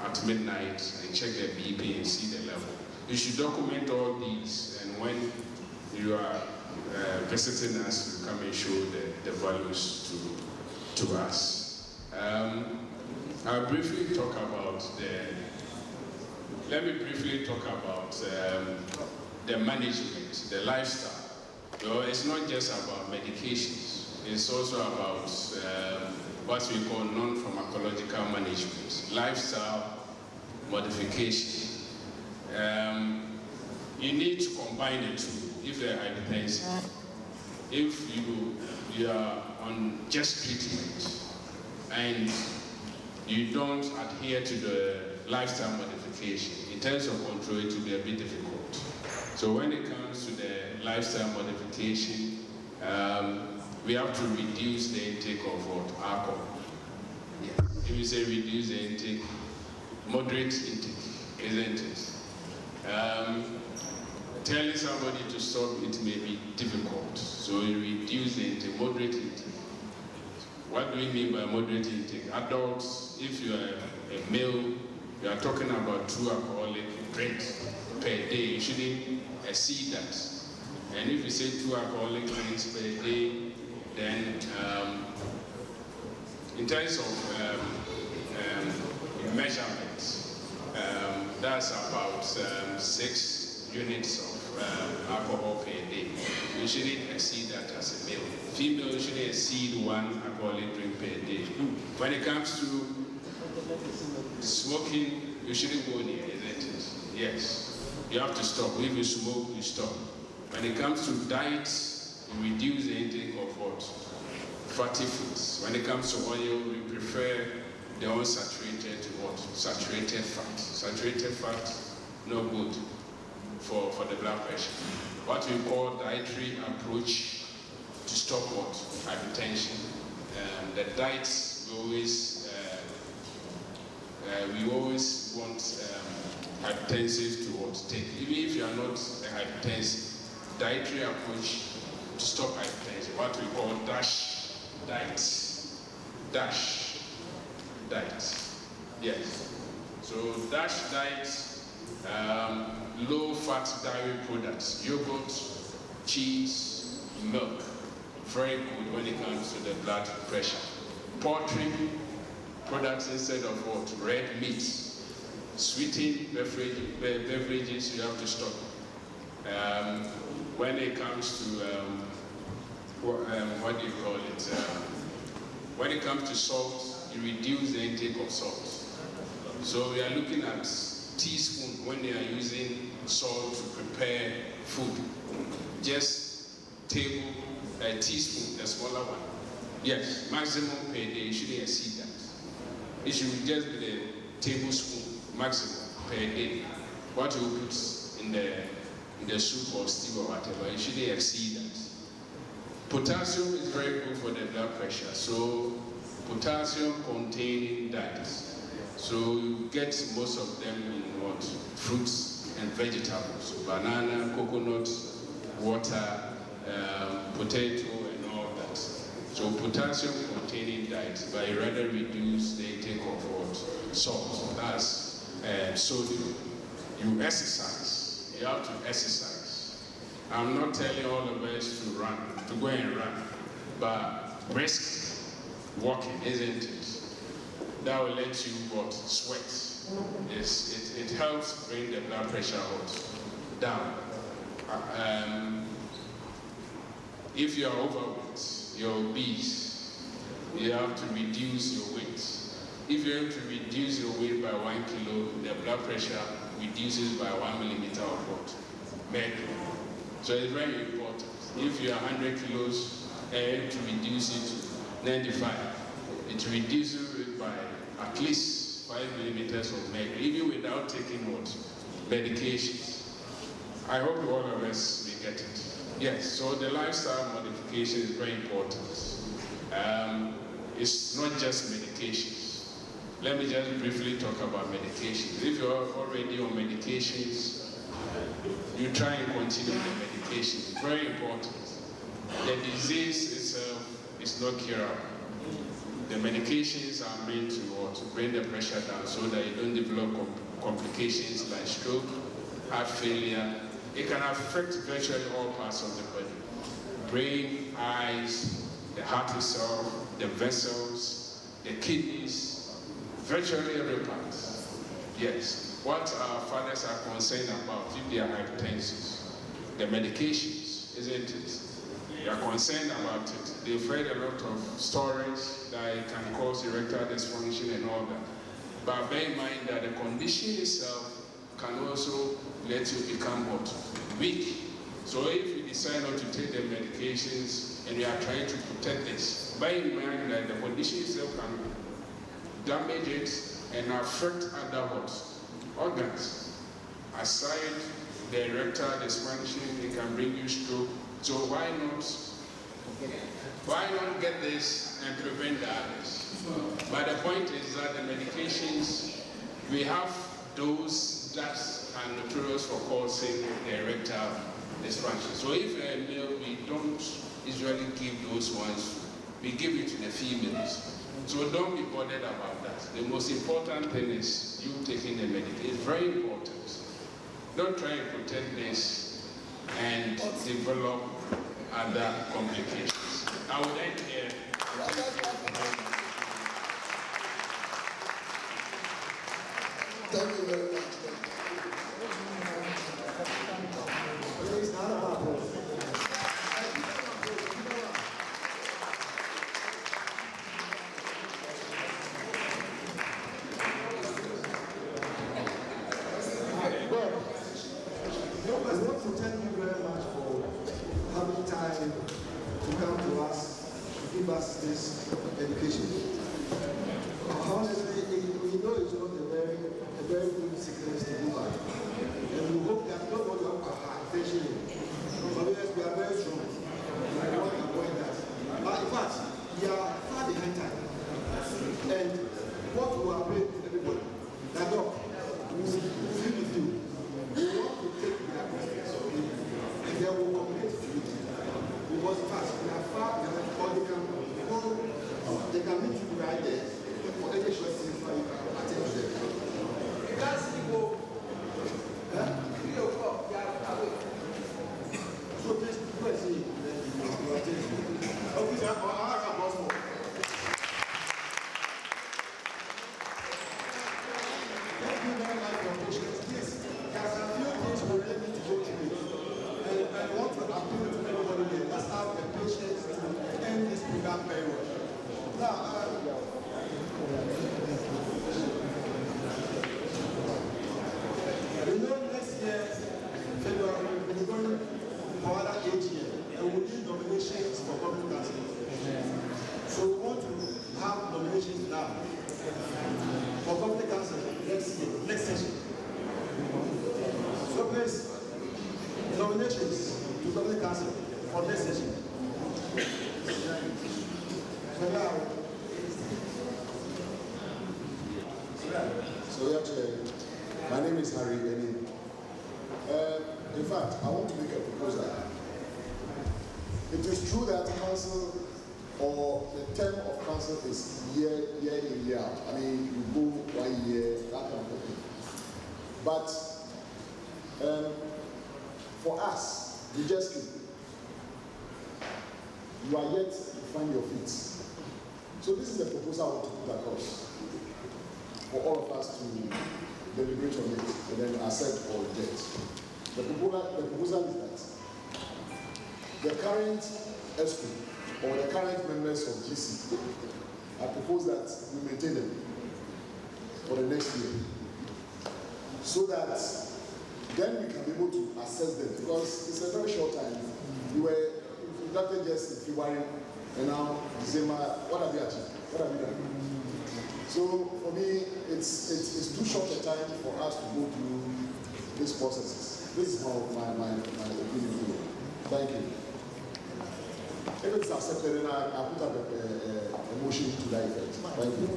at midnight and check the BP and see the level. You should document all these, and when you are visiting us, you come and show the values to us. I'll briefly talk about let me briefly talk about the management, the lifestyle. So it's not just about medications, it's also about what we call non-pharmacological management, lifestyle modification. You need to combine the two. If you're hypertensive, if you are on just treatment and you don't adhere to the lifestyle modification, in terms of control, it will be a bit difficult. So when it comes to the lifestyle modification, we have to reduce the intake of alcohol. Yes. If you say reduce the intake, moderate intake, isn't it? Telling somebody to stop it may be difficult, so you reduce the intake, moderate intake. What do we mean by moderate intake? Adults, if you are a male, you are talking about 2 alcoholic drinks per day. You shouldn't exceed that. And if you say 2 alcoholic drinks per day, then in terms of measurements, that's about 6 units of alcohol per day. You shouldn't exceed that as a male. Female shouldn't exceed 1 alcoholic drink per day. When it comes to smoking, you shouldn't go near, isn't it? Yes. You have to stop. If you smoke, you stop. When it comes to diet, you reduce the intake of what? Fatty foods. When it comes to oil, we prefer the unsaturated to what? Saturated fat. Saturated fat, no good for the blood pressure. What we call dietary approach to stop what? Hypertension. The diets we always want hypertensive to what? Take. Even if you are not a hypertensive, dietary approach to stop hypertension. What we call DASH diet. DASH diet. Yes. So DASH diet. Low-fat dairy products, yogurt, cheese, milk, very good when it comes to the blood pressure. Poultry products instead of what? Red meat. Sweetened beverages, you have to stop. When it comes to, what do you call it? When it comes to salt, you reduce the intake of salt. So we are looking at teaspoon when they are using salt to prepare food. Just a teaspoon, the smaller one. Yes, maximum per day, you shouldn't exceed that. It should just be the tablespoon maximum per day. What you put in the soup or stew or whatever, you shouldn't exceed that. Potassium is very good for the blood pressure, so potassium containing diets. So you get most of them in what? Fruits and vegetables. So banana, coconut, water, potato, and all that. So So potassium-containing diet, but you rather reduce the intake of what? Salt. That's sodium. You exercise. You have to exercise. I'm not telling all of us to go and run, but brisk walking, isn't it? That will let you what? Sweat. It helps bring the blood pressure down. If you are overweight, you're obese, you have to reduce your weight. If you have to reduce your weight by 1 kilo, the blood pressure reduces by 1 millimeter of what? Mercury. So it's very important. If you are 100 kilos, to reduce it to 95, it reduces it by at least 5 millimeters of mercury, even without taking what? Medications. I hope all of us will get it. Yes, so the lifestyle modification is very important. It's not just medications. Let me just briefly talk about medications. If you're already on medications, you try and continue the medication. It's very important. The disease itself is not curable. The medications are meant to bring the pressure down so that you don't develop complications like stroke, heart failure. It can affect virtually all parts of the body. Brain, eyes, the heart itself, the vessels, the kidneys, virtually every part. Yes. What our fathers are concerned about, if they are hypertensive, the medications, isn't it? They are concerned about it. They've heard a lot of stories that it can cause erectile dysfunction and all that. But bear in mind that the condition itself can also let you become what? Weak. So if you decide not to take the medications and you are trying to protect this, bear in mind that the condition itself can damage it and affect other organs. Aside the erectile dysfunction, it can bring you stroke. So why not get this and prevent the others? But the point is that the medications, we have those that are notorious for causing the erectile dysfunction. So if you're a male, we don't usually give those ones, we give it to the females. So don't be bothered about that. The most important thing is you taking the medication. It's very important. Don't try and protect this and develop other complications. I will end here. Thank you very much. Please, not about I want to thank you very much for having time to come to us, to give us this education. Honestly, we know it's not a very good sickness to do that. And we hope that nobody will have hypertension. But yes, we are very strong. We want to avoid that. But in fact, we are far behind time. And what we are praying to everybody, that God will be with you. We want to take their questions and they will communicate with you. Because fast, we are far behind, or they can meet you right there for any short thing for you to attend to them. You can't see go. 3 o'clock, you are away. So please, go and see you attend to them. Okay, I have a more. Thank you very much for your patience. Please, there are a few things we really need to go through. And I want to appeal to everybody here. Let's have the patience to end this program very well. Now, we know next year, February, we're going for another 8 years, and we need nominations for public council. So we want to have nominations now for public council next year, next session. So please, nominations to public council for next session. So my name is Harry Benin. In fact, I want to make a proposal. It is true that council or the term of council is year in, year out. I mean, you go 1 year, that kind of thing. But for us, we just keep. You are yet to find your feet. So this is the proposal I want to put across for all of us to deliberate on it and then accept or reject. The proposal is that the current ESCO or the current members of GC, I propose that we maintain them for the next year, so that then we can be able to assess them, because it's a very short time. We were inducted just in February, and now December. What have you achieved? What have you done? So for me, it's too short a time for us to go through these processes. This is my opinion. Thank you. If it's accepted, then I put up a motion to that effect. Thank you.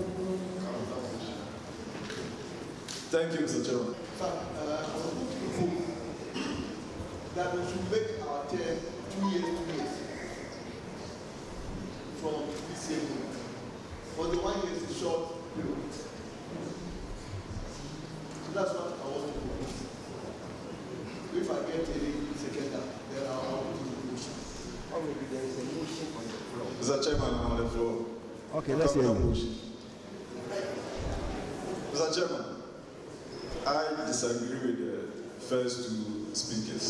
Thank you, Mr. Chairman. That we should make our term 2 years from this year. For the 1 year is a short period. So that's what I want to propose. If I get a second, then I'll do the motion. Already there is a motion on the floor. Mr. Chairman, I'm on the floor. Okay, let's hear you. Mr. Chairman, I disagree with the first two speakers,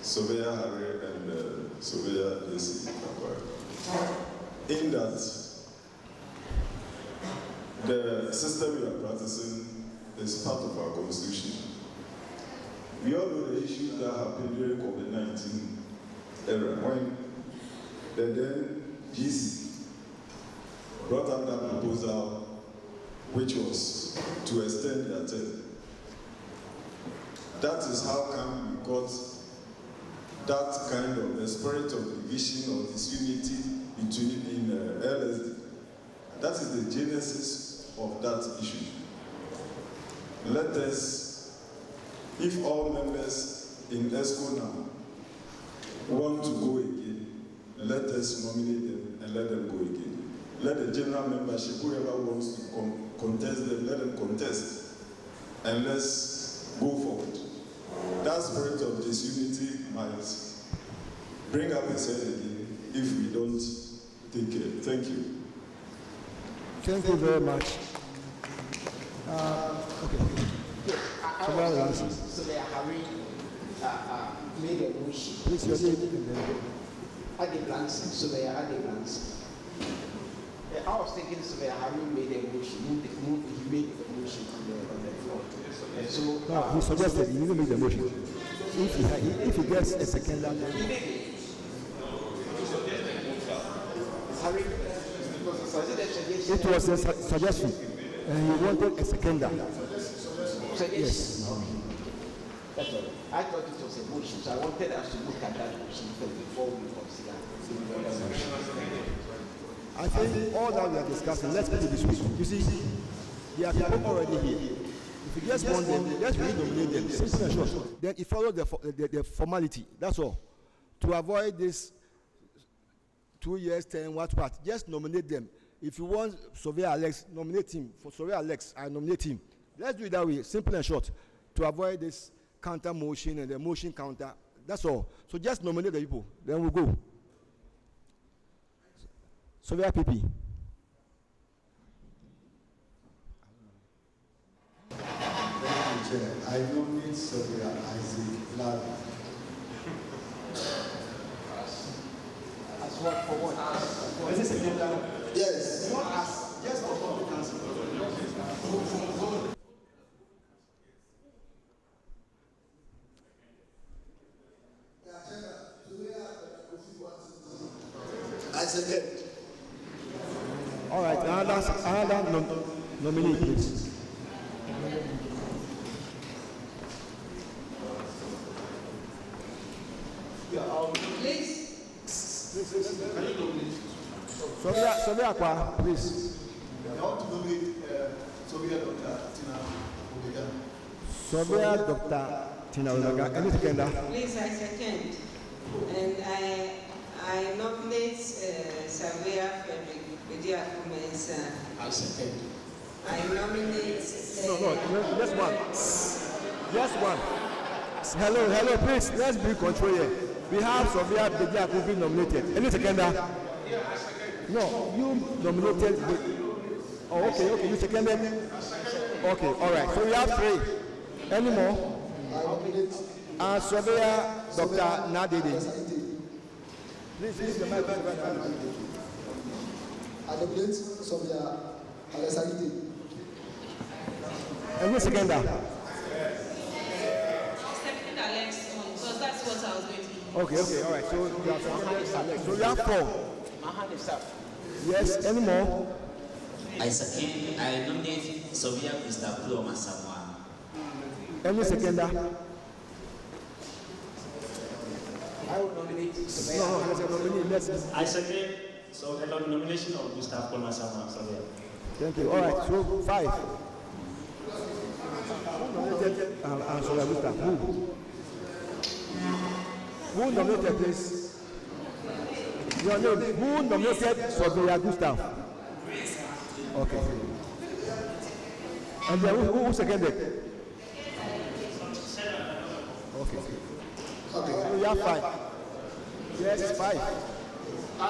Surveyor Harry and Surveyor Lacey Kakwai, in that the system we are practicing is part of our constitution. We all know the issues that happened during COVID-19 era when the then GC brought up that proposal, which was to extend their term. That is how come we got that kind of the spirit of division or disunity between LSD. That is the genesis of that issue. Let us, if all members in ESCO now want to go again, let us nominate them and let them go again. Let the general membership, whoever wants to contest them, let them contest. And let's go forward. That spirit of disunity might bring up its head again if we don't take care. Thank you. Thank you very much. So they are having made a motion. Please, your name. Adi Blanks, so they are Adi Blanks. I was thinking so they are having made a motion. He made the motion on the floor. So no, he suggested he didn't make the motion. If he gets a second, then it was a suggestion, and he wanted a seconder. Yes. That's all. I thought it was a motion, so I wanted us to look at that motion first before we consider the other motion. I think all that we are discussing, let's put it this way. You see, there are people already here. If you just want them, just re-nominate them. Simple and short. Then it follows the formality. That's all. To avoid this 2 years, 10, what, just nominate them. If you want Surveyor Alex, nominate him. For Surveyor Alex, I nominate him. Let's do it that way, simple and short. To avoid this counter motion and the motion counter. That's all. So just nominate the people. Then we'll go. Surveyor PP. Chair, I nominate Surveyor Isaac Larry. As what for what? Is this a second? Yes. Not as just for public council. I second. All right, another nominee, please. Please. Can you nominate? Surveyor Akwa, please. I want to nominate Surveyor Dr. Tina Omega. Surveyor Dr. Tina Omega. Any seconder? Please, I second. And I I nominate Surveyor Frederick Bediakumensa. I second. I nominate. No, just one. Just one. Hello, please. Let's be control here. We have Surveyor Bediakumensa nominated. Any seconder? No, you nominated. Oh, okay, you seconded. Okay, all right. So we have 3. Any more? I nominate Surveyor Dr. Nadede. Please use the microphone. I nominate Surveyor Alessandro. And who's second down? Second Alex, because that's what I was going to do. Okay, all right. So you have seconded. So you have 4. My hand is up. Yes, any more? I nominate Surveyor Mr. Plo Masamwa. Any seconder? I will nominate Surveyor. No, let's nominate. I second the nomination of Mr. Plo Masamwa. Thank you. All right, so 5. And Surveyor Gustav. Who nominated this? Your name. Who nominated Surveyor Gustav? Okay. And then who seconded? Okay. So you have 5. Yes, 5. I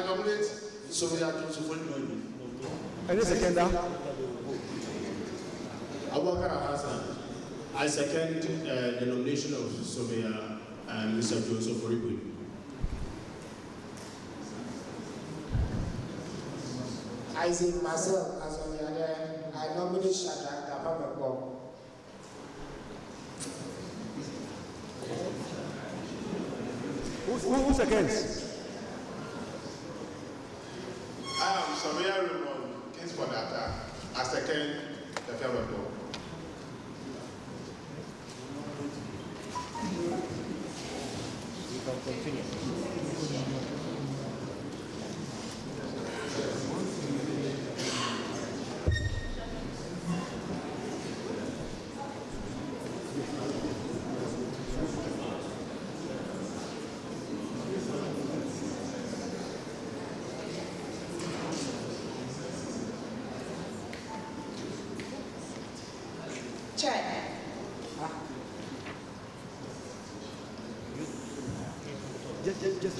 nominate Surveyor Joseph. Any seconder? Abubakar Hassan. I second the nomination of Surveyor Mr. Joseph Oribwe. Isaac Marcel, as on the other, I nominate Shadrach Dapameko. Who's against? I am Surveyor Raymond Kingsford Atta. I second the Dapameko. You can continue. Chair. Just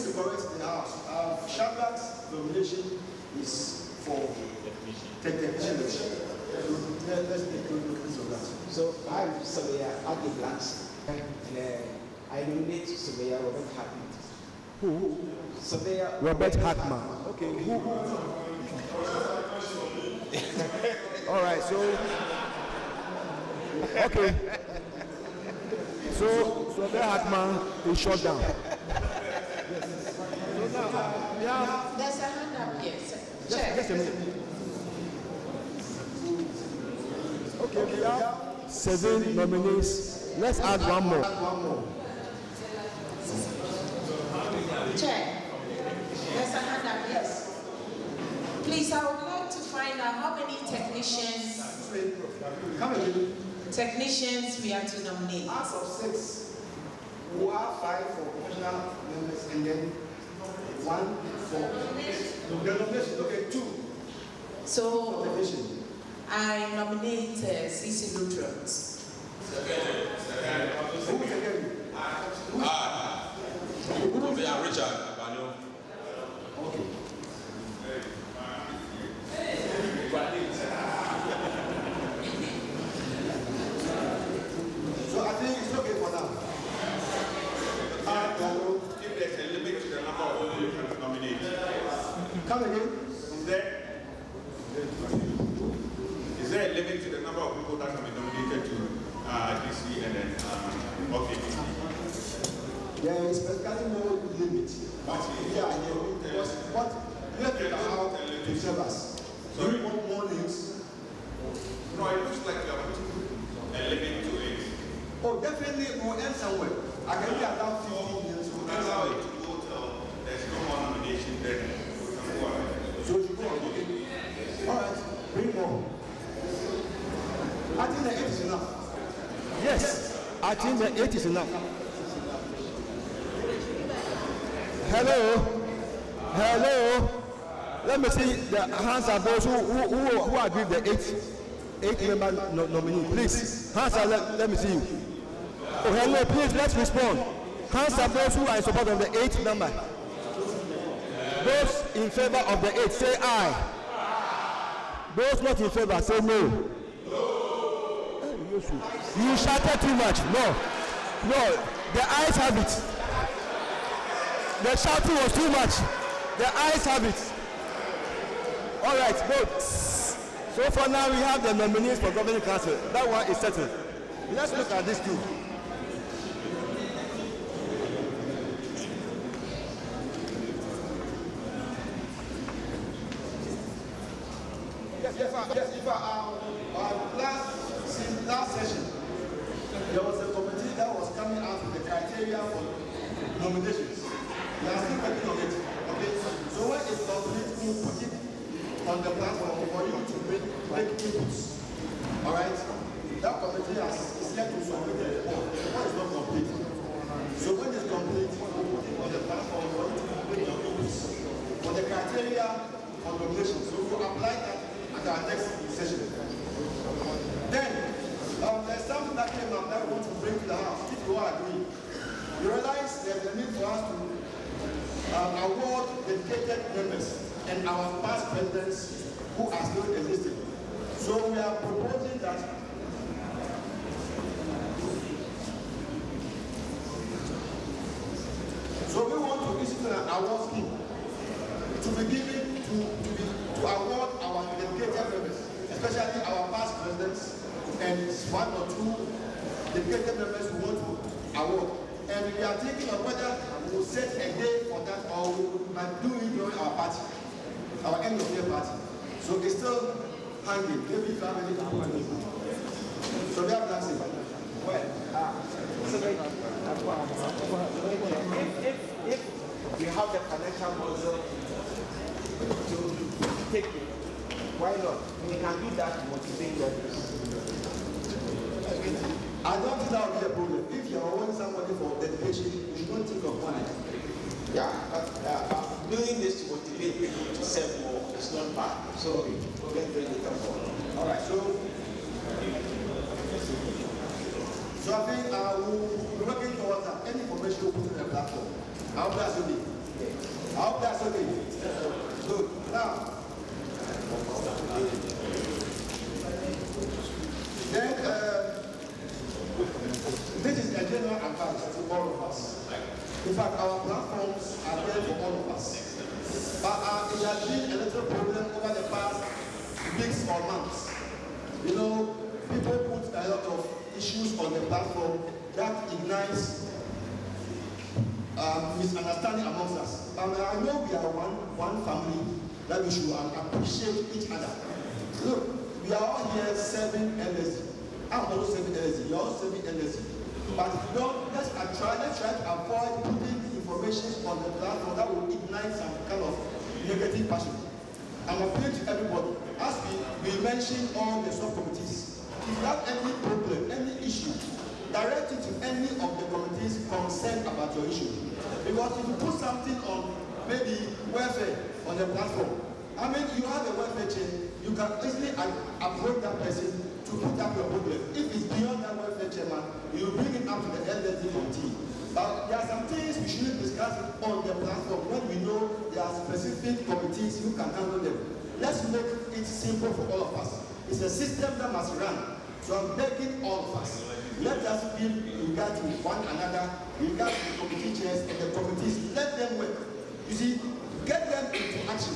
to correct the house, Shadrach's nomination is for technician. Let's take a look at that. So I am Surveyor Adi Blanks, and I nominate Surveyor Robert Hartman. Who? Surveyor Robert Hartman. Okay, who? All right, so okay. So Surveyor Hartman is shut down. So now we have. There's a hand up here, sir. Just a minute. Okay, we have 7 nominees. Let's add one more. Chair, there's a hand up, yes. Please, I would like to find out how many technicians we are to nominate. Out of 6, we have 5 for professional members and then 1 for the nomination. Okay, 2. So I nominate CC Lutrons. Richard Abanyo. Okay. So I think it's okay for now. If there's a limit to the number of people you can nominate. Come again. Is there a limit to the number of people that can be nominated to DC and then OKBC? There is practically no limit. But we have to allow to serve us. So you want more names? No, it looks like you are putting a limit to it. Oh, definitely we will end somewhere. I can be around 15 years. That's how it will go till there's no more nomination, then we can go ahead. So you go on, okay? All right, bring more. I think that it is enough. Yes. I think the 8 is enough. Hello? Hello? Let me see the hands of those who agree with the 8-member nominee. Please, hands up, let me see you. Oh, hello, please, let's respond. Hands up those who are in support of the 8th member. Those in favor of the 8, say aye. Those not in favor, say no. You shouted too much. No, the ayes have it. The shouting was too much. The ayes have it. All right, vote. So for now, we have the nominees for governing council. That one is settled. Let's look at this too. Last session, there was a committee that was coming out with the criteria for nominations. We are still working on it. Okay, so when it's complete, we'll put it on the platform for you to make inputs. All right, that committee is yet to submit the report. The report is not complete. So when it's complete, we'll put it on the platform for you to make your inputs for the criteria for nominations. So we'll apply that at our next session. Then, there's something that came up that we want to bring to the house, if you all agree. You realize there's a need for us to award dedicated members and our past presidents who are still existing. So we are proposing that we want to institute an award scheme to be given to award our dedicated members, especially our past presidents and one or two dedicated members who want to award. And we are thinking of whether we will set a day for that or we might do it during our party, our end of year party. So it's still hanging. Maybe if you have any complaints. So we have that thing. Well, if we have the financial muscle to take it, why not? We can do that to motivate others. I don't think that will be a problem. If you are wanting somebody for dedication, you should not think of money. Yeah, doing this to motivate people to serve more is not bad. So we'll get very little more. All right, so I think we're working towards that. Any information we'll put in the platform. I hope that's okay. I hope that's okay. Good. Now, then, this is a general advice to all of us. In fact, our platforms are there for all of us. But it has been a little problem over the past weeks or months. You know, people put a lot of issues on the platform that ignites misunderstanding amongst us. I know we are one family that we should appreciate each other. Look, we are all here serving LSD. I'm also serving LSD. You're all serving LSD. But let's try to avoid putting information on the platform that will ignite some kind of negative passion. I'm appealing to everybody. As we mentioned all the subcommittees, if you have any problem, any issue, direct it to any of the committees concerned about your issue. Because if you put something on maybe welfare on the platform, I mean, you have a welfare chain, you can easily approach that person to put up your problem. If it's beyond that welfare chairman, you bring it up to the LSD committee. But there are some things we shouldn't discuss on the platform when we know there are specific committees who can handle them. Let's make it simple for all of us. It's a system that must run. So I'm begging all of us. Let us give regard to one another, regard to the committee chairs and the committees. Let them work. You see, get them into action.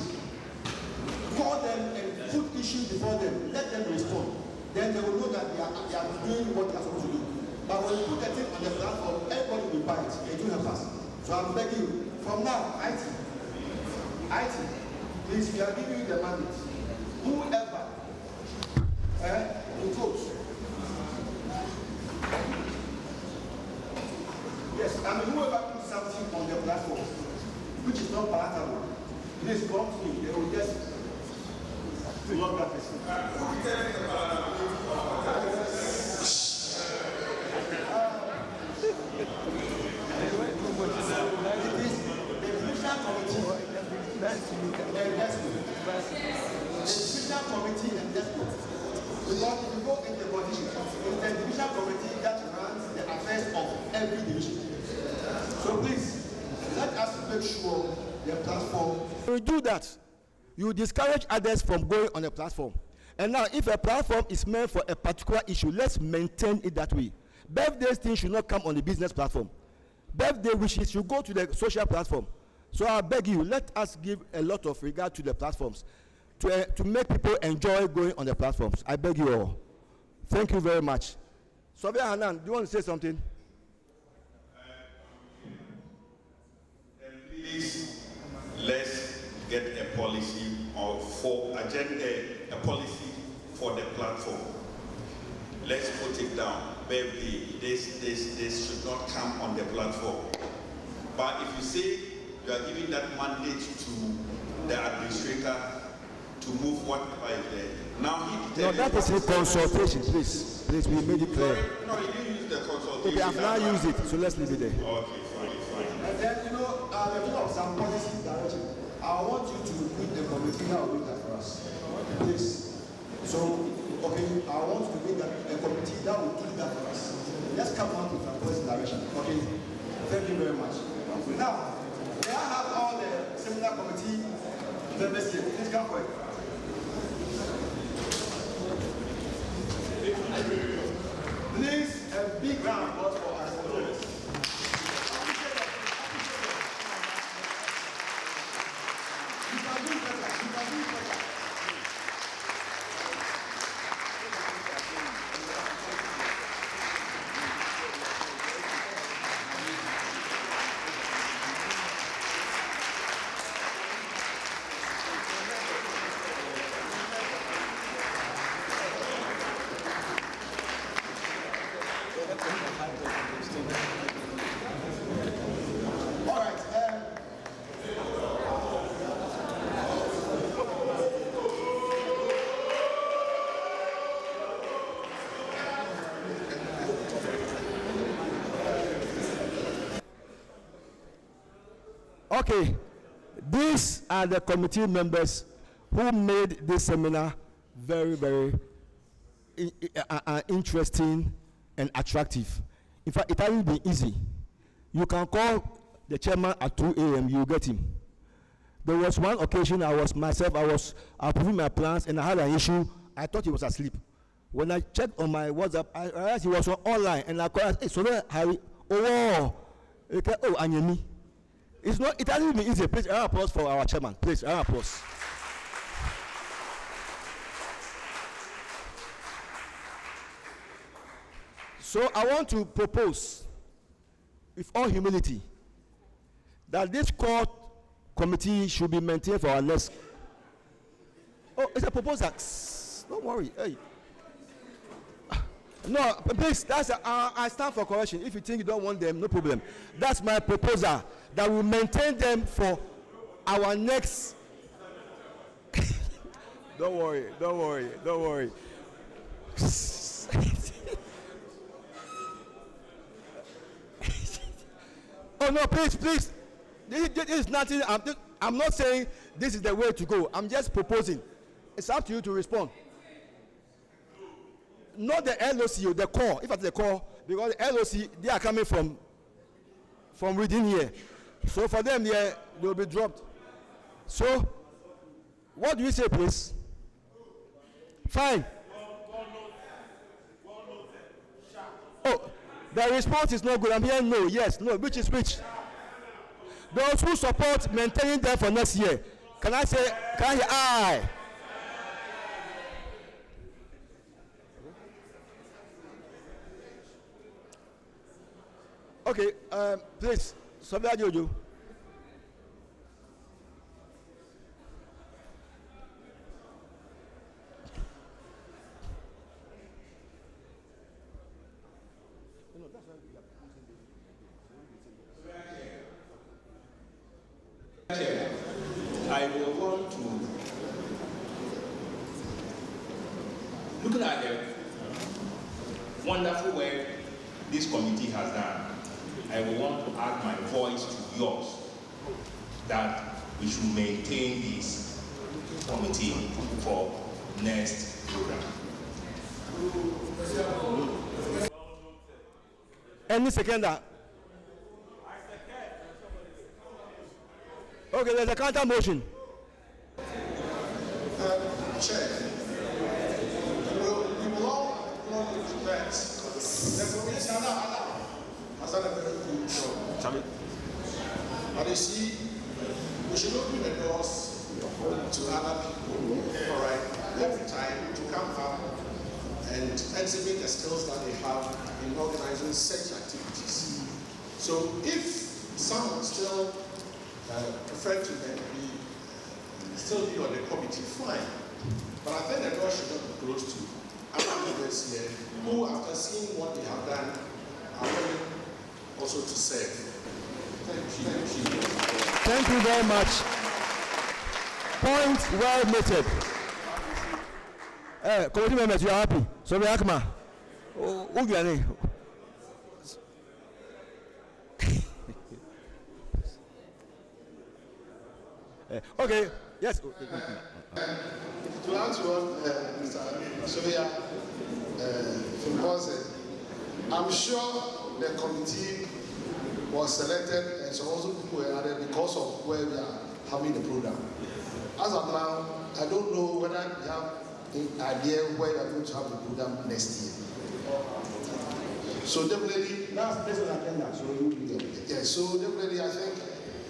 Call them and put issues before them. Let them respond. Then they will know that they are doing what they are supposed to do. But when you put the thing on the platform, everybody will buy it. They do help us. So I'm begging you, from now, IT, please, we are giving you the mandate. Whoever will coach. Yes, I mean, whoever puts something on the platform, which is not palatable, please come to me. They will just block that person. committee and just go. Because if you go into the position, it's the division committee that runs the affairs of every division. So please, let us make sure the platform. You do that, you discourage others from going on a platform. And now, if a platform is meant for a particular issue, let's maintain it that way. Birthday things should not come on the business platform. Birthday wishes should go to the social platform. So I beg you, let us give a lot of regard to the platforms to make people enjoy going on the platforms. I beg you all. Thank you very much. Sofia Hanan, do you want to say something? Please, let's get a policy or for agenda, a policy for the platform. Let's put it down. Baby, this should not come on the platform. But if you say you are giving that mandate to the administrator to move whatever is there, now he No, that is a consultation, please. Please, we made it clear. No, you didn't use the consultation. Okay, I've now used it, so let's leave it there. Okay, fine. And then, the thing of some policy direction, I want you to meet the committee that will do that for us. Please. So, okay, I want you to meet a committee that will do that for us. Let's come out with some policy direction. Okay? Thank you very much. Now, may I have all the seminar committee members here? Please come forward. Please, a big round of applause for our students. You can do better. You can do better. Okay, these are the committee members who made this seminar very, very interesting and attractive. In fact, it hasn't been easy. You can call the chairman at 2 a.m., you get him. There was one occasion I was approving my plans and I had an issue. I thought he was asleep. When I checked on my WhatsApp, I realized he was online and I called, hey, so Harry, oh, Anyemi. It hasn't been easy. Please, a round of applause for our chairman. Please, a round of applause. So I want to propose, with all humility, that this court committee should be maintained for our next. Oh, it's a proposal. Don't worry. Hey. No, please, I stand for correction. If you think you don't want them, no problem. That's my proposal, that we maintain them for our next. Don't worry. Oh no, please. This is nothing. I'm not saying this is the way to go. I'm just proposing. It's up to you to respond. Not the LOC, the core. If it's the core, because the LOC, they are coming from within here. So for them, they will be dropped. So, what do you say, please? Fine. Oh, the response is not good. I'm hearing no, yes, no. Which is which? Those who support maintaining them for next year. Can I hear aye? Okay, please, Sofia Jojo. I will want to, looking at the wonderful work this committee has done, I will want to add my voice to yours that we should maintain this committee for next program. Any seconder? Okay, there's a counter motion. Chair, we will all acknowledge that the commissioner has done a very good job. But you see, we should open the doors to other people, all right, every time to come up and exhibit the skills that they have in organizing such activities. So if some still prefer to still be on the committee, fine. But I think the door should not be closed to other members here who, after seeing what they have done, are willing also to serve. Thank you. Thank you very much. Point well noted. Committee members, you are happy. So we Akma. Okay. Yes. To answer what Mr. Soya said, I'm sure the committee was selected and some also people were added because of where we are having the program. As of now, I don't know whether we have an idea where we are going to have the program next year. So definitely, that's based on the agenda. So you will be there. Yeah, so definitely I think,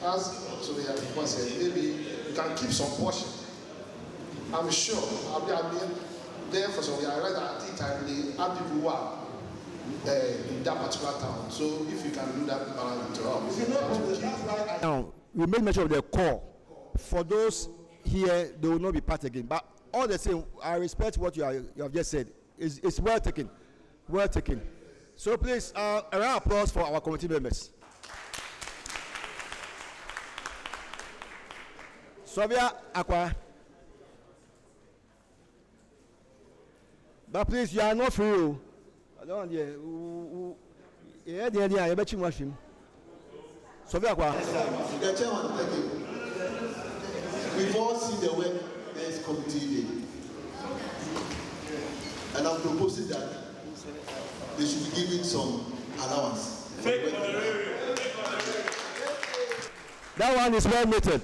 as Soya said, maybe we can keep some portion. I'm sure I'll be there for some years. I read that at the time they have people who are in that particular town. So if you can do that, now we made mention of the core. For those here, they will not be part again. But all the same, I respect what you have just said. It's well taken, well taken. So please, a round of applause for our committee members. Sylvia Akwa. But please, you are not free. I don't want you. Yeah, I bet you watch him. Sylvia Akwa. The chairman, thank you. We've all seen the work this committee did. And I'm proposing that they should be given some allowance. That one is well noted.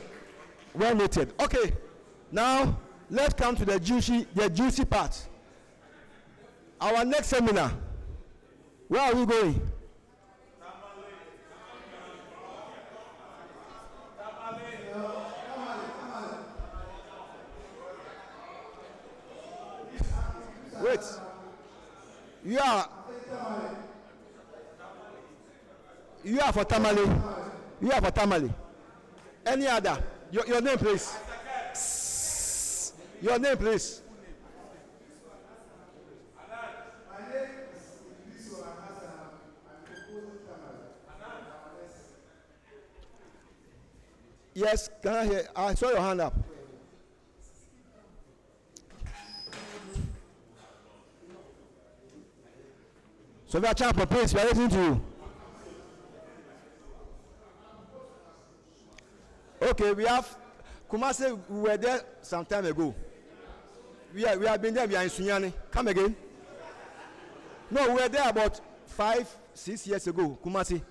Well noted. Okay, now let's come to the juicy part. Our next seminar. Where are we going? Wait. You are for Tamale. You are for Tamale. Any other? Your name, please. Your name, please. Yes, can I hear? I saw your hand up. So we are champion, please, we are listening to you. Okay, we have Kumasi, we were there some time ago. We have been there, we are in Sunyani. Come again. No, we were there about 5-6 years ago, Kumasi.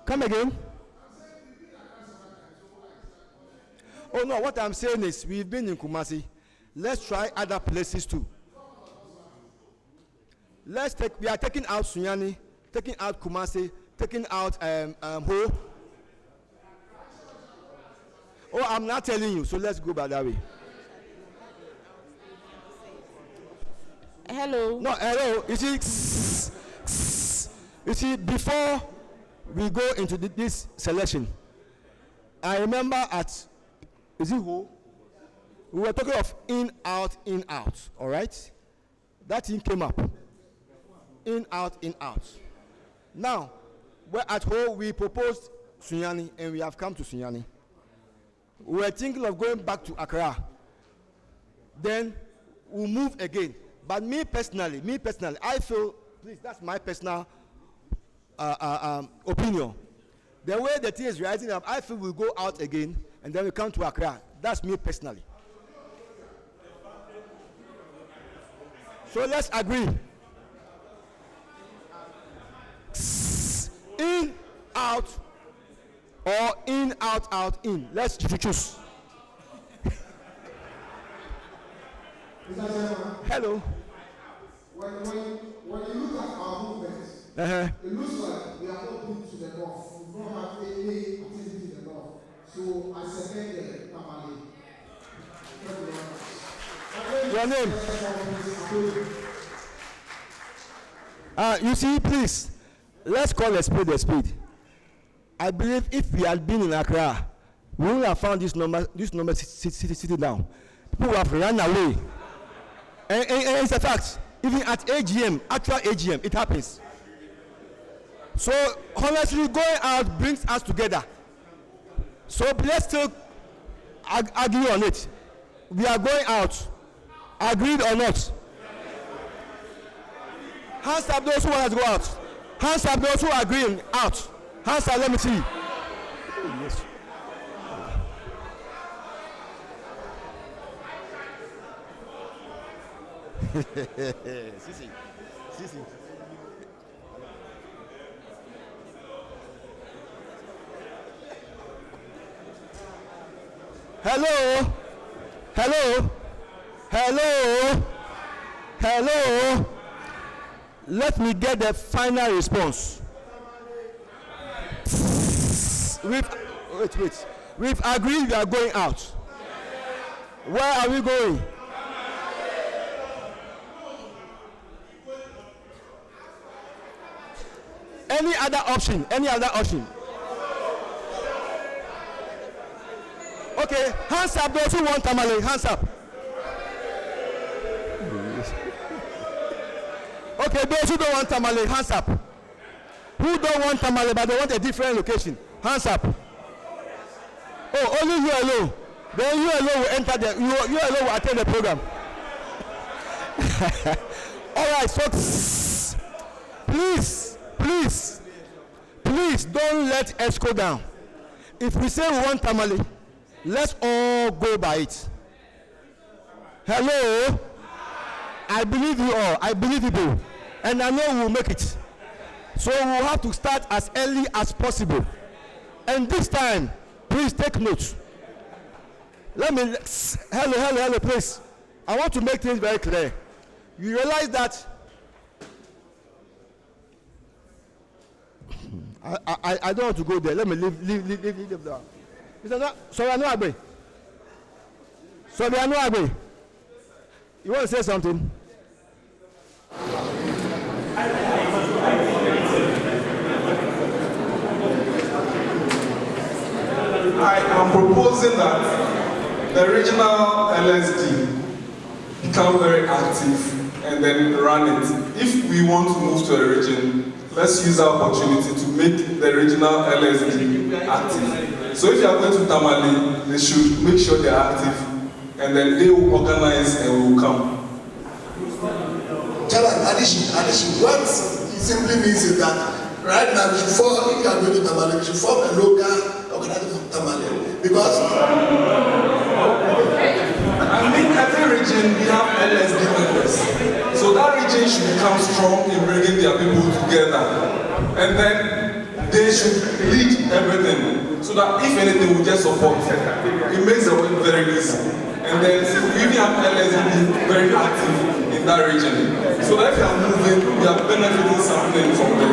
Come again. Oh no, what I'm saying is we've been in Kumasi. Let's try other places too. We are taking out Sunyani, taking out Kumasi, taking out Ho. Oh, I'm not telling you, so let's go by that way. Hello. No, hello. You see, before we go into this selection, I remember is it Ho? We were talking of in, out, all right? That thing came up. In, out. Now, we're at Ho, we proposed Sunyani, and we have come to Sunyani. We were thinking of going back to Accra. Then we'll move again. But me personally, I feel, please, that's my personal opinion. The way the thing is rising up, I feel we'll go out again and then we come to Accra. That's me personally. So let's agree. In, out, or in, out, in. Let's choose. Hello. When you look at our movement, it looks like we are not been to the north. We don't have any activity in the north. So I second the Tamale. Your name? You see, please, let's call a spade. I believe if we had been in Accra, we would have found this number sitting down. People would have run away. And it's a fact. Even at AGM, actual AGM, it happens. So honestly, going out brings us together. So let's still argue on it. We are going out. Agreed or not? Hands up those who want to go out. Hands up those who are agreeing out. Hands up, let me see. Yes. Sisi. Hello. Let me get the final response. Wait. We've agreed we are going out. Where are we going? Any other option? Okay, hands up those who want Tamale, hands up. Okay, those who don't want Tamale, hands up. Who don't want Tamale but they want a different location? Hands up. Oh, only you alone. Then you alone will enter you alone will attend the program. All right, folks. Please don't let us go down. If we say we want Tamale, let's all go by it. Hello? I believe you all. I believe you do. And I know we'll make it. So we'll have to start as early as possible. And this time, please take note. Hello, please. I want to make things very clear. You realize that I don't want to go there. Let me leave there. Sorry, Agbe. You want to say something? I am proposing that the regional LSD become very active and then run it. If we want to move to a region, let's use our opportunity to make the regional LSD active. So if you are going to Tamale, they should make sure they are active and then they will organize and we will come. Addition. What it simply means is that right now, if you are going to Tamale, you should form a local organization of Tamale. Because I mean, every region we have LSD members. So that region should become strong in bringing their people together. And then they should lead everything. So that if anything, we just support. It makes the work very easy. And then we even have LSD very active in that region. So that if you are moving, we are benefiting something from them.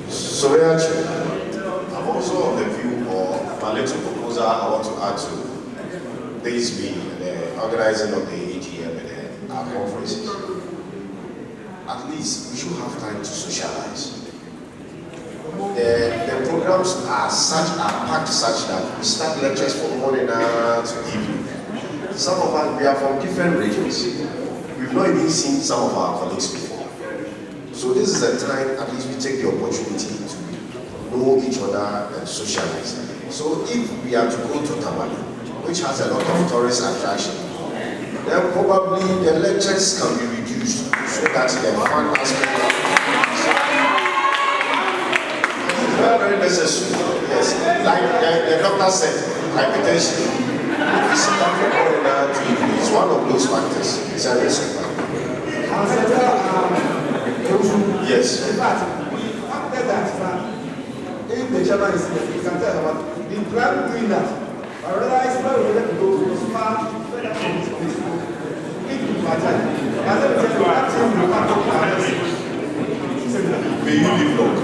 So actually, I'm also of the view of my little proposal I want to add to this being the organizing of the AGM and our conferences. At least we should have time to socialize. The programs are packed such that we start lectures from morning to evening. Some of us, we are from different regions. We've not even seen some of our colleagues before. So this is a time, at least we take the opportunity to know each other and socialize. So if we are to go to Tamale, which has a lot of tourist attraction, then probably the lectures can be reduced so that the fun aspect the doctor said hypertension. If you sit down for more than 2 evening, it's one of those factors. It's a risk factor. Yes. In fact, after that, if the chairman is here, you can tell about the plan doing that. I realize why we let go to this far, if you are trying, I said, that thing will not talk about this. May you live long.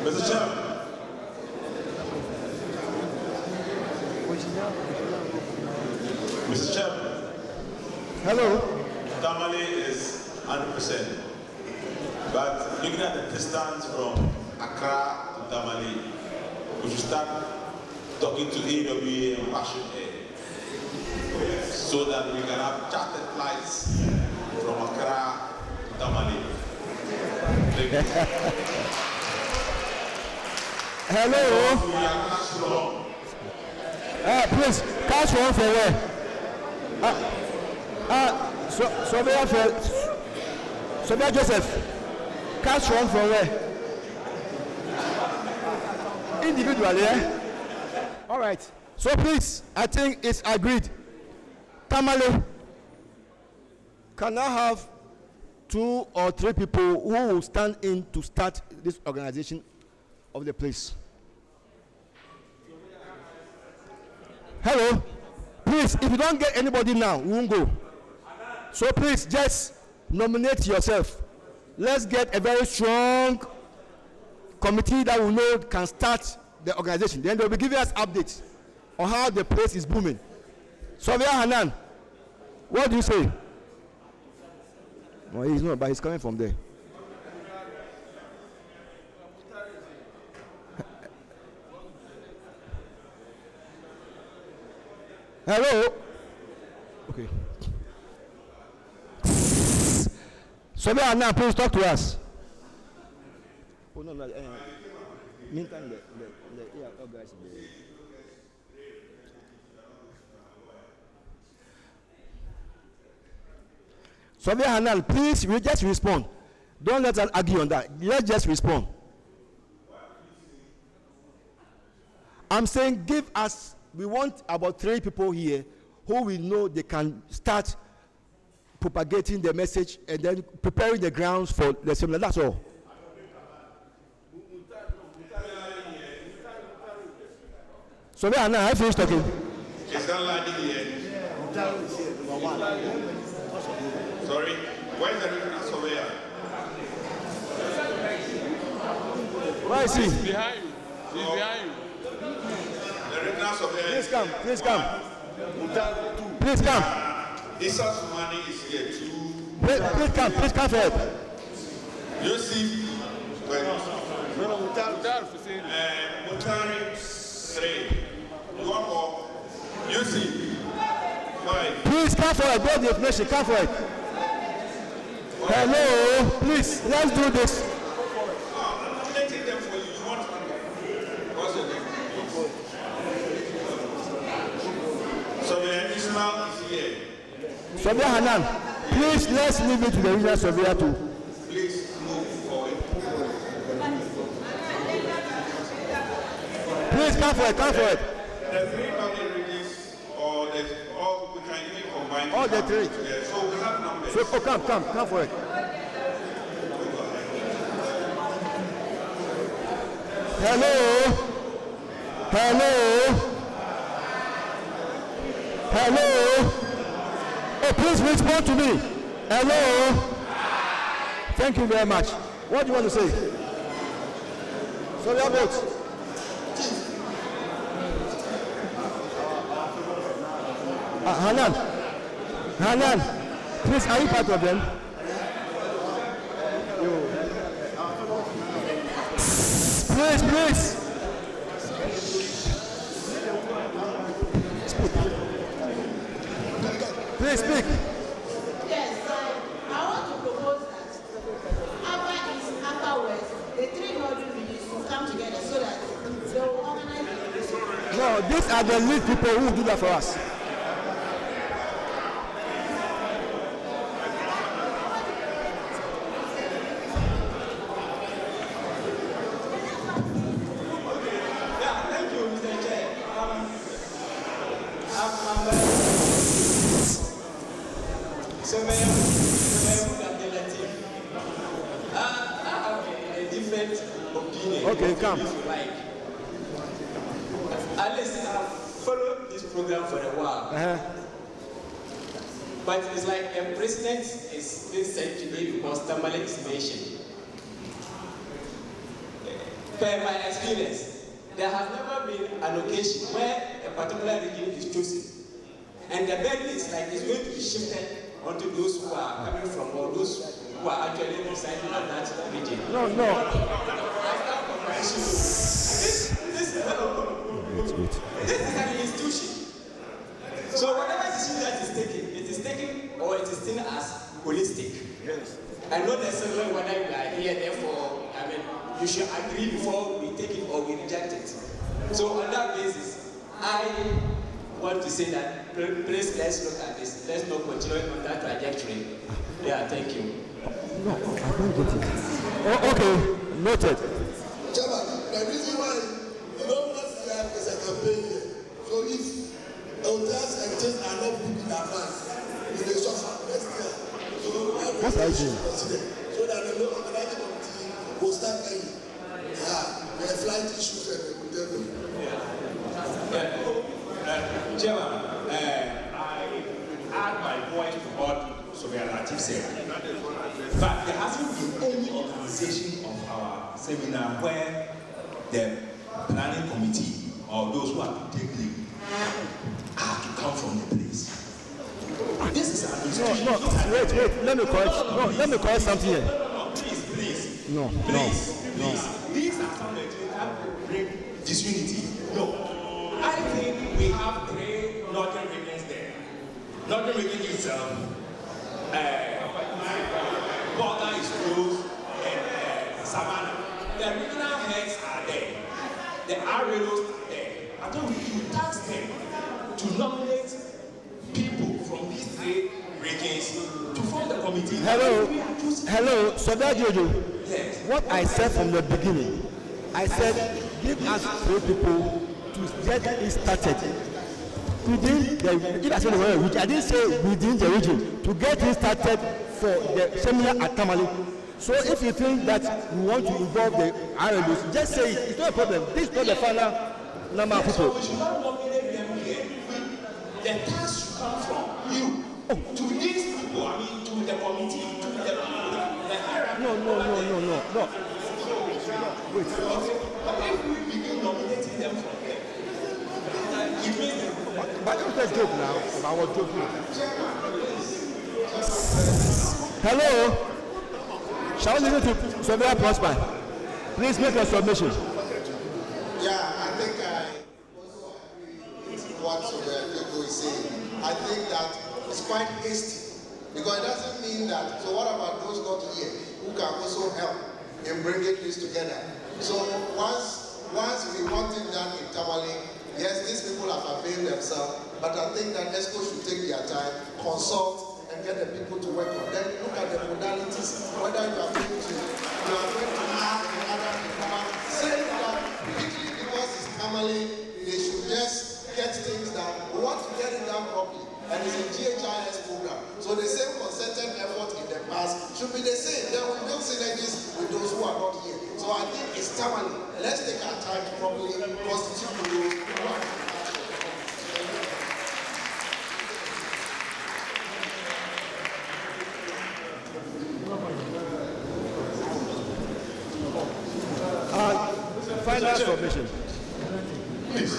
Mr. Chairman. Mr. Chairman. Hello. Tamale is 100%. But looking at the distance from Accra to Tamale, we should start talking to AWA and Passion Air so that we can have chartered flights from Accra to Tamale. Thank you. Hello. Please, catch one for where? Sylvia Joseph, catch one for where? Individually, eh? All right. So please, I think it's agreed. Tamale, can I have 2 or 3 people who will stand in to start this organization of the place? Hello. Please, if you don't get anybody now, we won't go. So please, just nominate yourself. Let's get a very strong committee that we know can start the organization. Then they'll be giving us updates on how the place is booming. Sylvia Hanan, what do you say? Well, he's not, but he's coming from there. Hello? Okay. Sylvia Hanan, please talk to us. Oh, no, no. Meantime, the guys. Sylvia Hanan, please just respond. Don't let us argue on that. Let's just respond. I'm saying give us, we want about 3 people here who we know they can start propagating the message and then preparing the grounds for the seminar. That's all. So where now? I finished talking. Is that lady here? Sorry, where is the regional surveyor? Where is he? He's behind you. He's behind you. The regional surveyor. Please come. Please come. Please come. Issa Sumani is here too. Please come. Please come forward. Yusuf. Mutari 3. One more. Yusuf. 5. Please come forward. Don't the information. Come forward. Hello. Please, let's do this. I'm nominating them for you. You want what's your name? So Ismail is here. Sylvia Hanan, please let's leave it to the regional surveyor too. Please move forward. Please come forward, come forward. The 3 public regions, or we can even combine. All the 3. So we have numbers. So come forward. Hello. Oh, please respond to me. Hello. Thank you very much. What do you want to say? Sorry about. Hanan, please, are you part of them? Please. Please speak. Yes, I want to propose that afterwards, the 3 northern regions will come together so that they will organize it. No, these are the lead people who do that for us. Okay, come. At least I've followed this program for a while. But it's like a president is being sent to me because Tamale is mentioned. Per my experience, there has never been an occasion where a particular region is chosen. And the burden is like it's going to be shifted onto those who are coming from or those who are actually residing in that region. No. This is an institution. So whatever decision that is taken, it is taken or it is seen as holistic. Yes. And not necessarily whether you are here, therefore, you should agree before we take it or we reject it. So on that basis, I want to say that please let's look at this. Let's not continue on that trajectory. Yeah, thank you. No, I don't get it. Oh, okay, noted. Chairman, the reason why last year is a campaign year. So if hotels and things are not booked in advance, we will suffer next year. So what are you doing? So that the local organizing committee will start early. The flight issues and the Chairman, I add my point to what Sovereign Latif said. But there hasn't been any organization of our seminar where the planning committee or those who have to take leave have to come from the place. This is an institution. No, wait, let me correct something here. Please. No. These are some that bring disunity. No. I think we have 3 northern regions there. Northern region is border is closed and Savannah. The regional heads are there. The RLOs are there. I thought we should task them to nominate people from these 3 regions to form the committee. Hello, Soda Jojo. Yes. What I said from the beginning, I said give us 3 people to get it started within the region. I didn't say within the region to get it started for the seminar at Tamale. So if you think that we want to involve the RLOs, just say it. It's not a problem. This is not the final number of people. So we should not nominate them here. The task should come from you to these people. I mean, to the committee, to the hierarchy. No. Wait. But if we begin nominating them from there, it means but don't just joke now. I was joking. Hello. Shall we listen to Sovereign Prosper? Please make a submission. Yeah, I think I also agree with what Sovereign is saying. I think that it's quite hasty because it doesn't mean that. So what about those not here who can also help in bringing this together? So once we want it done in Tamale, yes, these people have availed themselves, but I think that ESCO should take their time, consult, and get the people to work on. Then look at the modalities, whether you are going to have another people. Say that quickly because it's Tamale, they should just get things done. We want to get it done properly. And it's a GHIS program. So the same concerted effort in the past should be the same. Then we build synergies with those who are not here. So I think it's Tamale. Let's take our time to properly constitute those who are final submission. Please,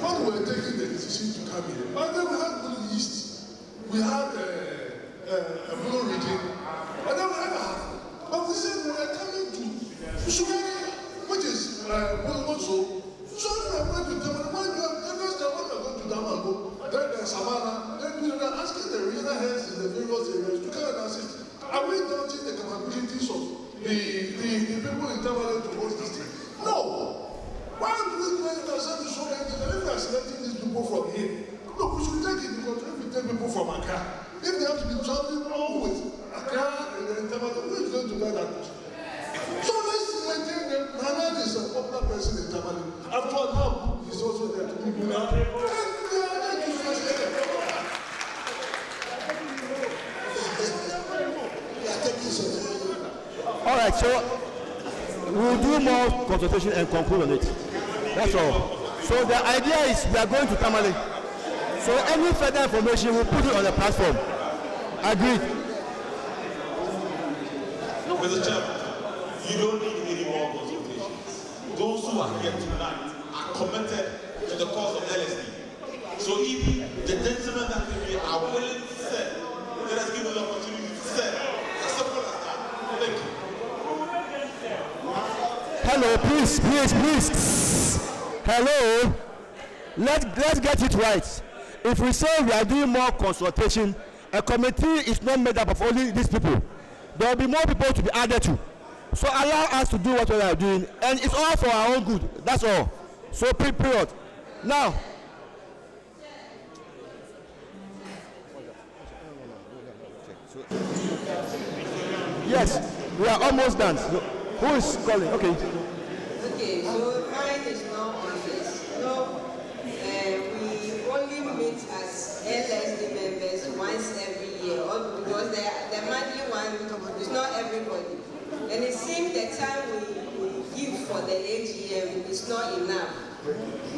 when we were taking the decision to come here, and then we had Blue East, we had a Blue Region, and then we had but we said we were coming to Sugari, which is Bolmoso. So we went to Tamale, when we are going to Damango, then Savannah, then we are asking the regional heads in the various areas to come and assist. Are we doubting the capabilities of the people in Tamale to host this thing? No. Why do we make ourselves so many things? If we are After all, now he's also there to give you now. All right, so we'll do more consultation and conclude on it. That's all. So the idea is we are going to Tamale. So any further information, we'll put it on the platform. Agreed. Mr. Chairman, you don't need any more consultations. Those who are here tonight are committed to the cause of LSD. So if the gentlemen that came here are willing to serve, let us give them the opportunity to serve. As simple as that. Thank you. Hello, please. Hello. Let's get it right. If we say we are doing more consultation, a committee is not made up of only these people. There will be more people to be added to. So allow us to do what we are doing, and it's all for our own good. That's all. So period. Now. Yes, we are almost done. Who is calling? Okay. Okay, so mine is not on this. No, we only meet as LSD members once every year, because the monthly one is not everybody. And it seems the time we give for the AGM is not enough.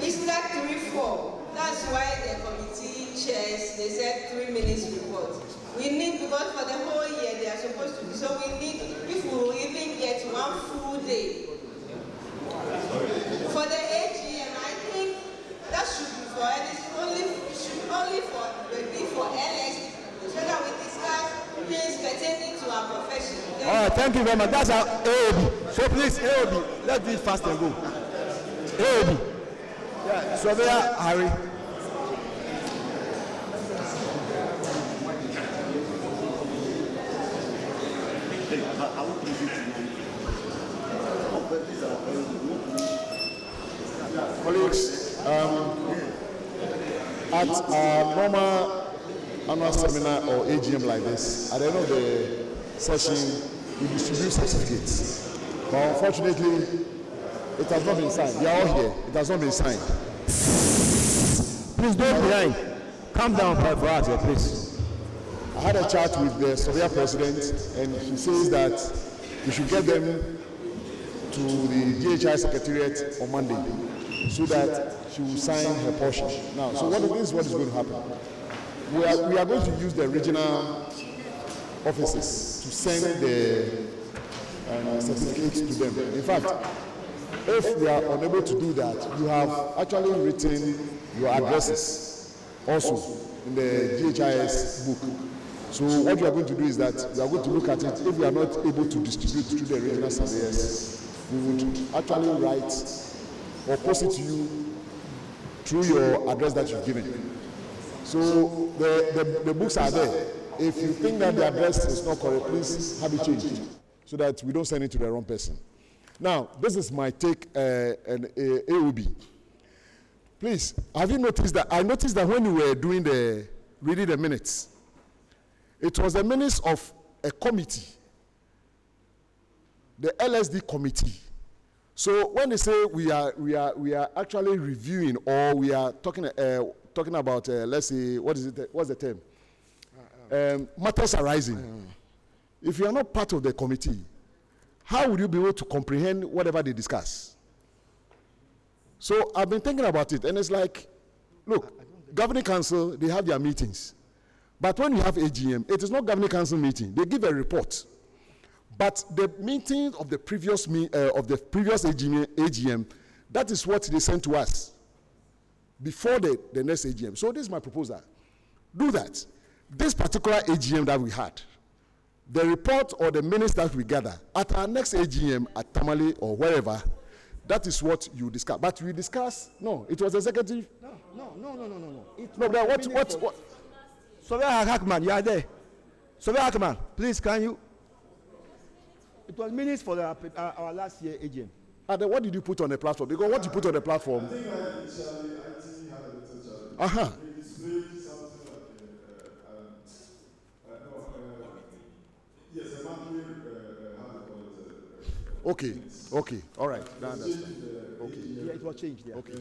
It's like 3-4. That's why the committee chairs, they said 3 minutes report. We need, because for the whole year they are supposed to be, so we need, if we will even get 1 full day. For the AGM, I think that should be for only for LSD, so that we discuss things pertaining to our profession. All right, thank you very much. That's our AOB. So please, AOB, let's do it fast and go. AOB. Yeah, Surveyor Harry. Colleagues, at our normal annual seminar or AGM like this, at the end of the session, we distribute certificates. But unfortunately, it has not been signed. We are all here. It has not been signed. Please don't be behind. Calm down for us here, please. I had a chat with the Surveyor President, and he says that we should get them to the DHI Secretariat on Monday, so that she will sign her portion. Now, so this is what is going to happen. We are going to use the regional offices to send the certificates to them. In fact, if they are unable to do that, you have actually written your addresses also in the DHIS book. So what you are going to do is that we are going to look at it. If we are not able to distribute to the regional surveyors, we would actually write or post it to you through your address that you've given. So the books are there. If you think that the address is not correct, please have it changed so that we don't send it to the wrong person. Now, this is my take an AOB. Please, have you noticed that? I noticed that when you were doing reading the minutes, it was the minutes of a committee, the LSD committee. So when they say we are actually reviewing, or we are talking about let's say, what's the term? Matters arising. If you are not part of the committee, how would you be able to comprehend whatever they discuss? So I've been thinking about it, and it's like, look, governing council, they have their meetings. But when you have AGM, it is not governing council meeting. They give a report. But the meeting of the previous AGM, that is what they sent to us before the next AGM. So this is my proposal. Do that. This particular AGM that we had, the report or the minutes that we gather at our next AGM at Tamale or wherever, that is what you discuss. But we discuss, no, it was executive. No, what? Surveyor Hackman, you are there. Surveyor Hackman, please, can you? It was minutes for our last year AGM. And then what did you put on the platform? Because what you put on the platform. I think initially IT had a little challenge. Uh-huh. They displayed something like yes, a monthly, how do you call it, Okay, okay, all right, I understand. Okay. Yeah, it was changed, yeah. Okay.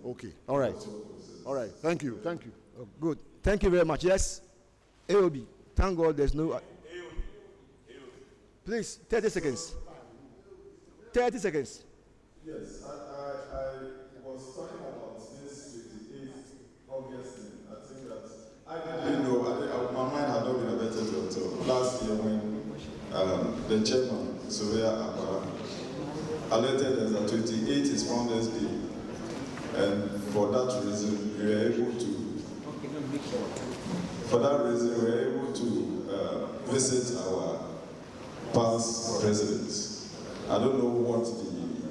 Okay, all right. All right, thank you, thank you. Oh, good. Thank you very much. Yes, AOB. Thank God there's no... Please, 30 seconds. 30 seconds. Yes, I was talking about this 28th August thing. I think that I didn't know, my mind had not been averted until last year when the chairman, Surveyor Akbara, alerted us that 28 is Founders Day. And for that reason, we were able to visit our past presidents. I don't know what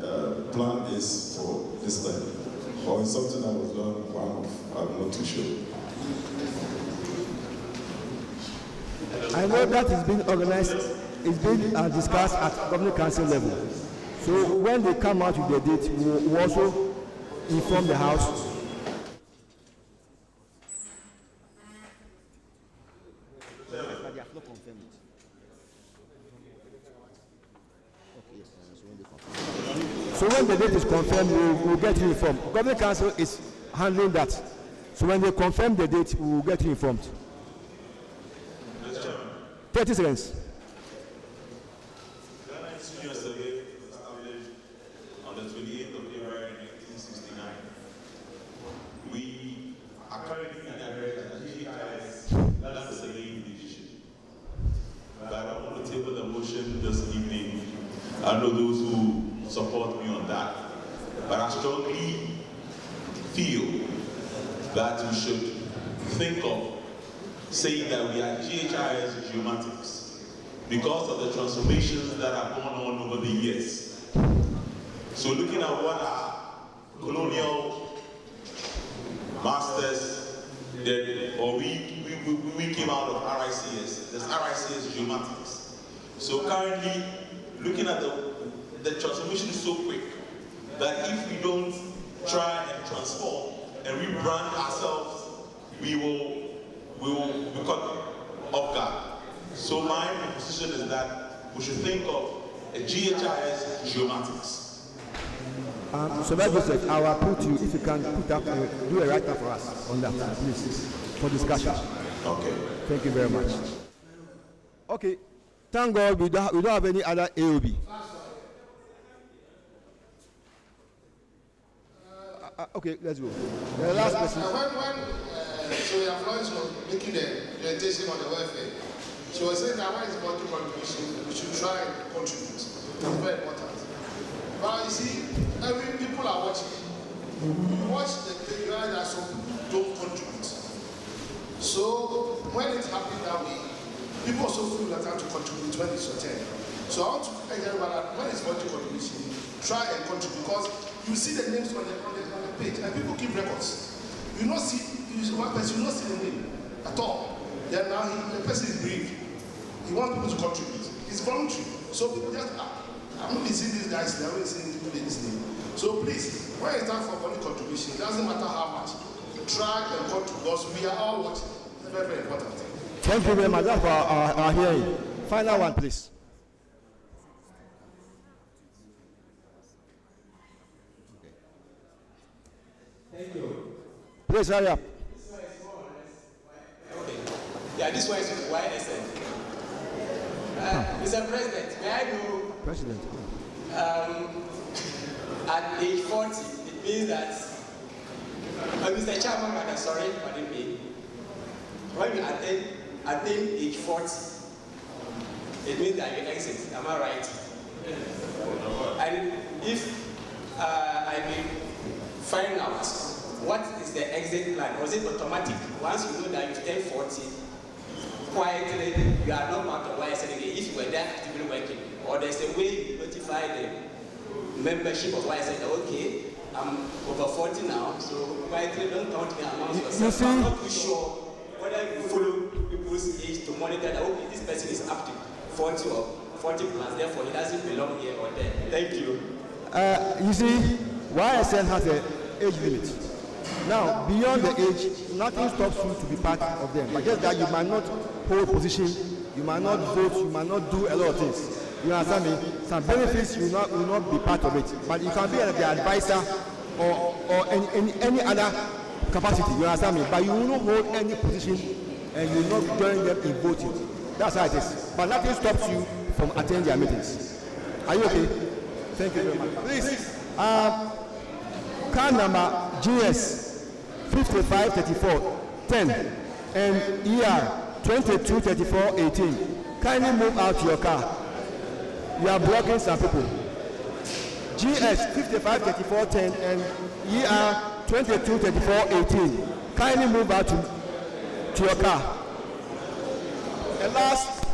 the plan is for this time, or it's something that was done one-off. I'm not too sure. I know that is being organized, it's being discussed at Government Council level. So when they come out with the date, we will also inform the House. So when the date is confirmed, we will get you informed. Government Council is handling that. So when they confirm the date, we will get you informed. 30 seconds. Ghana Institute Survey was established on the 28th of February 1969. We are currently in the GHIS Land Surveying Division. But I want to table the motion this evening. I know those who support me on that. But I strongly feel that we should think of saying that we are GHIS geomatics because of the transformations that have gone on over the years. So looking at what our colonial masters did, or we came out of RICS, there's RICS geomatics. So currently, looking at the transformation is so quick that if we don't try and transform and rebrand ourselves, we will become off guard. So my position is that we should think of a GHIS geomatics. So that Joseph, I will put you, if you can put up, do a write-up for us on that, please, for discussion. Okay. Thank you very much. Okay, thank God we don't have any other AOB. Okay, let's go. The last person. So your Florence was making the presentation on the welfare. She was saying that when it's about to contribution, we should try and contribute. It's very important. But you see, every people are watching. You watch the guys that some don't contribute. So when it happens that way, people also feel that time to contribute when it's your turn. So I want to tell everyone that when it's about to contribution, try and contribute because you see the names on the page and people keep records. You not see one person, you not see the name at all. Then now the person is brave. He wants people to contribute. It's voluntary. So people just I'm not seeing these guys, they're only seeing people in this name. So please, when it's time for money contribution, it doesn't matter how much. Try and contribute because we are all watching. It's very, very important. Thank you very much. That's for our hearing. Final one, please. Thank you. Please hurry up. Okay. Yeah, this one is YSN. Mr. President, may I know? President. At age 40, it means that, Mr. Chairman, I'm sorry, pardon me. When you attain age 40, it means that you exit. Am I right? And if I may find out what is the exit plan, was it automatic? Once you know that you turn 40, quietly, you are not part of YSN again if you were there actively working. Or there's a way you notify the membership of YSN, okay, I'm over 40 now, so quietly don't count me amongst yourself. I'm not too sure whether you follow people's age to monitor that, okay, this person is up to 40 or 40 plus, therefore he doesn't belong here or there. Thank you. You see, YSN has an age limit. Now, beyond the age, nothing stops you to be part of them. But just that you might not hold position you might not vote, you might not do a lot of things. You understand me? Some benefits will not be part of it, but you can be the advisor or any other capacity. You understand me? But you will not hold any position, and you will not join them in voting. That's how it is. But nothing stops you from attending their meetings. Are you okay? Thank you very much. Please, card number GS 553410 and ER 223418. Kindly move out your car. You are blocking some people. GS 553410 and ER 223418. Kindly move out to your car. And last,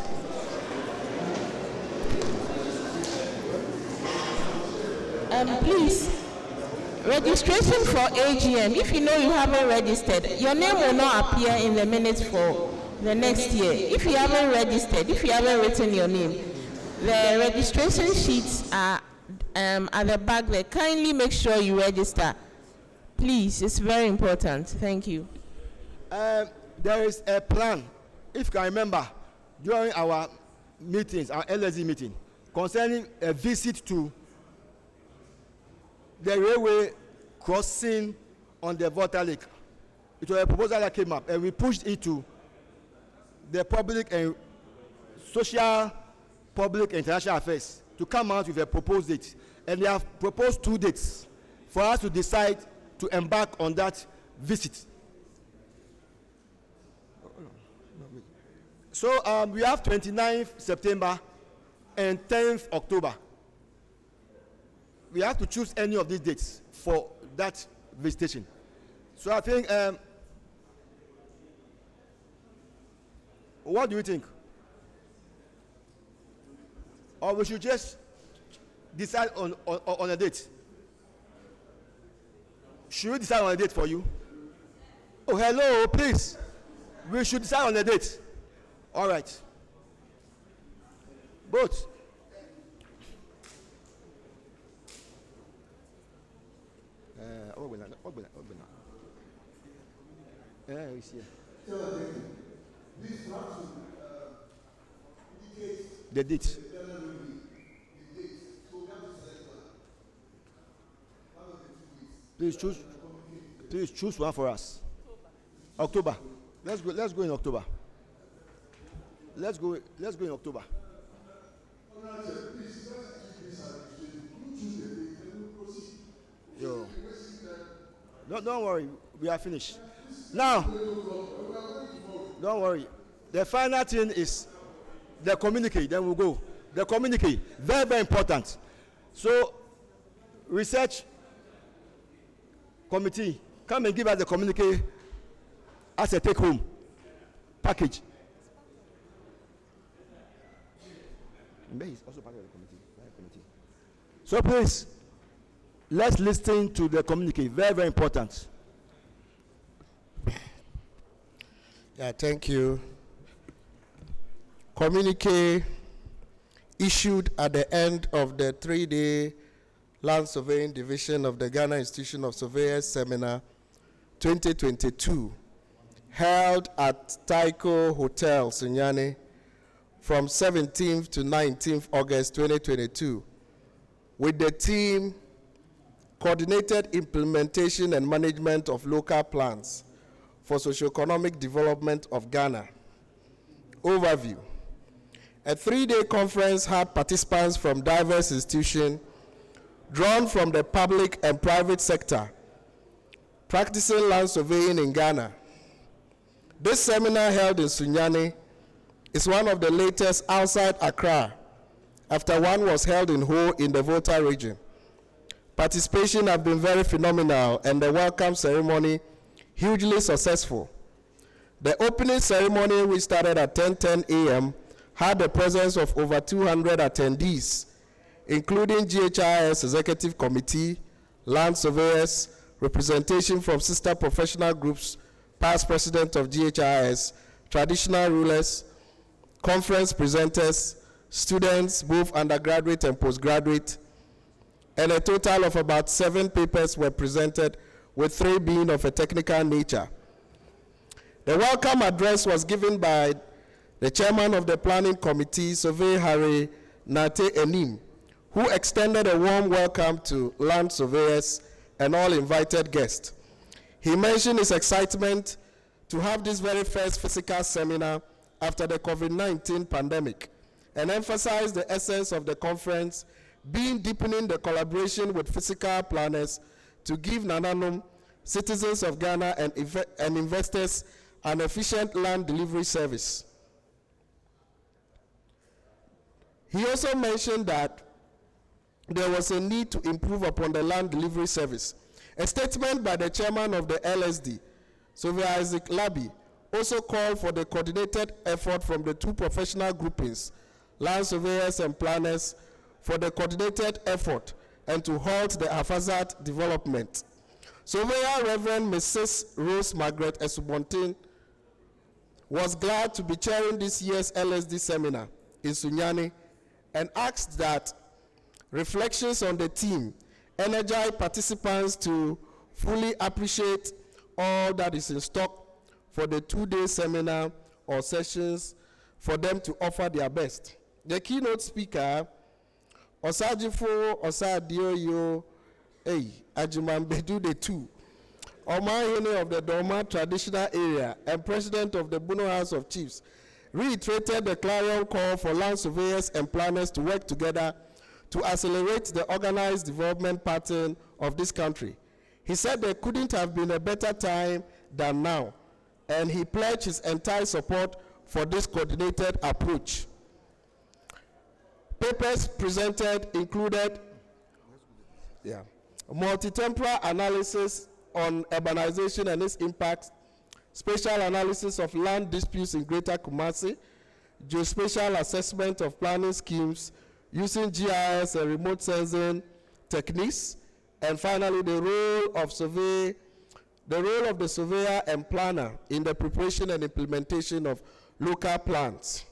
please, registration for AGM. If you know you haven't registered, your name will not appear in the minutes for the next year. If you haven't registered, if you haven't written your name, the registration sheets are at the back there. Kindly make sure you register. Please, it's very important. Thank you. There is a plan, if you can remember, during our meetings, our LSD meeting, concerning a visit to the railway crossing on the Volta Lake. It was a proposal that came up, and we pushed it to the public and social, public and international affairs to come out with a proposed date. And they have proposed 2 dates for us to decide to embark on that visit. So we have 29th September and 10th October. We have to choose any of these dates for that visitation. So I think, what do you think? Or we should just decide on a date? Should we decide on a date for you? Oh, hello, please. We should decide on a date. All right. Both. The date. Please choose one for us. October. Let's go in October. Let's go in October. Yo. No, don't worry, we are finished. Now, don't worry. The final thing is the communique, then we'll go. The communique, very, very important. So, research committee, come and give us the communique as a take-home package. He's also part of the committee. So please, let's listen to the communique. Very, very important. Yeah, thank you. Communique issued at the end of the 3-day Land Surveying Division of the Ghana Institution of Surveyors Seminar 2022, held at Taiko Hotel, Sunyani, from 17th to 19th August 2022, with the theme Coordinated Implementation and Management of Local Plans for Socioeconomic Development of Ghana. Overview. A 3-day conference had participants from diverse institutions drawn from the public and private sector practicing land surveying in Ghana. This seminar, held in Sunyani, is one of the latest outside Accra, after one was held in Ho in the Volta region. Participation has been very phenomenal, and the welcome ceremony hugely successful. The opening ceremony, which started at 10:10 a.m., had the presence of over 200 attendees, including GHIS Executive Committee, land surveyors, representation from sister professional groups, past president of GHIS, traditional rulers, conference presenters, students, both undergraduate and postgraduate, and a total of about 7 papers were presented, with 3 being of a technical nature. The welcome address was given by the chairman of the planning committee, Survey Harry Nate Enim, who extended a warm welcome to land surveyors and all invited guests. He mentioned his excitement to have this very first physical seminar after the COVID-19 pandemic and emphasized the essence of the conference being deepening the collaboration with physical planners to give Nananom, citizens of Ghana and investors an efficient land delivery service. He also mentioned that there was a need to improve upon the land delivery service. A statement by the chairman of the LSD, Surveyor Isaac Labi, also called for the coordinated effort from the two professional groupings, land surveyors and planners, for the coordinated effort and to halt the haphazard development. Surveyor Reverend Mrs. Rose Margaret Esubontin was glad to be chairing this year's LSD seminar in Sunyani and asked that reflections on the theme energize participants to fully appreciate all that is in stock for the two-day seminar or sessions for them to offer their best. The keynote speaker, Osajifo Osadioyo Ajimambedu II, Omahene of the Doma traditional area and president of the Buno House of Chiefs, reiterated the clarion call for land surveyors and planners to work together to accelerate the organized development pattern of this country. He said there couldn't have been a better time than now, and he pledged his entire support for this coordinated approach. Papers presented included multi-temporal analysis on urbanization and its impacts, spatial analysis of land disputes in Greater Kumasi, geospatial assessment of planning schemes using GIS and remote sensing techniques, and finally the role of the surveyor and planner in the preparation and implementation of local plans.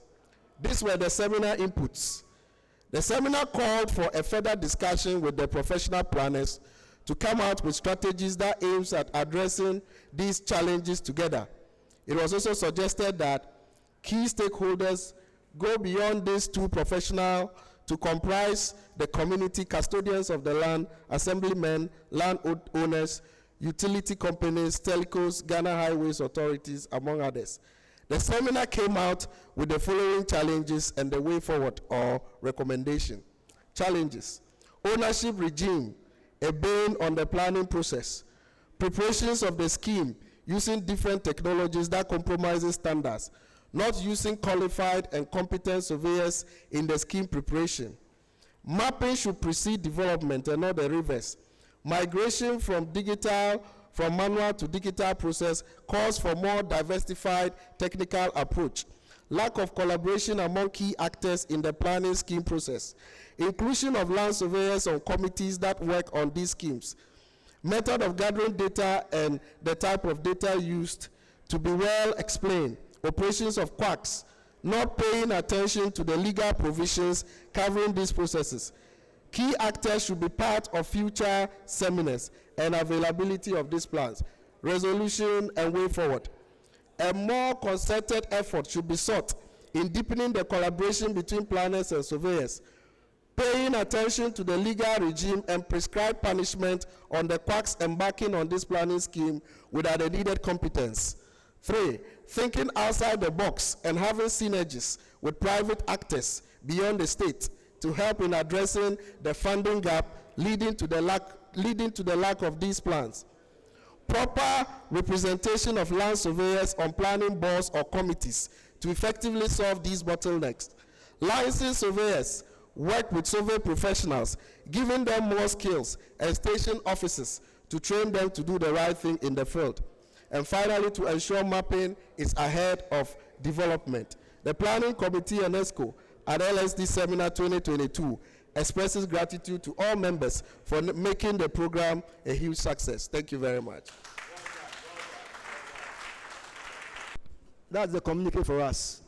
These were the seminar inputs. The seminar called for a further discussion with the professional planners to come out with strategies that aims at addressing these challenges together. It was also suggested that key stakeholders go beyond these two professionals to comprise the community custodians of the land, assemblymen, land owners, utility companies, telcos, Ghana Highways authorities, among others. The seminar came out with the following challenges and the way forward or recommendation. Challenges: ownership regime, a ban on the planning process, preparations of the scheme using different technologies that compromises standards, not using qualified and competent surveyors in the scheme preparation. Mapping should precede development and not the reverse. Migration from manual to digital process calls for more diversified technical approach. Lack of collaboration among key actors in the planning scheme process. Inclusion of land surveyors on committees that work on these schemes. Method of gathering data and the type of data used to be well explained. Operations of quacks, not paying attention to the legal provisions covering these processes. Key actors should be part of future seminars and availability of these plans. Resolution and way forward. A more concerted effort should be sought in deepening the collaboration between planners and surveyors, paying attention to the legal regime and prescribed punishment on the quacks embarking on this planning scheme without the needed competence. 3, thinking outside the box and having synergies with private actors beyond the state to help in addressing the funding gap leading to the lack of these plans. Proper representation of land surveyors on planning boards or committees to effectively solve these bottlenecks. Licensed surveyors work with survey professionals, giving them more skills, and station officers to train them to do the right thing in the field. And finally, to ensure mapping is ahead of development. The Planning Committee and ESCO at LSD Seminar 2022 expresses gratitude to all members for making the program a huge success. Thank you very much. That's the communique for us.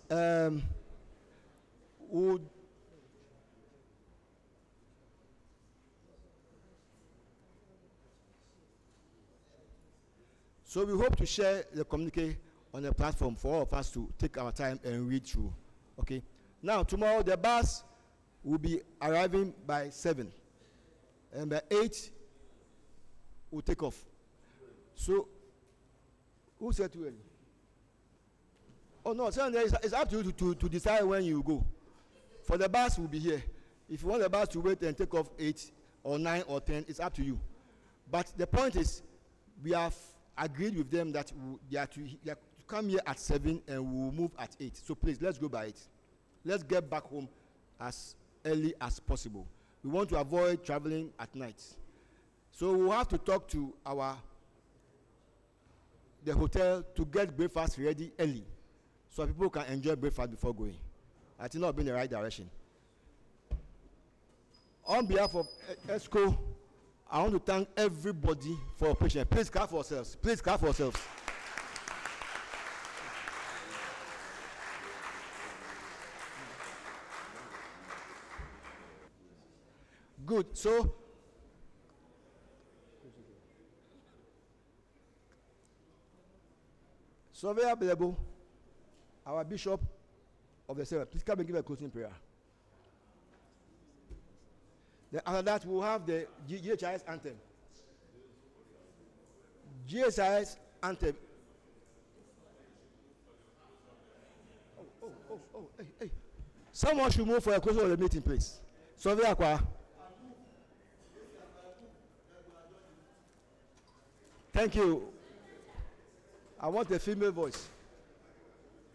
So we hope to share the communique on the platform for all of us to take our time and read through. Okay. Now, tomorrow the bus will be arriving by 7, and by 8 we'll take off. So, who said too early? Oh no, so it's up to you to decide when you go. For the bus, will be here. If you want the bus to wait and take off 8 or 9 or 10, it's up to you. But the point is, we have agreed with them that they are to come here at 7 and we'll move at 8. So please, let's go by 8. Let's get back home as early as possible. We want to avoid traveling at night. So we'll have to talk to the hotel to get breakfast ready early, so people can enjoy breakfast before going. I think that will be in the right direction. On behalf of ESCO, I want to thank everybody for your patience. Please clap for yourselves. Please clap for yourselves. Good. So, Surveyor Belebo, our Bishop of the Seven, please come and give a closing prayer. Then after that, we'll have the GHIS anthem. GHIS anthem. Hey. Someone should move for a closing of the meeting, please. Surveyor Akwa. Thank you. I want a female voice.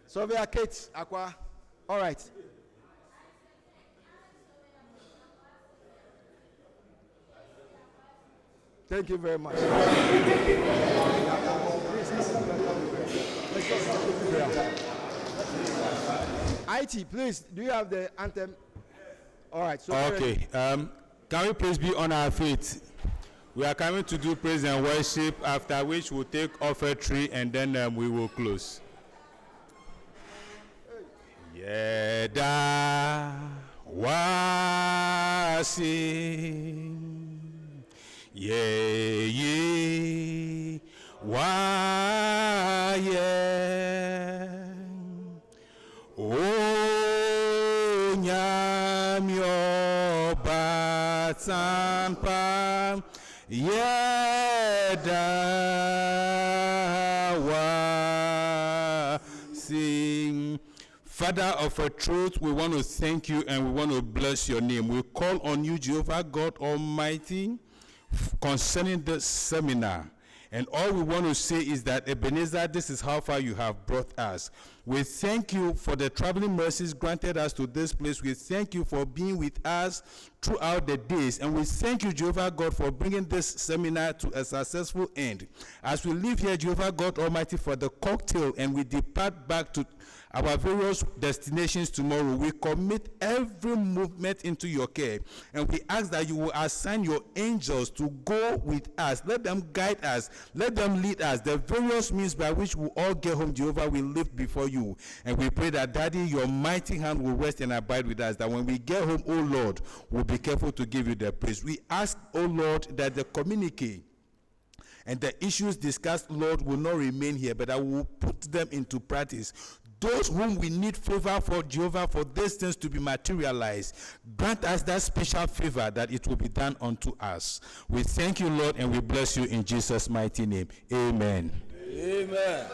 Surveyor Kate Akwa. All right. Thank you very much. IT, please, do you have the anthem? All right. So okay. Can we please be on our feet? We are coming to do praise and worship, after which we'll take offertory and then we will close. Yeda wasi ye wa ye o nyamyo batampa yeda wasi. Father of a truth, we want to thank you and we want to bless your name. We call on you, Jehovah God Almighty, concerning this seminar. And all we want to say is that, Ebenezer, this is how far you have brought us. We thank you for the traveling mercies granted us to this place. We thank you for being with us throughout the days. And we thank you, Jehovah God, for bringing this seminar to a successful end. As we leave here, Jehovah God Almighty, for the cocktail and we depart back to our various destinations tomorrow, we commit every movement into your care, and we ask that you will assign your angels to go with us. Let them guide us, let them lead us, the various means by which we all get home. Jehovah, we live before you, and we pray that, Daddy, your mighty hand will rest and abide with us, that when we get home, oh Lord, we'll be careful to give you the praise. We ask, oh Lord, that the communique and the issues discussed, Lord, will not remain here, but I will put them into practice. Those whom we need favor for, Jehovah, for these things to be materialized, grant us that special favor that it will be done unto us. We thank you, Lord, and we bless you in Jesus' mighty name. Amen. Amen.